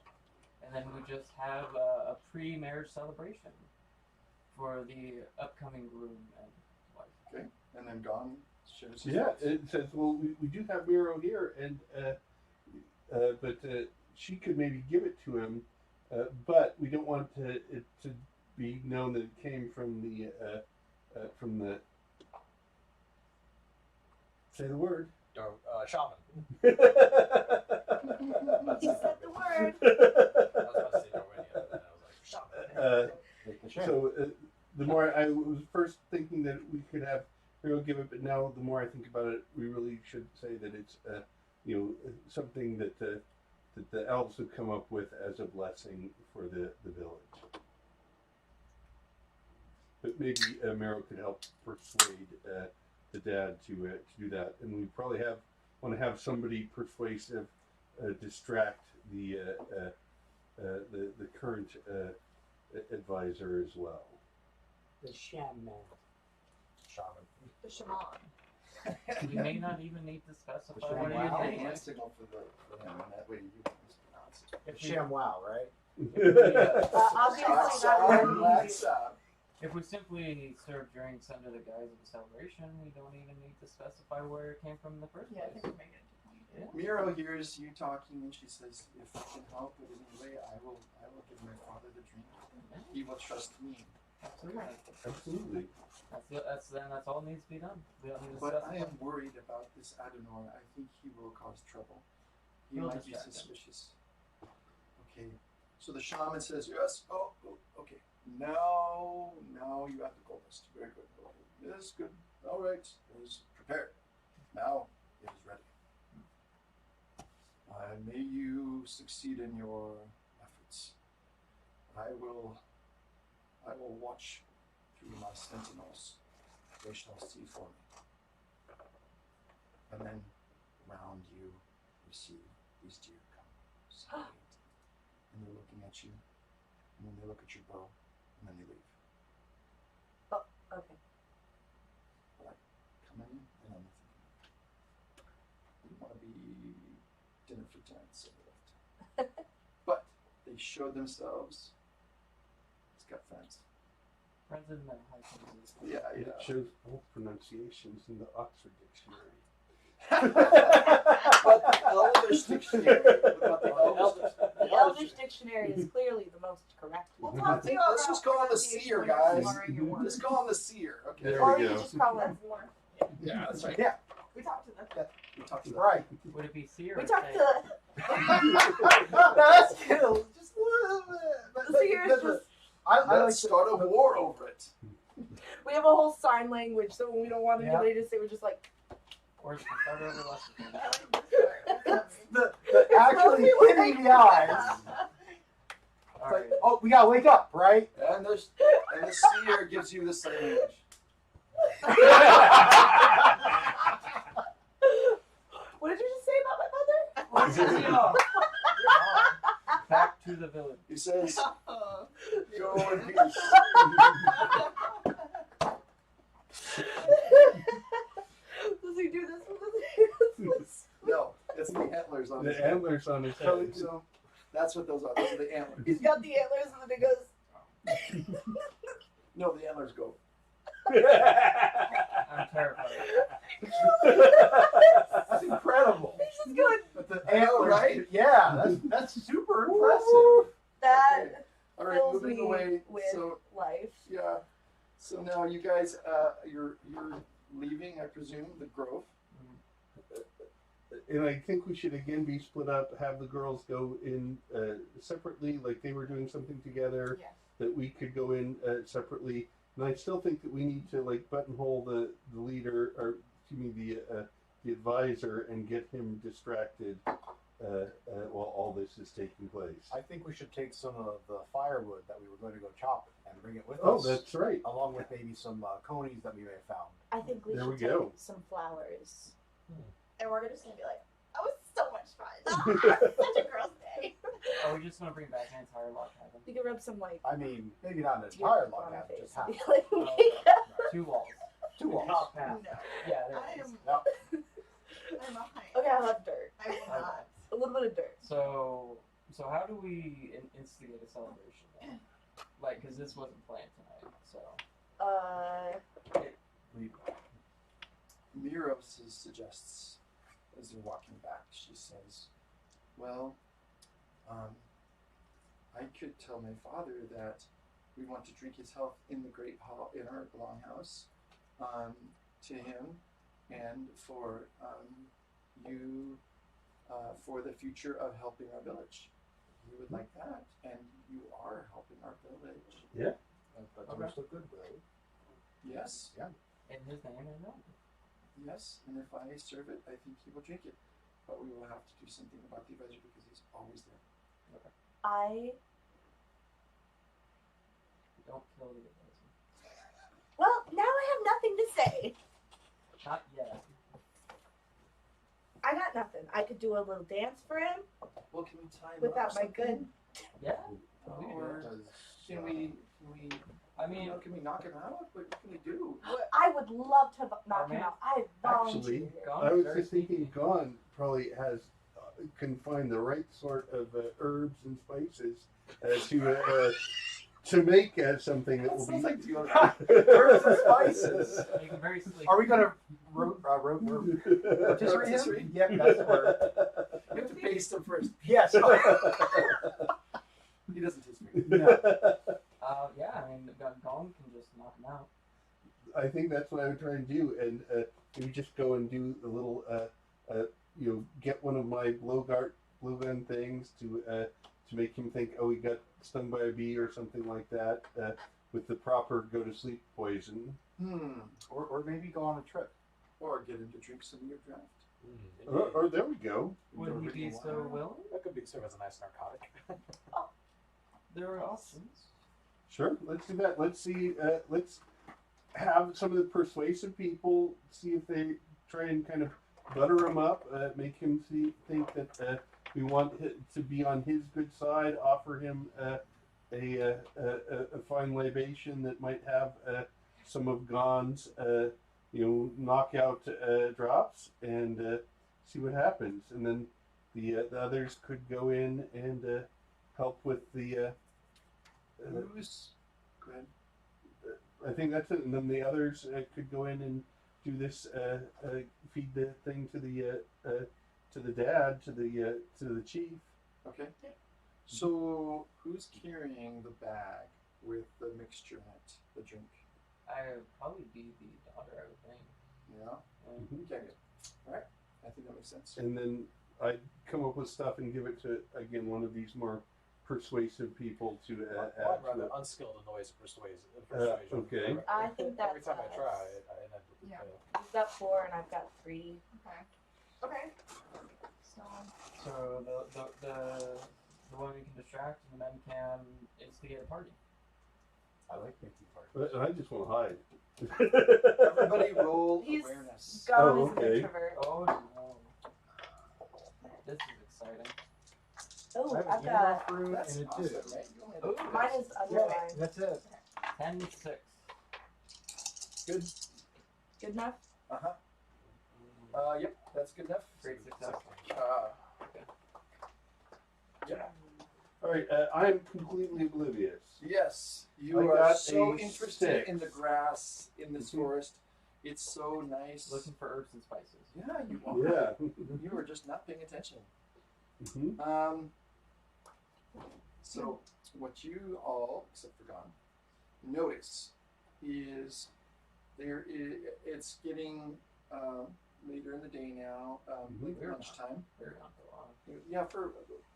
and then we just have a pre-marriage celebration for the upcoming groom and wife. Okay? And then Gon shares his Yeah, thoughts. it says, well, we do have Miro here, and but she could maybe give it to him, but we don't want it to be known that it came from the. Say the word. Shaman. He said the word. I was about to say Norwegian, and then I was like, shaman. Take the share. So the more I was first thinking that we could have Miro give it, but now the more I think about it, we really should say that it's something that the elves have come up with as a blessing for the village. But maybe Miro could help persuade the dad to do that, and we probably want to have somebody persuasive distract the current advisor as well. The sham man. Shaman. The shaman. We may not even need to specify The what shaman. it Wow. is. Hand signal for him, and that way you can mispronounce it. If we, ShamWow, right? Obviously, that if we simply serve drinks under the guise of a celebration, we don't even need to specify where it came from in the first Yeah, I place. think we're making it. Miro hears you talking, and she says, "If I can help in any way, I will give my father the drink. He will trust me." Absolutely. Absolutely. That's all needs to be done. We don't need to But specify. I am worried about this Adonor. I think he will cause trouble. He He'll might be distract him. suspicious. Okay. So the shaman says, "Yes. Oh, okay. Now you have the gold list. Very good. Okay. It is good. All right. It is prepared. Now it is ready. May you succeed in your efforts. I will watch through my sentinels. They shall see for me. And then round you see these deer come. Side. And you're looking at at you, and then they look at your bow, and then they leave. Oh, okay. Like, come in, and I'm nothing. We want to be dinner for giants, so they left. But they showed themselves. It's got friends. Friends in the high places. Yeah, It shows both pronunciations in the Oxford Dictionary. But the Elvish dictionary. What about the Elvish? The Elvish dictionary is clearly the most correct We'll one. talk to you Let's about just go on the pronunciation seer, when you're guys. slaughtering your words. Let's go on the seer. Okay. There Or we you go. could just call it. That's more. Yeah, that's right. Yeah. We talked to them. We talked to them. Right. Would it be seer? We or talked say? to. That's still just a little bit. The seer is just. I like Let's start a war over it. We have a whole sign language, so when we don't want Yeah. anybody to say, we're just like. Or is it start over less? I like this part. the actually hitting the eyes. All It's right. like, oh, we gotta wake up, right? And the seer gives you the sign language. What did you just say about my mother? Back to the village. He says, Oh. go in peace. Does he do this with his No, it's the antlers on his The head. antlers on his So, head. so that's what those are. Those are the antlers. He's got the antlers and then he goes. No, the antlers go. I'm terrified. That's incredible. He's just going. But the I know, antlers, right? Yeah, that's super impressive. That Okay. All right, fills moving me away. with So life. yeah. So now you guys, you're leaving, I presume, the grove. And I think we should again be split up, have the girls go in separately, like they were doing something together, Yes. that we could go in separately. And I still think that we need to like buttonhole the leader, or excuse me, the advisor, and get him distracted while all this is taking place. I think we should take some of the firewood that we were going to go chop and bring it with Oh, us. that's right. Along with maybe some conies that we may have found. I think we There should we take go. some flowers. And we're just gonna be like, that was so much fun. Such a girl's day. Are we just gonna bring back an entire log cabin? We could rub some like I mean, maybe not an deer entire on log our cabin, face just half. and be like, Oh, 2 walls. Two The walls. top half. No. Yeah, there I it is. am. Yep. I'm a high. okay, I'll have dirt. I will not. A little bit of dirt. So how do we instigate a celebration then? Like, because this wasn't planned tonight, so. Miro suggests, as they're walking back, she says, well, I could tell my father that we want to drink his health in the great hall, in our longhouse, to him, and for you, for the future of helping our village. We would like that, and you are helping our village. Yeah. That's Okay. understood good, Will. Yes, In his name and no. yes, and if I serve it, I think he will drink it. But we will have to do something about the advisor because he's always there. Don't kill the advisor. Well, now I have nothing to say. Not yet. I got nothing. I could do a little dance for him Well, can we time without my good. Yeah. Or can we? I mean, Can we knock him out? What can we do? I would love to knock him man. out. I Actually, volunteer. Gone I is was very just thinking sneaky. Gone probably can find the right sort of herbs and spices to make something that will be. Sounds like you Herbs and spices. You can very sleep. Are we gonna rotisserie Rotisserie? him? Yep, that's the word. You have to paste him first. Yes. He doesn't taste very good. No. Yeah, I mean, Gone can just knock him out. I think that's what I would try and do, and maybe just go and do a little, get one of my blowgun things to make him think, oh, he got stung by a bee or something like that, with the proper go to sleep poison. Or maybe go on a trip. Or get him to drink some of your draft. Or there we go. Would he be so willing? That could be serve as a nice narcotic. There are options. Sure, let's do that. Let's see. Let's have some of the persuasive people see if they try and kind of butter him up, make him think that we want to be on his good side. Offer him a fine libation that might have some of Gon's knockout drops, and see what happens. And then the others could go in and help with the. Who's? Go ahead. I think that's it. And then the others could go in and do this. Feed the thing to the dad, to the chief. Okay. So who's carrying the bag with the mixture in it, the drink? I would probably be the daughter, I would think. Yeah. Mhm. Okay. Good. All right. I think that makes sense. And then I'd come up with stuff and give it to, again, one of these more persuasive people to add I'm to rather it. unskilled in the ways of persuasion. Okay. I think Every that's time I us. try, I end up with Yeah. You've got 4 and I've got 3. Okay. Okay. So So the women can distract and the men can instigate a party. I like making parties. But I just want to hide. Everybody roll He's awareness. Gon Oh, is an okay. introvert. Oh no. This is exciting. Oh, I have I've a got. Gandalf room That's and a awesome, 2. right? You only Oh, have Mine is underlined. That's it. 10-6. good. Good enough? Yep, that's good enough. Great success. Yeah. All right, I'm completely oblivious. Yes, you I are got so a interested 6. in the grass in this Mhm. forest. It's so nice. Looking for herbs and spices. Yeah, you are. Yeah. You are just not paying attention. hmm So what you all, except for Gon, notice is it's getting later in the day now, late We're lunchtime. Very on for long. Yeah,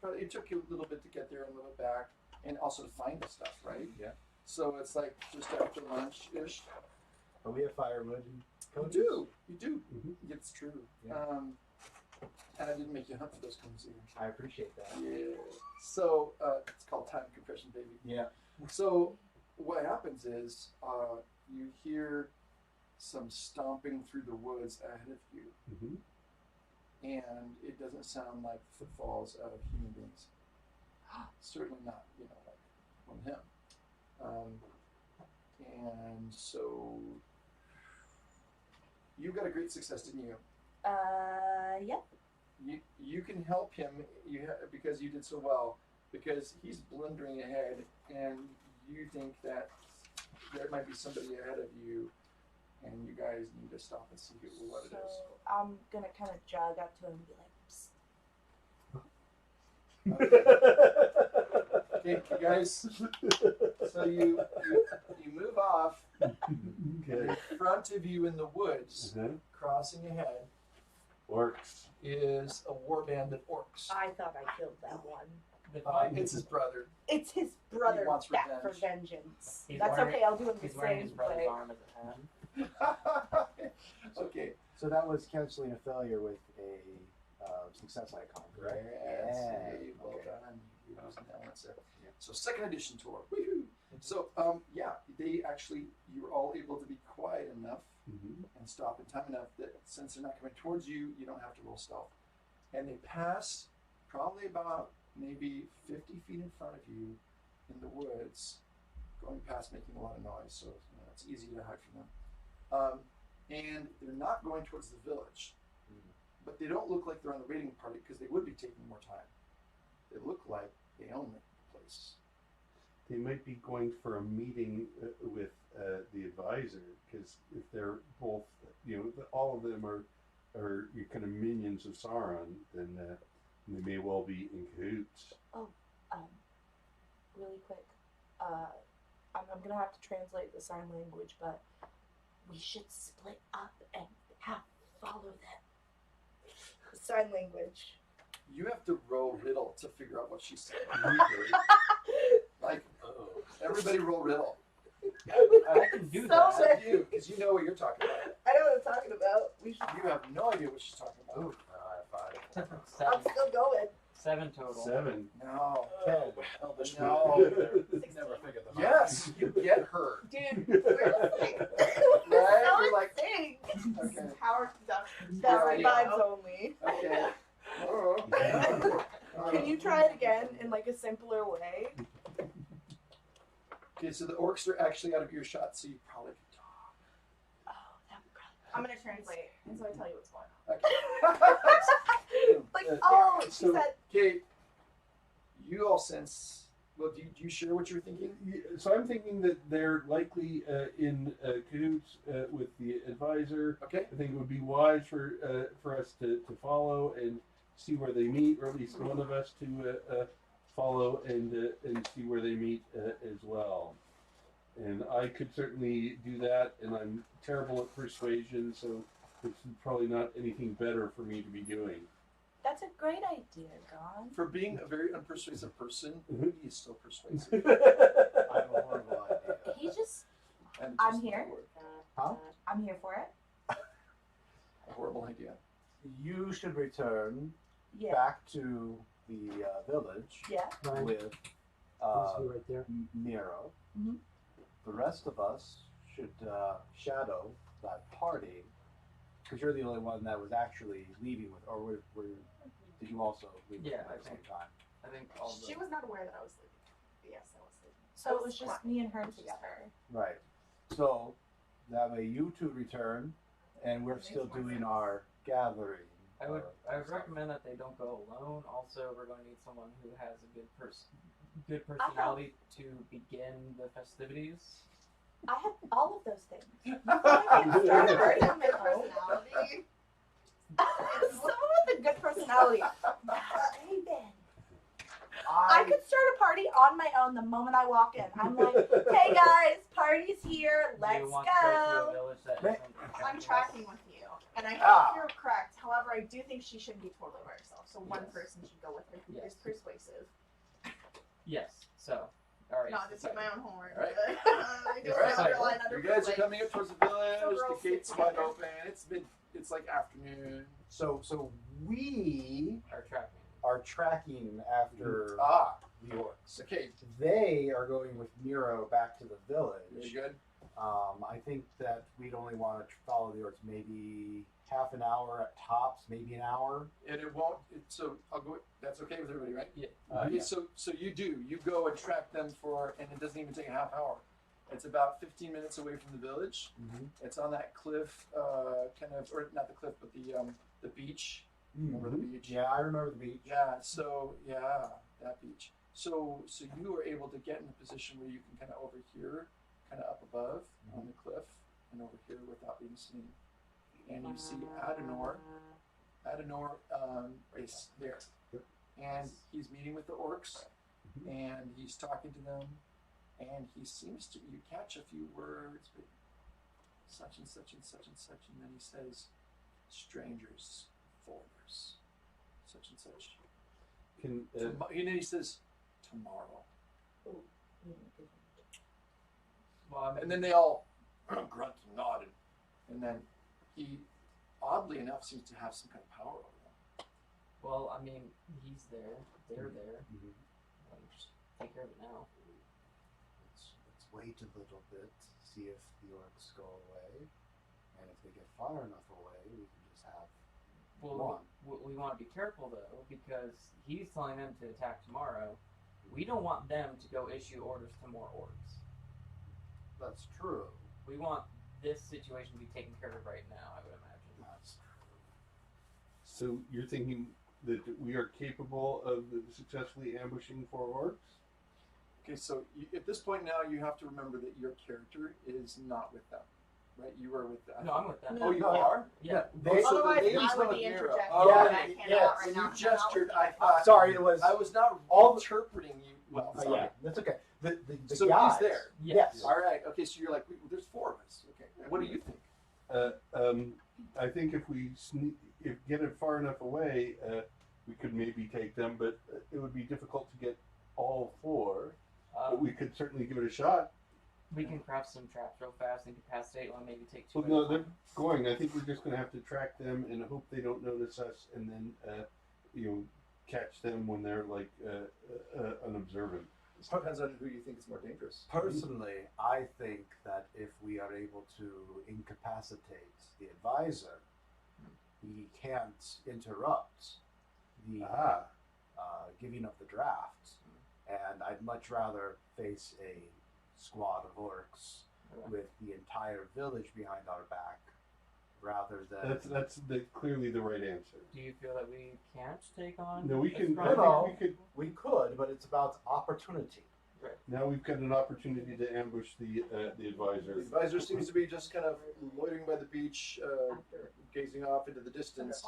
but it took you a little bit to get there and a little bit back, and also to find the stuff, right? Yeah. So it's like just after lunch-ish. But we have firewood and cones. You do. Mhm. It's true. Yeah. And I didn't make you hunt for those cones either. I appreciate that. Yeah. So it's called time compression, baby. Yeah. So what happens is you hear some stomping through the woods ahead of you, hmm and it doesn't sound like footfalls of human beings. Certainly not, like from him. And so you got a great success, didn't you? Yep. You can help him because you did so well, because he's blundering ahead, and you think that there might be somebody ahead of you, and you guys need to stop and see what it So is. I'm gonna kind of jog up to him and be like, Psst. Okay, you guys. So you move off. Okay. In front of you in the woods, Uh-huh. crossing ahead, Orcs. is a warband of orcs. I thought I killed that one. It's his brother. It's his brother He wants back for revenge. vengeance. He's That's wearing- okay, I'll do it the He's wearing his same brother's way. arm as a hat. Okay. So that was canceling a failure with a success icon, correct? Yes. Yeah. Hey, well Okay. done. You're using that one, sir. So second edition tour. Woohoo! So you were all able to be quiet enough hmm and stop in time enough that since they're not coming towards you, you don't have to roll stealth. And they pass probably about maybe 50 feet in front of you in the woods, going past, making a lot of noise, so it's easy to hide from them. And they're not going towards the village, but they don't look like they're on the raiding party because they would be taking more time. They look like they own the place. They might be going for a meeting with the advisor, because if they're both, all of them are kind of minions of Sauron, then they may well be in cahoots. Really quick. I'm gonna have to translate the sign language, but we should split up and follow them. Sign language. You have to roll riddle to figure out what she said. Like, everybody roll riddle. I can do So that. Except you, because you know what you're talking about. I know what I'm talking about. We should. You have no idea what she's talking about. Ooh, I have 5. Seven. I'm still going. 7 total. 7. No. Oh, No. Never figured them out. Yes, you get her. Dude, we're like, Right? so You're like, insane. okay. power seduction. That's Right. vibes only. Okay. Oh. Can you try it again in like a simpler way? Okay, so the orcs are actually out of earshot, so you probably can talk. Oh, that would probably. I'm gonna translate until I tell you what's going on. Like, Yeah. oh, she So- said. Okay, you all sense. Well, do you share what you're thinking? So I'm thinking that they're likely in cahoots with the advisor. Okay. I think it would be wise for us to follow and see where they meet, or at least one of us to follow and see where they meet as well. And I could certainly do that, and I'm terrible at persuasion, so it's probably not anything better for me to be doing. That's a great idea, Gon. For being a very unpersuasive person, Mhm. he is so persuasive. I have a horrible idea. He just. And it's I'm just not here. a word. Huh? I'm here for it. A horrible idea. You should return Yeah. back to the village Yeah. Right. with Please be right there. Miro. Mhm. The rest of us should shadow that party, because you're the only one that was actually leaving with, or did you also leave with Yeah, them at the I same time? I think all the. She was not aware that I was leaving. But yes, I was leaving. So it was just me and her together. Right. So that way you two return, and we're still doing our gathering. I would recommend that they don't go alone. Also, we're going to need someone who has a good personality to begin the festivities. I have all of those things. You Start can already start have my personality. Someone with a good personality. Hey, Ben. I could start a party on my own the moment I walk in. I'm like, hey guys, party's here, Do let's you want to go to a go. village that Right. isn't- I'm tracking with you, and I think you're correct. However, I do think she shouldn't be totally by herself. So one Yes. person should go with her who Yes. is persuasive. Yes. So, all right. Not to take my own homework. All right. but, I do All right. not rely on other You guys are people. coming up towards the village. So we're The all gate's sitting wide together. open. It's like afternoon. So we Our tracking. are tracking after Ah, the orcs. okay. They are going with Miro back to the Very village. good. I think that we'd only want to follow the orcs maybe half an hour at tops, maybe an hour. And it won't. So I'll go. That's okay with everybody, right? Yeah. Okay. Yeah. So you go and track them and it doesn't even take a half hour. It's about 15 minutes away from the village. Mm-hmm. It's on that cliff, kind of, or not the cliff, but the beach. Remember the beach? Yeah, I remember the beach. Yeah. So yeah, that beach. So you are able to get in a position where you can kind of overhear, kind of up above on the cliff, and over here without being seen. And you see Adenor. Adenor is there, and he's meeting with the orcs, and he's talking to them, and he seems to. You catch a few words, but such and such and such and such, and then he says, "Strangers, foreigners, such and such." Can And then he says, "Tomorrow," Well, I mean, and then they all grunt and nod, and then he, oddly enough, seems to have some kind of power over them. well, I mean, he's there. They're there. Mhm. Let me just take care of it now. Let's wait a little bit, see if the orcs go away, and if they get far enough away, we can just have Well, we want to be careful though, because he's telling them to attack tomorrow. We don't want them to go issue orders to more orcs. That's true. We want this situation to be taken care of right now, I would imagine. That's So you're thinking that we are capable of successfully ambushing 4 orcs? Okay, so at this point now, you have to remember that your character is not with them, right? You are with them. No, I'm with them. Oh, you No, yeah. are? Yeah. They, so the Otherwise, lady's I would not be Miro. interjecting. Oh, Yeah, and I cannot yes. right When now. you 'cause I'm not gestured, with I you. thought sorry, it was I was not all the- interpreting you well. Oh, Sorry. yeah, that's okay. The So guys, he's there. Yes. All right. Okay, so you're like, there's 4 of us. Okay. What do you think? I think if we get it far enough away, we could maybe take them, but it would be difficult to get all 4. But we could certainly give it a shot. We can craft some traps real fast, incapacitate one, maybe take 2. Well, no, they're going. I think we're just going to have to track them and hope they don't notice us, and then catch them when they're like unobservant. It depends on who you think is more dangerous. Personally, I think that if we are able to incapacitate the advisor, he can't interrupt the giving up the draft, and I'd much rather face a squad of orcs with the entire village behind our back, rather than. That's clearly the right answer. Do you feel that we can't take on? No, we a can. strong I think No. we could. We could, but it's about opportunity. Now we've got an opportunity to ambush the advisor. The advisor seems to be just kind of loitering by the beach, gazing off into the distance,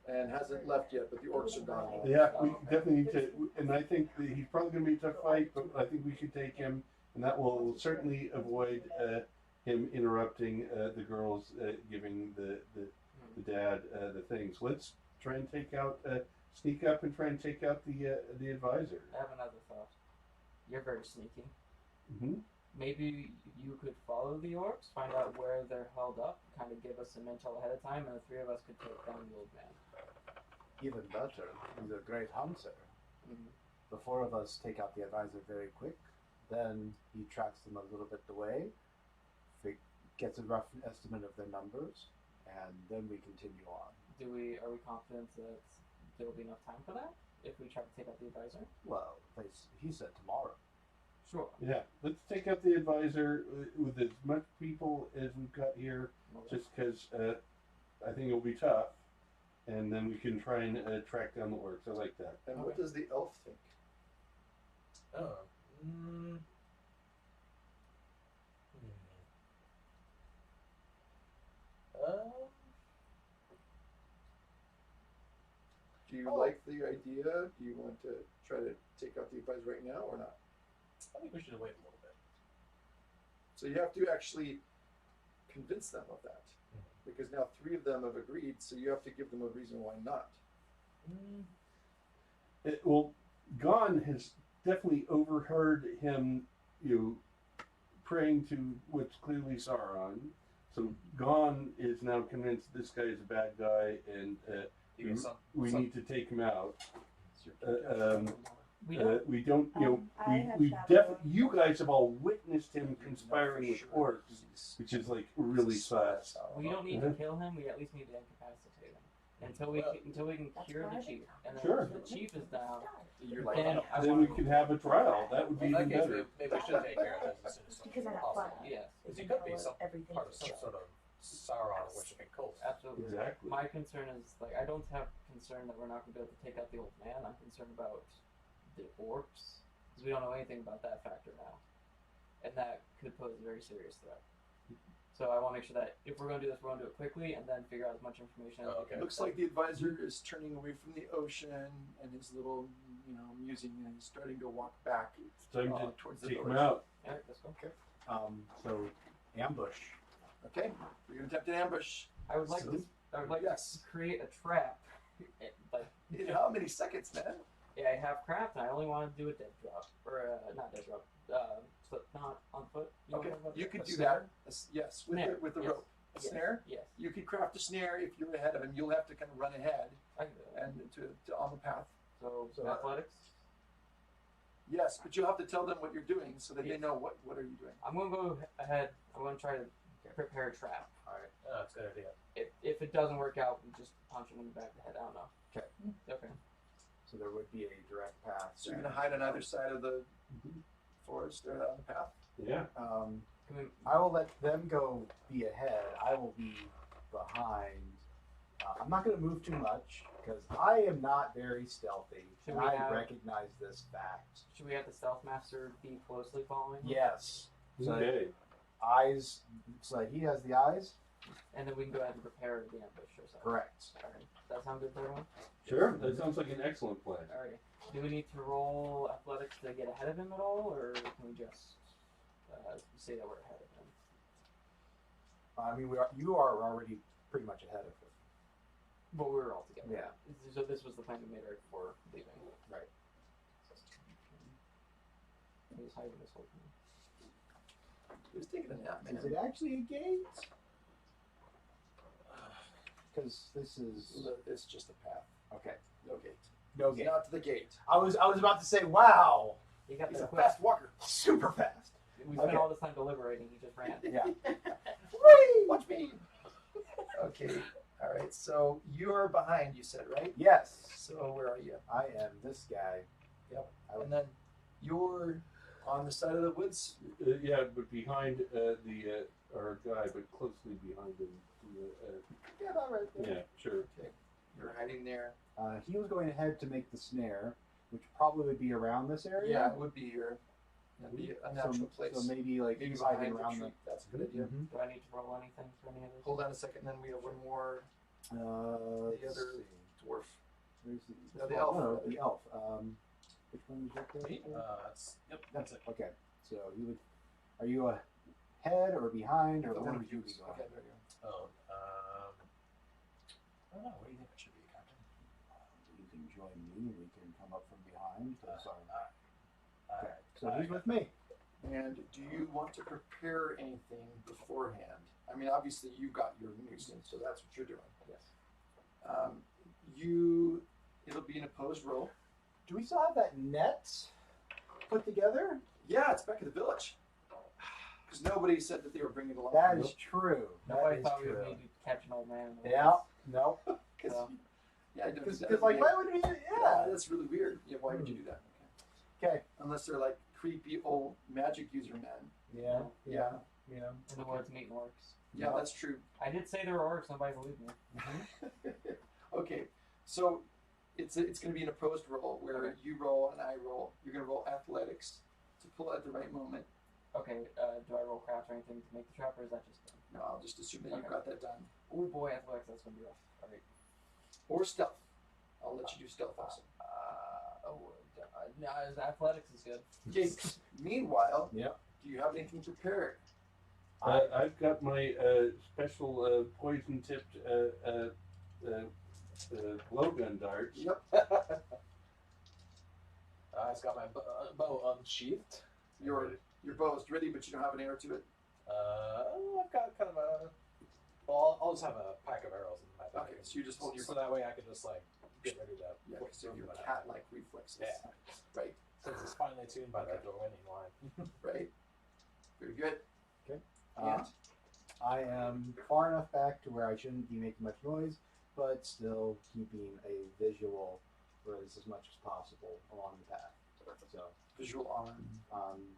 and hasn't left yet, but the orcs are gone. Yeah, we definitely need to, and I think that he's probably going to be a tough fight, but I think we could take him, and that will certainly avoid him interrupting the girls giving the dad the things. Let's try and sneak up and try and take out the advisor. I have another thought. You're very sneaky. Mm-hmm. Maybe you could follow the orcs, find out where they're held up, kind of give us some intel ahead of time, and the three of us could take down the old man. Even better, he's a great hunter. Mm-hmm. The four of us take out the advisor very quick. Then he tracks them a little bit away, gets a rough estimate of their numbers, and then we continue on. Are we confident that there will be enough time for that if we try to take out the advisor? Well, he said tomorrow. Sure. Yeah, let's take out the advisor with as much people as we've got here, just because I think it'll be tough, and then we can try and track down the orcs. I like that. And what does the elf think? Oh. Do you like the idea? Do you want to try to take out the advisor right now or not? I think we should wait a little bit. So you have to actually convince them of that. Because now 3 of them have agreed, so you have to give them a reason why not. Well, Gon has definitely overheard him, praying to what's clearly Sauron. So Gon is now convinced this guy is a bad guy, and we need to take him out. We don't, you guys have all witnessed him conspiring with orcs, which is like really fast. We don't need to kill him. We at least need to incapacitate him until we can cure the chief. And then Sure. once the chief is down, You're like, Then we can have a trial. That would be In that even case, better. maybe we should take care of this as soon as Because I got possible. fun. yes, Because he could be some part of some sort of Sauron worshipping cult. absolutely. Exactly. My concern is I don't have concern that we're not going to be able to take out the old man. I'm concerned about the orcs because we don't know anything about that factor now, and that could pose a very serious threat. So I want to make sure that if we're going to do this, we're going to do it quickly and then figure out as much information as we can. Looks like the advisor is turning away from the ocean and his little, musing, and he's starting to walk back It's time to towards the take him village. out. All right, let's go. Okay. So ambush. Okay, we're gonna attempt an ambush. I would like Yes. to create a trap. In how many seconds, man? Yeah, I have craft, and I only want to do a dead drop or not dead drop. Slip knot on foot. Okay, you could a do snare? that. Yes, with Snare, the yes. rope. A Yes. snare. Yes, You could craft a snare if you're ahead of him. You'll have to kind of run ahead I can do that. and to on the path. So So, athletics. Yes, but you'll have to tell them what you're doing so that they Yes. know what are you doing. I'm going to go ahead. I'm going to try to prepare a trap. All right. Oh, that's a good idea. If it doesn't work out, we just punch him in the back of the head. I don't know. Okay. Okay. So there would be a direct path. So you're gonna hide on either side of the forest or on the path. Yeah. Can we, I will let them go be ahead. I will be behind. I'm not going to move too much because I am not very stealthy. Should And we I have- recognize this fact. should we have the stealth master be closely following? Yes. So Okay. eyes. So he has the eyes. And then we can go ahead and prepare the ambush or something. Correct. All right. Does that sound good to everyone? Sure. That sounds like an excellent plan. Alrighty. Do we need to roll athletics to get ahead of him at all, or can we just say that we're ahead of him? I mean, you are already pretty much ahead of him. But we were all together. Yeah. So this was the plan we made right before leaving. Right. He's hiding this whole thing. He was taking a nap, man. Is it actually a gate? Because this is It's just a path. okay. No gate. No He's gate. not to the gate. I was about to say, wow, He got He's there a quick. fast walker. super fast. We spent Okay. all this time deliberating. He just ran. Yeah. Watch me. Okay. All right, so you're behind, you said, right? Yes. So where are you? I am this guy. Yep. I And then you're on the side of the woods. Yeah, but behind our guy, but closely behind him. Yeah, about right there. Yeah, sure. Okay. You're hiding there. He was going ahead to make the snare, which probably would be around this area. Yeah, it would be here. That'd be a natural place. So maybe like Maybe he's behind hiding the around tree. That's a good idea. Mhm. Do I need to roll anything for any of this? Hold on a second, then we have one more The the other dwarf. Where's No, the elf. No, the elf. Which one is it? Me? That's it. Okay. So you would. Are you ahead or behind, or The where one would you be who's- going? Okay, there you go. Oh, I don't know. What do you think I should be, Captain? You can join me. We can come up from behind. Sorry. Okay. Alright. So he's with me. And do you want to prepare anything beforehand? I mean, obviously you got your nuisance, so that's what you're doing. Yes. It'll be an opposed roll. Do we still have that net put together? Yeah, it's back at the village. Because nobody said that they were bringing it along. That is true. Nobody That is thought we true. would need to catch an old man. in the Yeah. woods. No. Because yeah, I don't do Because that. like, Yeah. why would we? Yeah, Yeah. that's really weird. Yeah, why would you do that? Okay. Unless they're like creepy old magic user men. Yeah. Yeah. Yeah. In the woods meeting orcs. Yeah, No. that's true. I did say there were orcs. Nobody believed me. Okay, so it's going to be an opposed roll where you roll and I roll. You're going to roll athletics to pull at the right moment. Okay. Do I roll craft or anything to make the trap, or is that just done? No, I'll just assume that you've Okay. got that done. Oh boy, athletics. That's gonna be rough. All right. Or stealth. I'll let you do stealth also. No, athletics is good. Okay. Meanwhile, Yep. do you have anything prepared? I've got my special poison-tipped blowgun darts. Yep. It's got my bow unsheathed. Your bow is ready, but you don't have an arrow to it. I've got kind of a. Well, I'll just have a pack of arrows in my bag. Okay, so you just hold your So that way I can just like get ready to. yeah, flip because of your through that. cat-like reflexes. Yeah. Right. Since it's finely tuned by Okay. the winning line. Right. Very good. Uh, And I am far enough back to where I shouldn't be making much noise, but still keeping a visual raise as much as possible along the path. So visual on.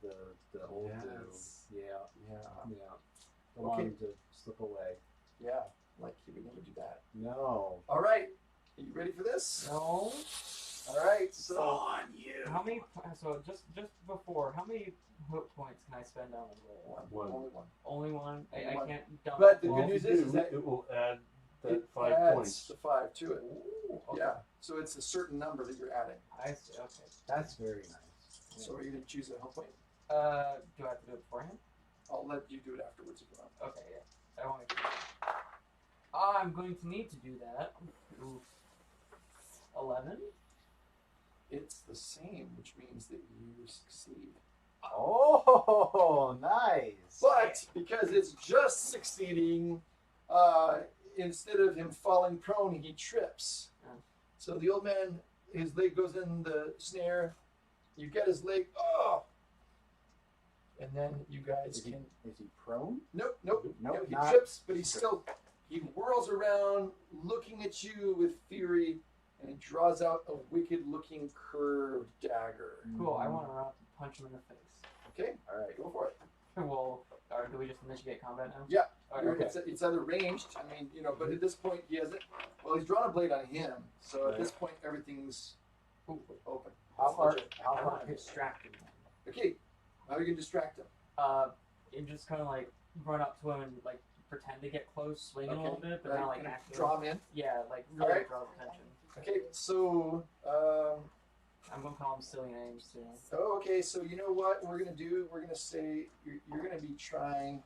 the old Yes. yeah. Yeah. Don't Okay. want him to slip away. Yeah. Like he would never do that. No. All right. Are you ready for this? No. All right. So on you. How many? So just before, how many hook points can I spend on a roll? One. Only one. Only one. Only I one. can't dump. But the Well, good news if you is do, that it will add that it 5 adds points. the 5 to it. Ooh, okay. Yeah. So it's a certain number that you're adding. I see. Okay. That's very nice. So are you going to choose a hook point? Do I have to do it beforehand? I'll let you do it afterwards if you want. Okay. Yeah. I want to. I'm going to need to do that. Oof. 11. It's the same, which means that you succeed. Oh, nice. But because it's just succeeding, instead of him falling prone, he trips. Oh. So the old man, his leg goes in the snare. You get his leg. Oh! And then you guys Is he, can. is he prone? Nope. Nope, He not- trips, but he's still. He whirls around, looking at you with fury, and he draws out a wicked-looking curved dagger. Cool. I want to run up and punch him in the face. Okay, All right. go for it. Well, or do we just initiate combat now? Yeah. Okay. It's either ranged. I mean, but at this point he hasn't. Well, he's drawn a blade on him, so at this point everything's open. How far? Legit. How I far? want to distract him. Okay, how are you gonna distract him? And just kind of like run up to him and like pretend to get close, swing a little bit, but Right, not like gonna actually. draw him in. Yeah, like really Alright. draw attention. Okay, so I'm gonna call him silly names too. okay, so you know what we're gonna do? We're gonna say you're gonna be trying.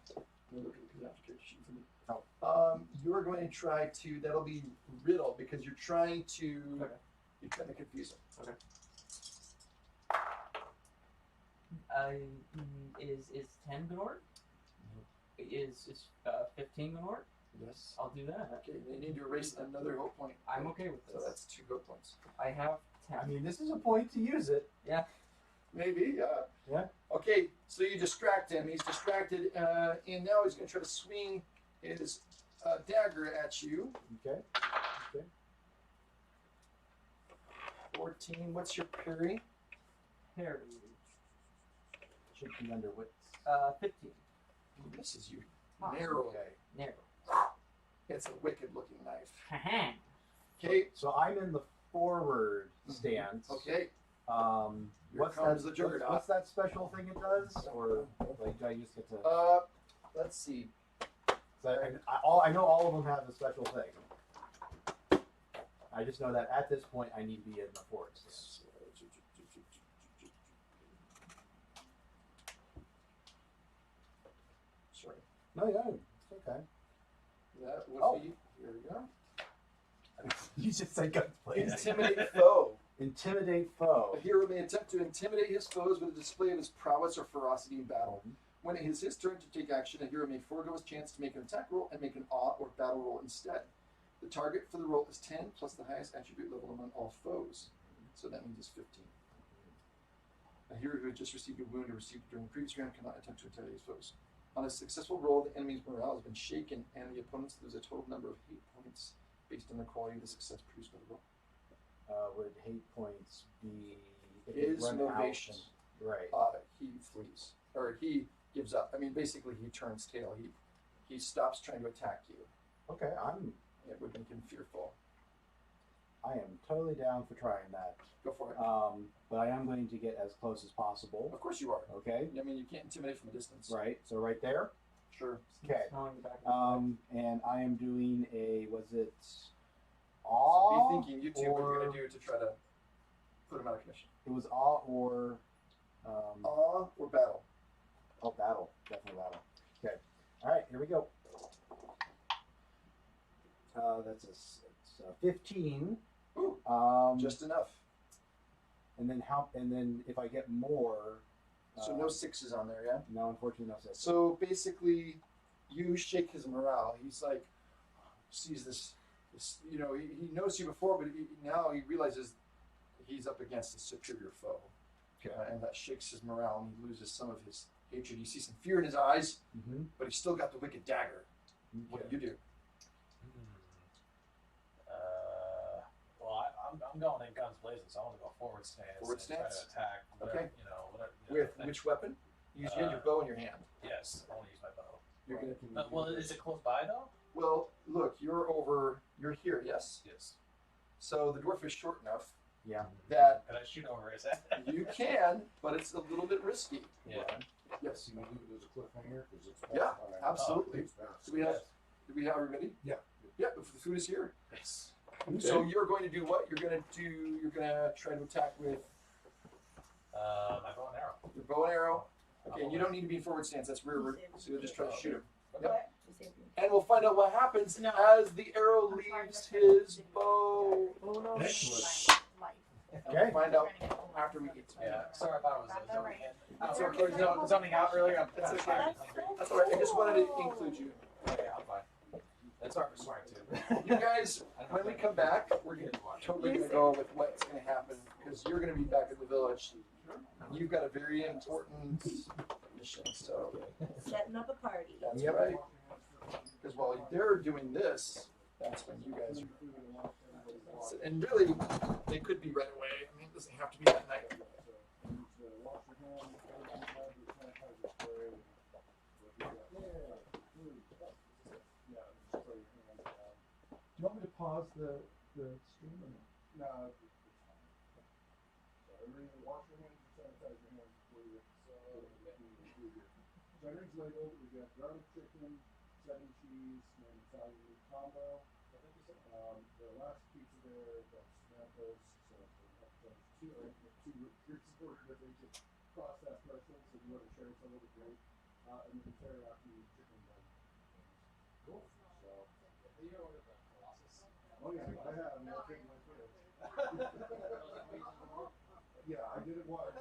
Let me look at the character sheet for me. You're going to try to. That'll be riddle because you're trying to. Okay. You're trying to confuse him. Okay. Is 10 gonna work? Is 15 gonna work? Yes. I'll do that. Okay, they need to erase another hope point. I'm okay with So this. that's 2 hope points. I have 10. I mean, this is a point to use it. Yeah. Maybe, yeah. Yeah. Okay, so you distract him. He's distracted, and now he's going to try to swing his dagger at you. Okay. 14. What's your parry? Parry. Should be under wits. 15. He misses you Ah. narrowly. Okay. Narrow. It's a wicked looking knife. Haha. Okay. So I'm in the forward stance. Okay. Here What's comes that? the juggernaut. What's that special thing it does? Or like, do I just get to? Let's see. I know all of them have a special thing. I just know that at this point I need to be in the forward stance. Sorry. No, yeah, it's okay. That would be. Here we go. You just said gunplay. Intimidate foe. Intimidate foe. A hero may attempt to intimidate his foes with a display of his prowess or ferocity in battle. When it is his turn to take action, a hero may forego his chance to make an attack roll and make an awe or battle roll instead. The target for the roll is 10 plus the highest attribute level among all foes. So that means it's 15. A hero who had just received a wound or received it during the previous round cannot attempt to intimidate his foes. On a successful roll, the enemy's morale has been shaken and the opponents lose a total number of hate points based on the quality of the success produced by the roll. Would hate points be if His they run motivation. out? Right. He flees. Or he gives up. I mean, basically, he turns tail. He stops trying to attack you. Okay, It would make him fearful. I am totally down for trying that. Go for it. But I am going to get as close as possible. Of course you are. Okay. I mean, you can't intimidate from a distance. Right. So right there. Sure. Okay. Smelling the back of And I am doing a was it So awe? be thinking, you two, what you're going to do to try to put him out of commission. It was awe or Awe or battle? oh, battle. Definitely battle. Okay. All right. Here we go. That's it's 15. Ooh, just enough. And then if I get more. So no sixes on there, yeah? No, unfortunately, no sixes. So basically, you shake his morale. He's like, sees this he knows you before, but now he realizes he's up against a superior foe. Okay. And that shakes his morale, and he loses some of his hatred. You see some fear in his eyes, Mm-hmm. but he's still got the wicked dagger. What do you do? Well, I'm going in guns blazing, so I want to go forward stance. Forward and stance? Try to attack. Okay. Whatever. With which weapon? You had your bow in your hand. Yes, I want to use my bow. You're gonna. Well, is it close by though? Well, look, you're here, yes? Yes. So the dwarf is short enough Yeah. that Can I shoot over his head? you can, but it's a little bit risky. Yeah. Yes. See, we leave it as a cliffhanger because it's Yeah, past time. absolutely. It's past. Do we have everybody? Yeah. Yeah, the food is here. Yes. So you're going to do what? You're going to try to attack with My bow and arrow. your bow and arrow. Okay, and you don't need to be in forward stance. That's rearward. So you'll just try to shoot him. Yep. And we'll find out what happens No. as the arrow leaves his bow. Oh no. Excellent. Okay. We'll find out after we get to Yeah. Sorry, I thought it was a zoning hit. That's Oh, okay. or zoning out earlier. I'm That's okay. sorry. That's all right. I just wanted to include you. Okay, I'm fine. That's hard for swearing too. You guys, when we come back, we're totally going to go with what's going to happen because you're going to be back at the village. You've got a very important mission, so Setting up a party. that's right. Because while they're doing this, that's when you guys are. And really, they could be right away. I mean, it doesn't have to be that night. Do you want me to pause the stream or not? No, it's fine. So everybody wash your hands and sanitize your hands before you get so everything's labeled. We got garlic chicken, 7 cheese, and Italian meat combo. The last pizza there, that's Samantha's, so that's two ordered of each processed vegetables. So if you want to share some of the great, and then teriyaki chicken bun. Cool. So. Oh yeah, I have. I'm taking my kids. Yeah, I did it once.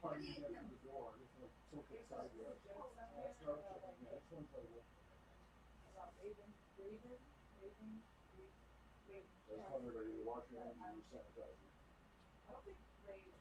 Party to get to the door. It's like so excited. I started checking. Yeah, it's one play with. I just want everybody to wash your hands and use sanitizer. I don't think raves are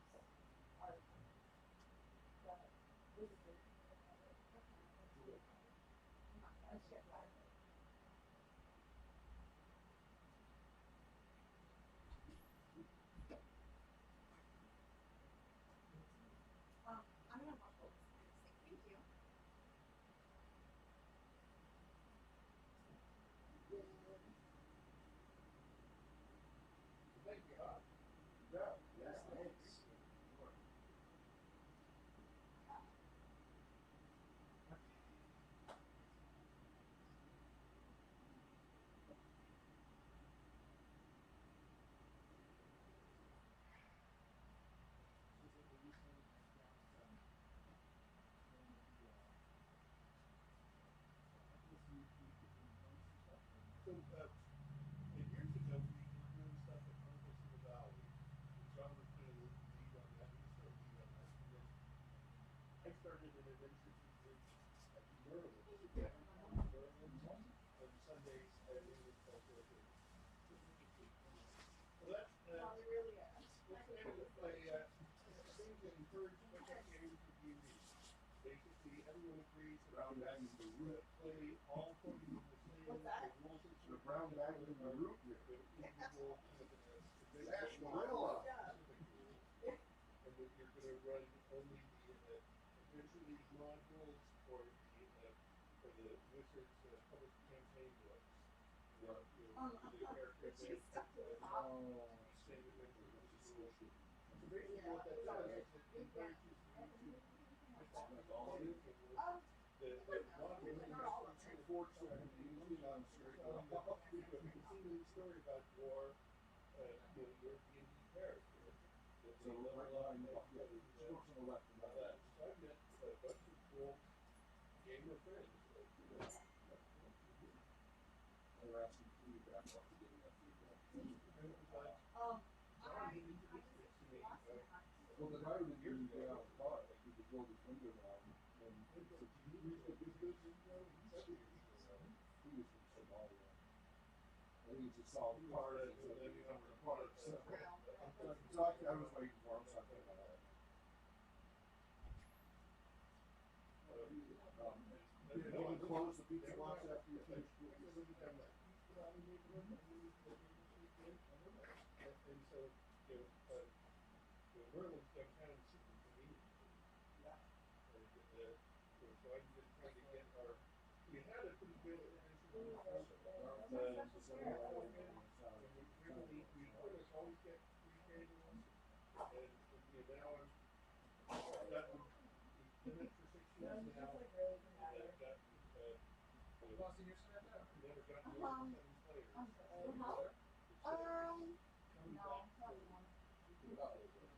So, years ago, we were doing stuff at Compass in the Valley. John was kind of the lead on that. He was still lead on that. And then I started an adventure group at Merlin. Merlin on Sundays at 8 o'clock. Well, that's really is. that's kind of my thing to encourage pickup games for D&D. Basically, everyone agrees that brown bag is the root play all putting in the same What's that? rules. The brown bag is the root. Individual Gorilla. And that you're going to run only the eventually modules for the Wizards public campaign books. The characters She's stuck to the top. same adventure. So basically what that does is it encourages you to the module supports continuing story about your D&D character. So right now I'm not good. So I've met a bunch of cool gamer friends. They were asking feedback about getting that feedback. John introduced this to me. Well, the guy who did years ago out of the car, like he could build his window down, and he said, "Do you read the business window?" He said he was from Somalia. I think it's a solid part of the part. So I was waiting for him something like that. They can close the pizza box after you finish cooking. And so, Merlin's downtown super convenient. Yeah. And so I've been trying to get we had a pretty good adventure. We pretty much always get free tables. And now I've gotten done it for 6 years now. And I've got never gotten more than 7 players.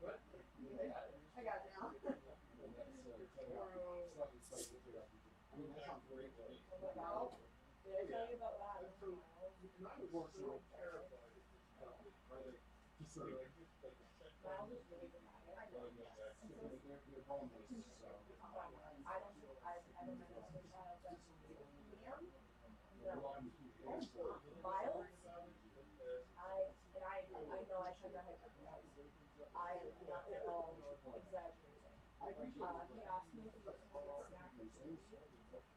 What? I got it now. That sounds great. Did I tell you about that? And I was so terrified at this topic. So I just Miles is really dramatic. I don't think I've ever met a child that's Liam. No. Miles? I know I turned my head to guys. I am not at all exaggerating. He asked me if he was going to snack with me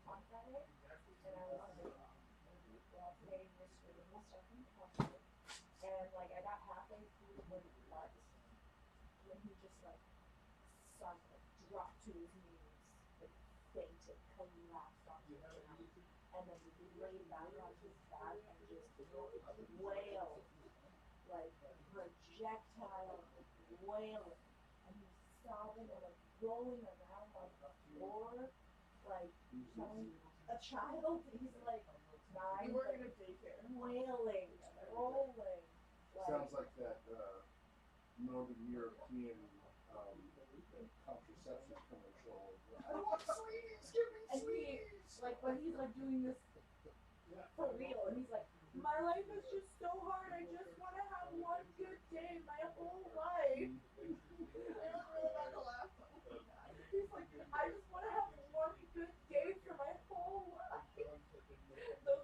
on Friday, and I was like, well, today we're streaming and stuff in concert. And like I got halfway through the word but when he just like sunk, like dropped to his knees, like fainted, collapsed on the ground, and then he laid back on his back and just wailed, like projectile wailing, and he's sobbing and like rolling around on the floor, like a child. He's like 9, You work in a daycare. wailing, rolling. Sounds like that Northern European contraception commercial. I want sweeties, give me And sweeties. but he's like doing this for real, and he's like, my life is just so hard. I just want to have one good day my whole life. I was really about to laugh. He's like, I just want to have one good day for my whole life. That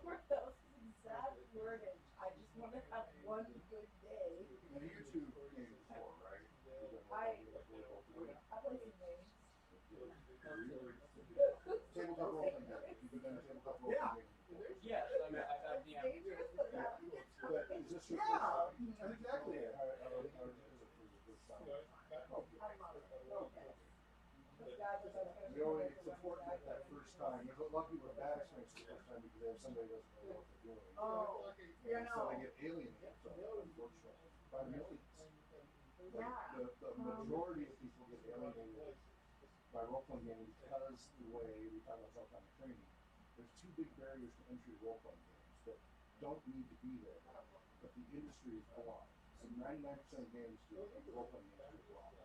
was his exact wordage. I just want to have one good day. And you two came before, right? I play some games. Tabletop role playing game. You've been in a tabletop role Yeah. playing game. Yes, I mean, I got the Dangerous, but yeah. But is this your first time? That's exactly it. How is it for your first time? I love it. Okay. It's important that first time. There's a lot of people have bad experiences the first time because they have somebody who doesn't know what they're doing. Oh, And so they get alienated from it, unfortunately, by millions. Like, the majority of people get alienated by role-playing games because the way we talk about self-time training, there's 2 big barriers to entry role-playing games that don't need to be there, but the industry is blind. So 99% of games do role-playing games are blind.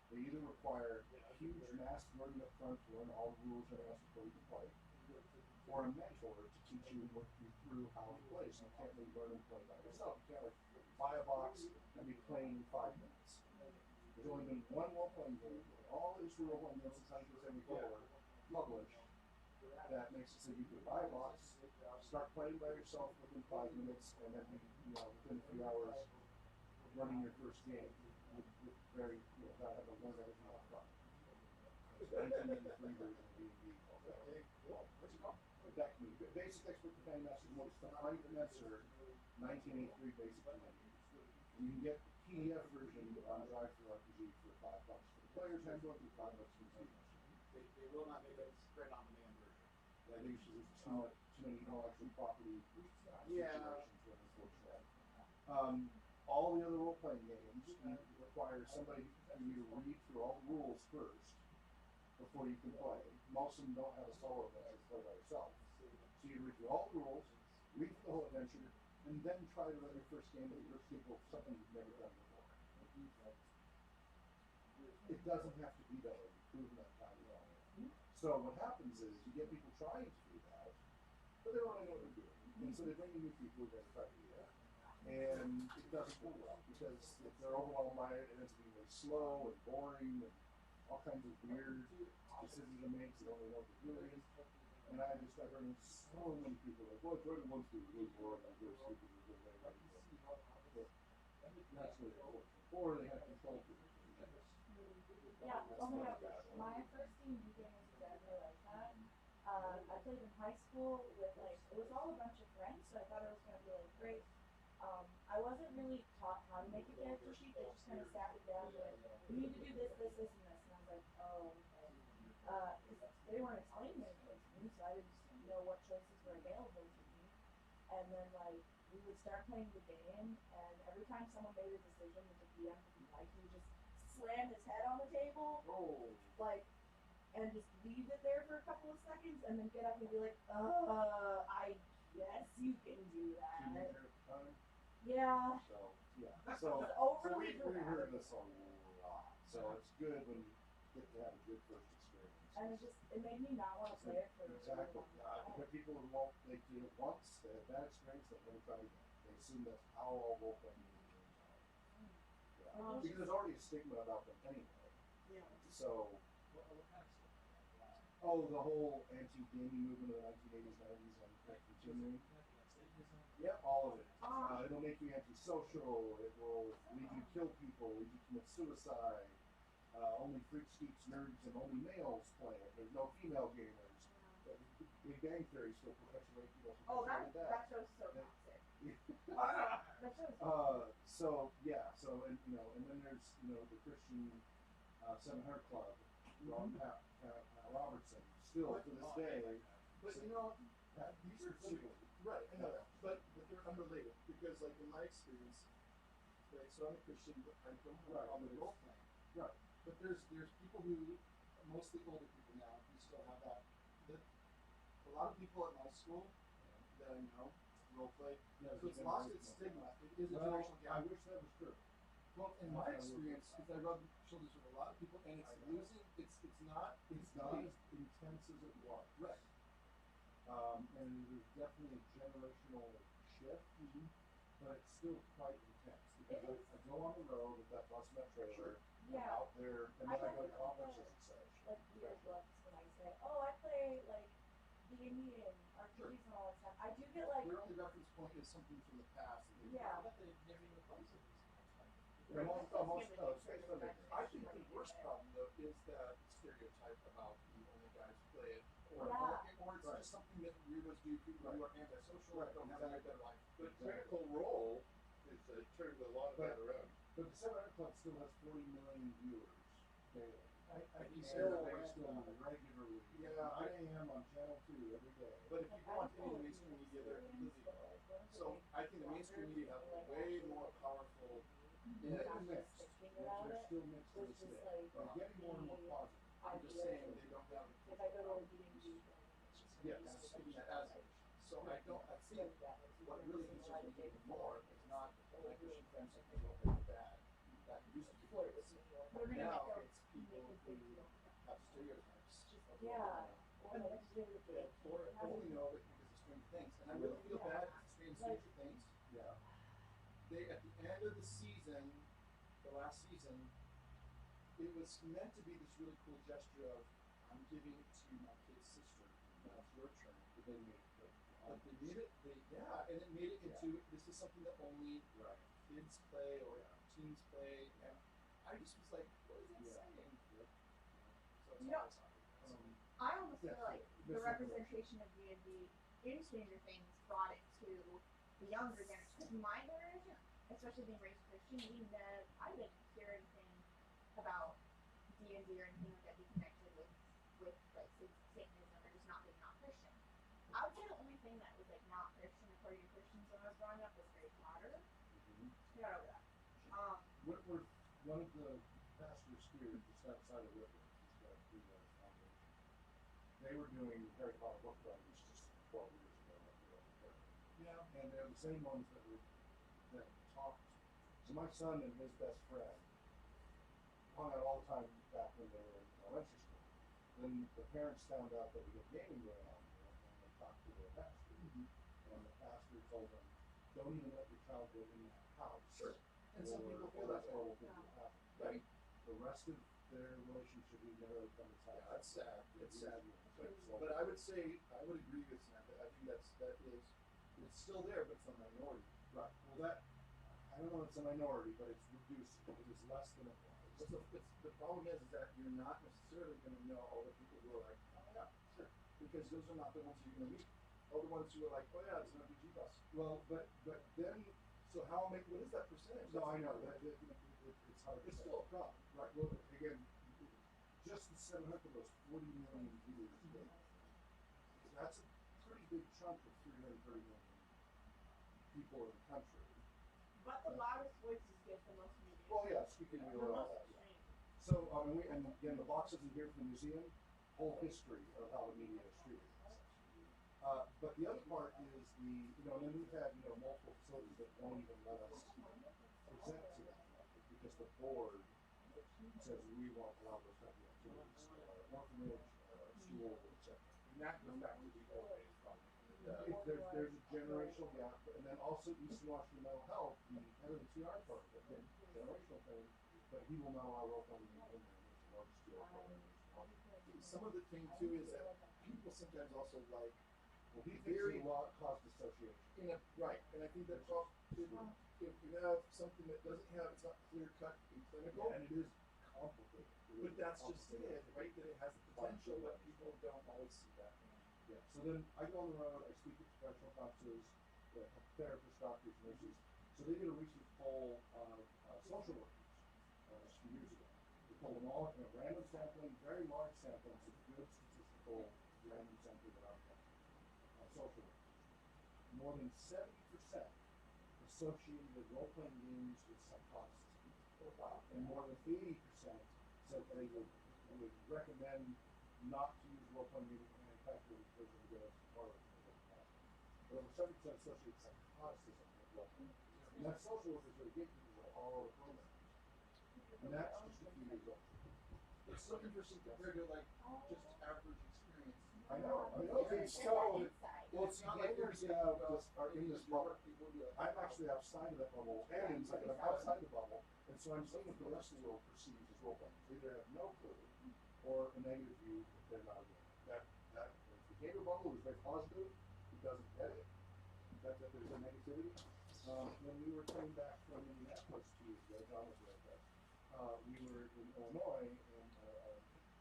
They either require huge mass learning up front to learn all the rules and everything else before you can play, or a mentor to teach you and work you through how to play. So you can't really learn and play by yourself. You can't like buy a box and be playing in 5 minutes. There's only been one role-playing game in all the history of role-playing games since 1974 published that makes it so you can buy a box, start playing by yourself within 5 minutes, and then be, within a few hours running your first game with very, without having to learn everything up front. It's 1983 version of D&D. What's it called? Basic Expert Companion Masters Most Frank Messer, 1983 Basic Companion. You can get the PDF version on Drive Through RPG for $5 for the player's handbook and $5 for the game. They will not make a straight on demand version. I think it's just too many intellectual property situations with unfortunately. All the other role-playing games require somebody for you to read through all the rules first before you can play. Most of them don't have a solo adventure to play by yourself. So you read through all the rules, read through the whole adventure, and then try to run your first game with your people something you've never done before. It doesn't have to be that way. You've proven that time and time. So what happens is you get people trying to do that, but they don't really know what they're doing. And so they bring in new people who are going to try to do that. And it doesn't go well because if they're overwhelmed by it, it ends up being really slow and boring and all kinds of weird decisions to make, so they don't really know what they're doing. And I've heard so many people like, well, Jordan wants to be really boring, and really stupid, and really ready to go. But that's really important. Or they have control people. Yeah, oh my god, my first D&D game was exactly like that. I played in high school with it was all a bunch of friends, so I thought it was going to be great. I wasn't really taught how to make a character sheet. They just kind of sat me down and were like, you need to do this, this, this, and this. And I was like, oh, okay. They weren't explaining anything to me, so I didn't know what choices were available to me. And then we would start playing the game, and every time someone made a decision that the DM didn't like, he would just slam his head on the table, and just leave it there for a couple of seconds, and then get up and be like, I guess you can do that. Yeah. So overly we heard this a lot. So it's good when you get to have a good first experience. And it made me not want to play it for exactly. There are people who won't, they do it once, they have bad experience, they never try again. They assume that's how all role-playing games are. Yeah. Because there's already a stigma about them anyway. Yeah. So, What kind of stuff? the whole anti-gaming movement of the 1980s, 90s, and continuing. Yep, all of it. It'll make you antisocial. It will lead you to kill people, lead you to commit suicide. Only freaks, geeks, nerds, and only males play it. There's no female gamers. Big Bang Theory still perpetuates people. That show's so toxic. And then there's the Christian 700 Club, Ron Pat Robertson, still to this day. But these are super, right, I know that. But they're unrelated because in my experience, right, so I'm a Christian, but I don't have on the role playing. Right. But there's people who, mostly older people now, who still have that. A lot of people at my school that I know role play. So it's lost its stigma. It is a generational gap. I wish that was true. Well, in my experience, because I rub shoulders with a lot of people, and it's losing. It's not as intense as it was. Right. And there's definitely a generational shift, but it's still quite intense. Because I go on the road with that bus met trailer, I'm out there, and then I go to conferences and such. Weird looks when I say, I play D&D and RPGs and all that stuff. I do get Their only reference point is something from the past. Yeah. But they never even close it. I think the worst problem though is that stereotype about the only guys who play it, or it's just something that weirdos do. People who are antisocial, don't have a better life. But Critical Role is turned a lot of that around. But the 700 Club still has 40 million viewers daily. You still regularly. 9 a.m. on Channel 2 every day. But if you go on any of the mainstream media, they're completely wrong. So I think the mainstream media have a way more powerful. They're mixed. They're still mixed to this day. They're getting more and more positive. I'm just saying they don't have. if I go to a D&D Yes. So I think what really concerns me even more is not like Christian friends who think it's bad. That used to be clear. Now it's people who have stereotypes. Yeah. Or only know of it because of Stranger Things. And I really feel bad for Stranger Things. Yeah. They, at the end of the season, the last season, it was meant to be this really cool gesture of, I'm giving it to my kid's sister. Now it's your turn. But they made it. But they made it, and it made it into, this is something that only kids play or teens play. And I just was like, what is that saying? Yep. So it's You know, always I almost Yeah, feel like this the is representation of D&D in Stranger Things brought it to the younger generation. Because my generation, especially being raised Christian, I didn't hear anything about D&D or anything like that being connected with like Satanism or just not being not Christian. I would say the only thing that was like not Christian according to Christians when I was growing up was Harry Potter. Got over that. Whitworth, one of the pastors here just outside of Whitworth, he's got a female foundation. They were doing Harry Potter book writers just 12 years ago. Yeah. And they're the same ones that talked. So my son and his best friend hung out all the time back when they were in elementary school. Then the parents found out that we had gaming going on there, and they talked to their pastor. And the pastor told them, don't even let your child go in that house. Sure. And some people feel that's that way. horrible thing will happen. Right. The rest of their relationship, we never come inside. Yeah, that's sad. It's sad. So, But I would say, I would agree with Samantha. I think it's still there, but it's a minority. right. Well, that, I don't know if it's a minority, but it's reduced. It is less than it was. The problem is that you're not necessarily going to know all the people who are like, oh yeah, sure, because those are not the ones you're going to meet. All the ones who are like, oh yeah, it's an RPG bus. Well, but then, So what is that percentage? no, I know that it's hard. It's to say. still a problem. Right. Well, again, just the 700 of those 40 million viewers. That's a pretty big chunk of 330 million people in the country. But the loudest voices get the most media. Well, yeah, speaking of all that. Yeah. So, and again, the boxes in here from the museum, whole history of how the media is treated. But the other part is and then we've had, multiple facilities that won't even let us present to them because the board says we won't allow those type of activities, orphanage, school, etc. And that goes back to the old days problem. There's a generational gap, and then also Eastern Washington Mental Health, the head of the TR part, again, generational thing, but he will not allow role-playing in there. It's a large scale program. Some of the thing too is that people sometimes also like Well, he thinks it's a lot cost association. right, and I think that's also if you have something that it's not clear cut and clinical, And it is complicated. but that's just it, right? That it has the potential, but people don't always see that. Yeah. So then I go on the road, I speak to professional counselors, therapists, doctors, nurses. So they did a recent poll of social workers a few years ago. They polled them all in a random sampling, very large sampling, so good statistical random sampling of outcomes. Social workers. More than 70% associated role-playing games with psychosis. And more than 80% said they would recommend not to use role-playing games, and in fact, they would go as part of it. But over 70% associated psychoticism with role-playing. And that's social workers that are gatekeepers of all the programs. And that's just a few years old. It's so interesting compared to like just average experience. I know. Okay, so well, it's not like we are in this bubble. I'm actually outside of that bubble, and inside, I'm outside the bubble, and so I'm seeing what the rest of the world perceives as role playing. They either have no clue or a negative view that they're not doing. That the behavior bubble is very positive. It doesn't get it. That there's a negativity. When we were coming back from Indianapolis 2 years ago, John was right there. We were in Illinois, and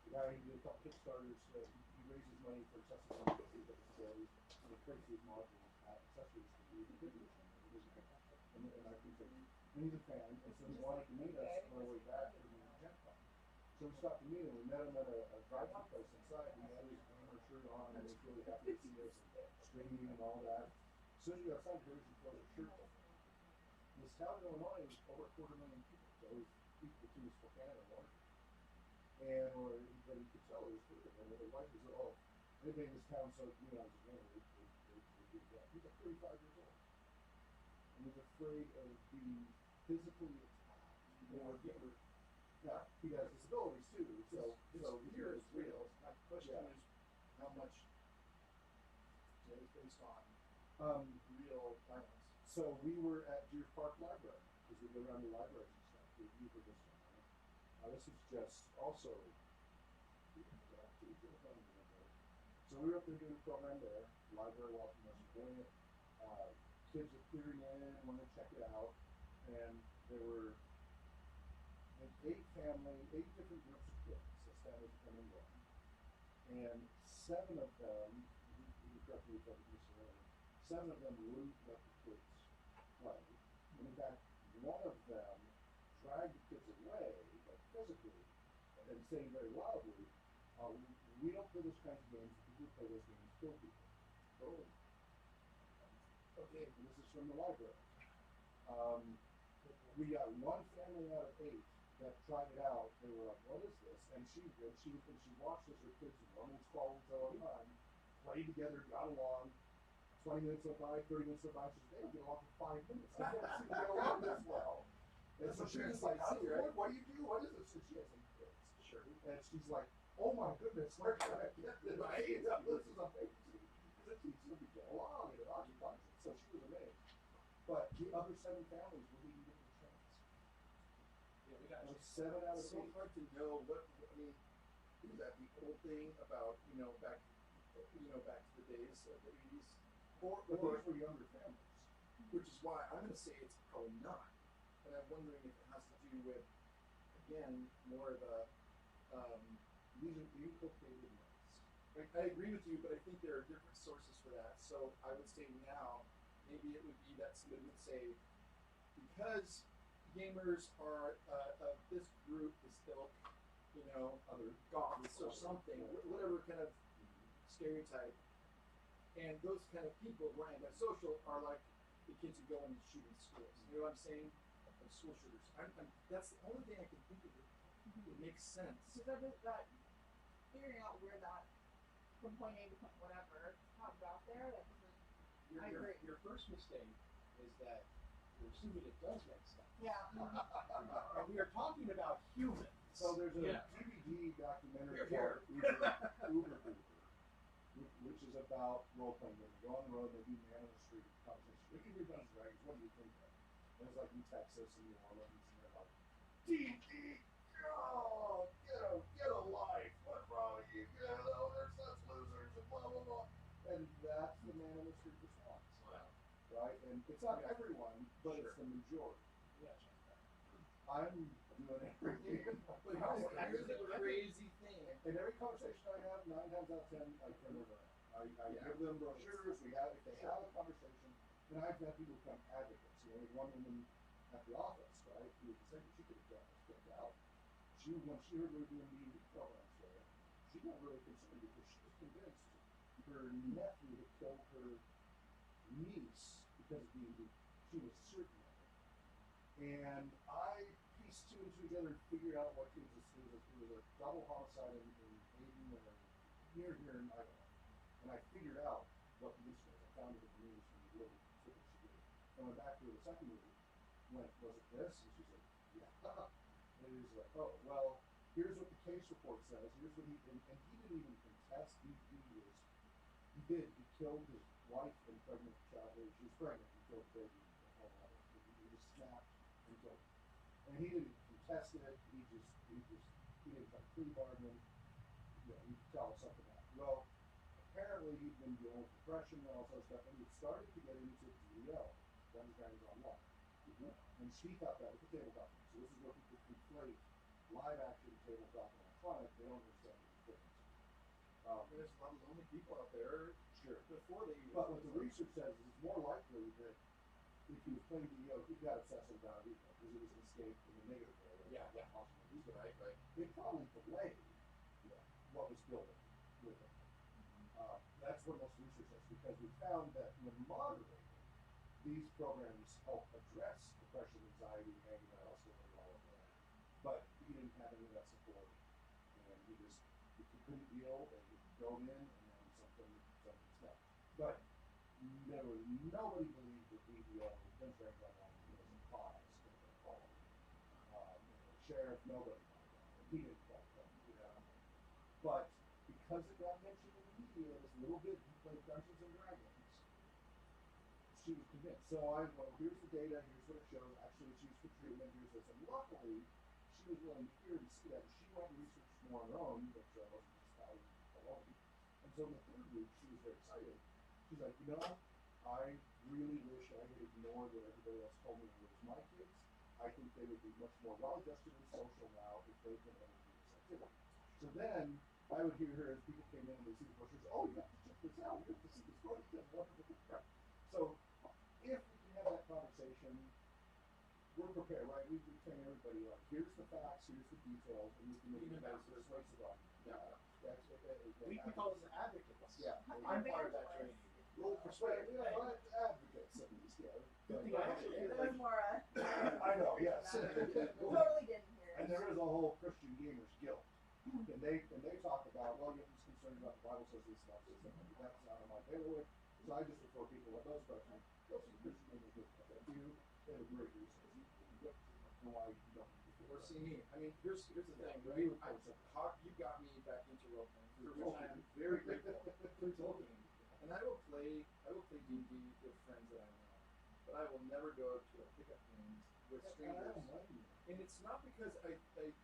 the guy who did a couple Kickstarters, he raises money for accessibility facilities, and he creates these modules at accessories to do the videos. And I think that, and he's a fan, and so he wanted to meet us on our way back from the Gen Con. So we stopped to meet him. We met him at a drive-thru place inside. He had his gamer shirt on, and he was really happy to see us, streaming and all that. As soon as we got outside, he was a shirt on. This town in Illinois is over 250,000 people, so it was equal to Spokane or more. And but you could tell it was good. And the wife was, anybody in this town so neon is a gamer, they do that. He's like 35 years old. And he's afraid of being physically attacked. Now, he has disabilities too, so fear is real. My question is, how much it was based on real violence? So we were at Deer Park Library, because we go around the libraries and stuff. We were this one, right? This is just also. So we were up there doing a program there. Library welcomed us, doing it. Kids were clearing in, wanted to check it out, and there were like 8 different groups of kids. That's families coming and going, and 7 of them. You correct me if I'm misremembering. 7 of them wouldn't let the kids play. And in fact, one of them dragged the kids away, like physically, and saying very loudly, "We don't play those kinds of games. The people who play those games kill people." Oh. Okay, and this is from the library. We got 1 family out of 8 that tried it out. They were like, "What is this?" And she watched as her kids running squabbles all the time, played together, got along. 20 minutes went by, 30 minutes went by. She said, "They don't get along for 5 minutes. I can't seem to get along this well." And so she was like, "What do you do? What is this?" And she has 8 kids. Sure. And she's like, "Oh my goodness, where can I get this? Right? This is amazing. This needs to get along, and it occupies it." So she was amazed. But the other 7 families wouldn't even give it a chance. Yeah, we got 7 out of It's so 8. hard to know what, I mean, is that the old thing about, back to the days of the 80s? But these were younger families. Which is why I'm going to say it's probably not. And I'm wondering if it has to do with, again, more of a, these are inculcated myths. I agree with you, but I think there are different sources for that. So I would say now, maybe it would be that somebody would say, because gamers are of this group, this ilk, other goths or something, whatever kind of stereotype, and those kind of people who are antisocial are like the kids who go and shoot in schools. You know what I'm saying? Like school shooters. That's the only thing I can think of that makes sense. Because that figuring out where that from point A to point whatever how it got there, that doesn't. I agree. Your first mistake is that you're assuming it does make sense. Yeah. And we are talking about humans. So there's a DVD documentary called Uber, which is about role-playing games. They go on the road, they do man on the street conversation. We can do Dungeons and Dragons, what do you think of? And it's like in Texas and New Orleans, and they're like, "D&D, oh, get a life, what's wrong with you? They're such losers, and blah, blah, blah." And that's the man on the street response. Wow. Right? And it's not everyone, but it's the majority. Yeah, I'm doing everything. But here's the crazy thing. In every conversation I have, 9 times out of 10, I turn it around. I give them brochures. If they have a conversation, and I've had people become advocates. There's one woman at the office, right, who said she could have done this, flipped out. When she heard we were doing D&D programs there, she got really concerned because she was convinced her nephew had killed her niece because of D&D. She was certain of it. And I pieced 2 and 2 together and figured out what it was. It was a double homicide in Hayden or near here in Idaho. And I figured out what the issue was. I found it in the news from the little trip that she did. I went back to her the second week, went, "Was it this?" And she said, "Yeah." And it was like, "Oh, well, here's what the case report says. Here's what he did." And he didn't even contest. He killed his wife and pregnant child. She was pregnant. He killed the baby and all that. He just snapped and killed her. And he didn't contest it. He didn't try to plea bargain. He could tell us something happened. Well, apparently he'd been dealing with depression and all sorts of stuff, and he started to get into DDL, Dungeons and Dragons Online. And she thought that was a tabletop. So this is where people conflate live action tabletop and electronic. They don't understand the difference. There's a lot of lonely people out there. Sure. Before they. But what the research says is it's more likely that if he was playing DDL, he got obsessive about it because it was an escape in the negative way. Yeah. Right. It probably delayed what was building with it. That's what most research says, because we found that when moderated, these programs help address depression, anxiety, anger, hostility, all of that. But he didn't have any of that support, and he couldn't deal, and he dove in, and then something snapped. But nobody believed that DDO, Dungeons and Dragons Online, was a cause of the problem. Sheriff, nobody thought that. He didn't fall from it. But because it got mentioned in the idea this little bit, he played Dungeons and Dragons. She was convinced. So I went, here's the data, here's what it shows. Actually, it's used for treatment. Here's this. And luckily, she was willing to hear and see that. And she went and researched more on her own, which I wasn't just spouting alone. And so in the third week, she was very excited. She's like, I really wish I had ignored what everybody else told me to raise my kids. I think they would be much more well-adjusted and social now if they could enter this activity. So then I would hear her as people came in and they see the brochures, oh, you have to check this out. You have to see this project. So if we can have that conversation, we're prepared, right? We train everybody like, here's the facts, here's the details, and we can make the best persuasive argument. We call them advocates. Yeah, I'm part of that training. we'll persuade, advocates at least, yeah. There's more. I know, yes. Totally didn't hear And it. there is a whole Christian Gamers Guild. And they talk about, well, you're just concerned about the Bible says this stuff, that's out of my bailiwick. So I just refer people with those questions. Go to the Christian Gamers Guild. They have a great resource. And why you don't. Or see me. I mean, here's the thing, right? You got me back into role playing, for which I am very grateful for Tolkien. And I will play D&D with friends that I know, but I will never go to a pickup game with strangers. And it's not because I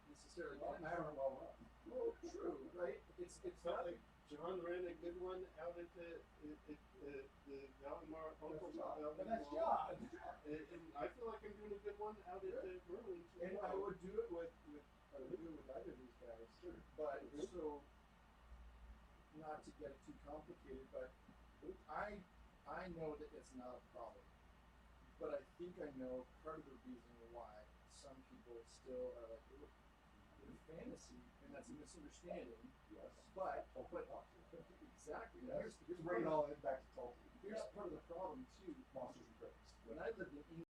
necessarily want to have well, true, right? It's not like John ran a good one out at the Valimar Uncle But that's John. And I feel like I'm doing a good one out at the Merlin. And I would do it with either of these guys, sure. But so, not to get it too complicated, but I know that it's not a problem. But I think I know part of the reason why some people still are like, it's fantasy, and that's a misunderstanding. Yes. But exactly. Yes. Here's Bring it all back to Tolkien. Here's part of the problem too. Monsters and Critics. When I lived in England,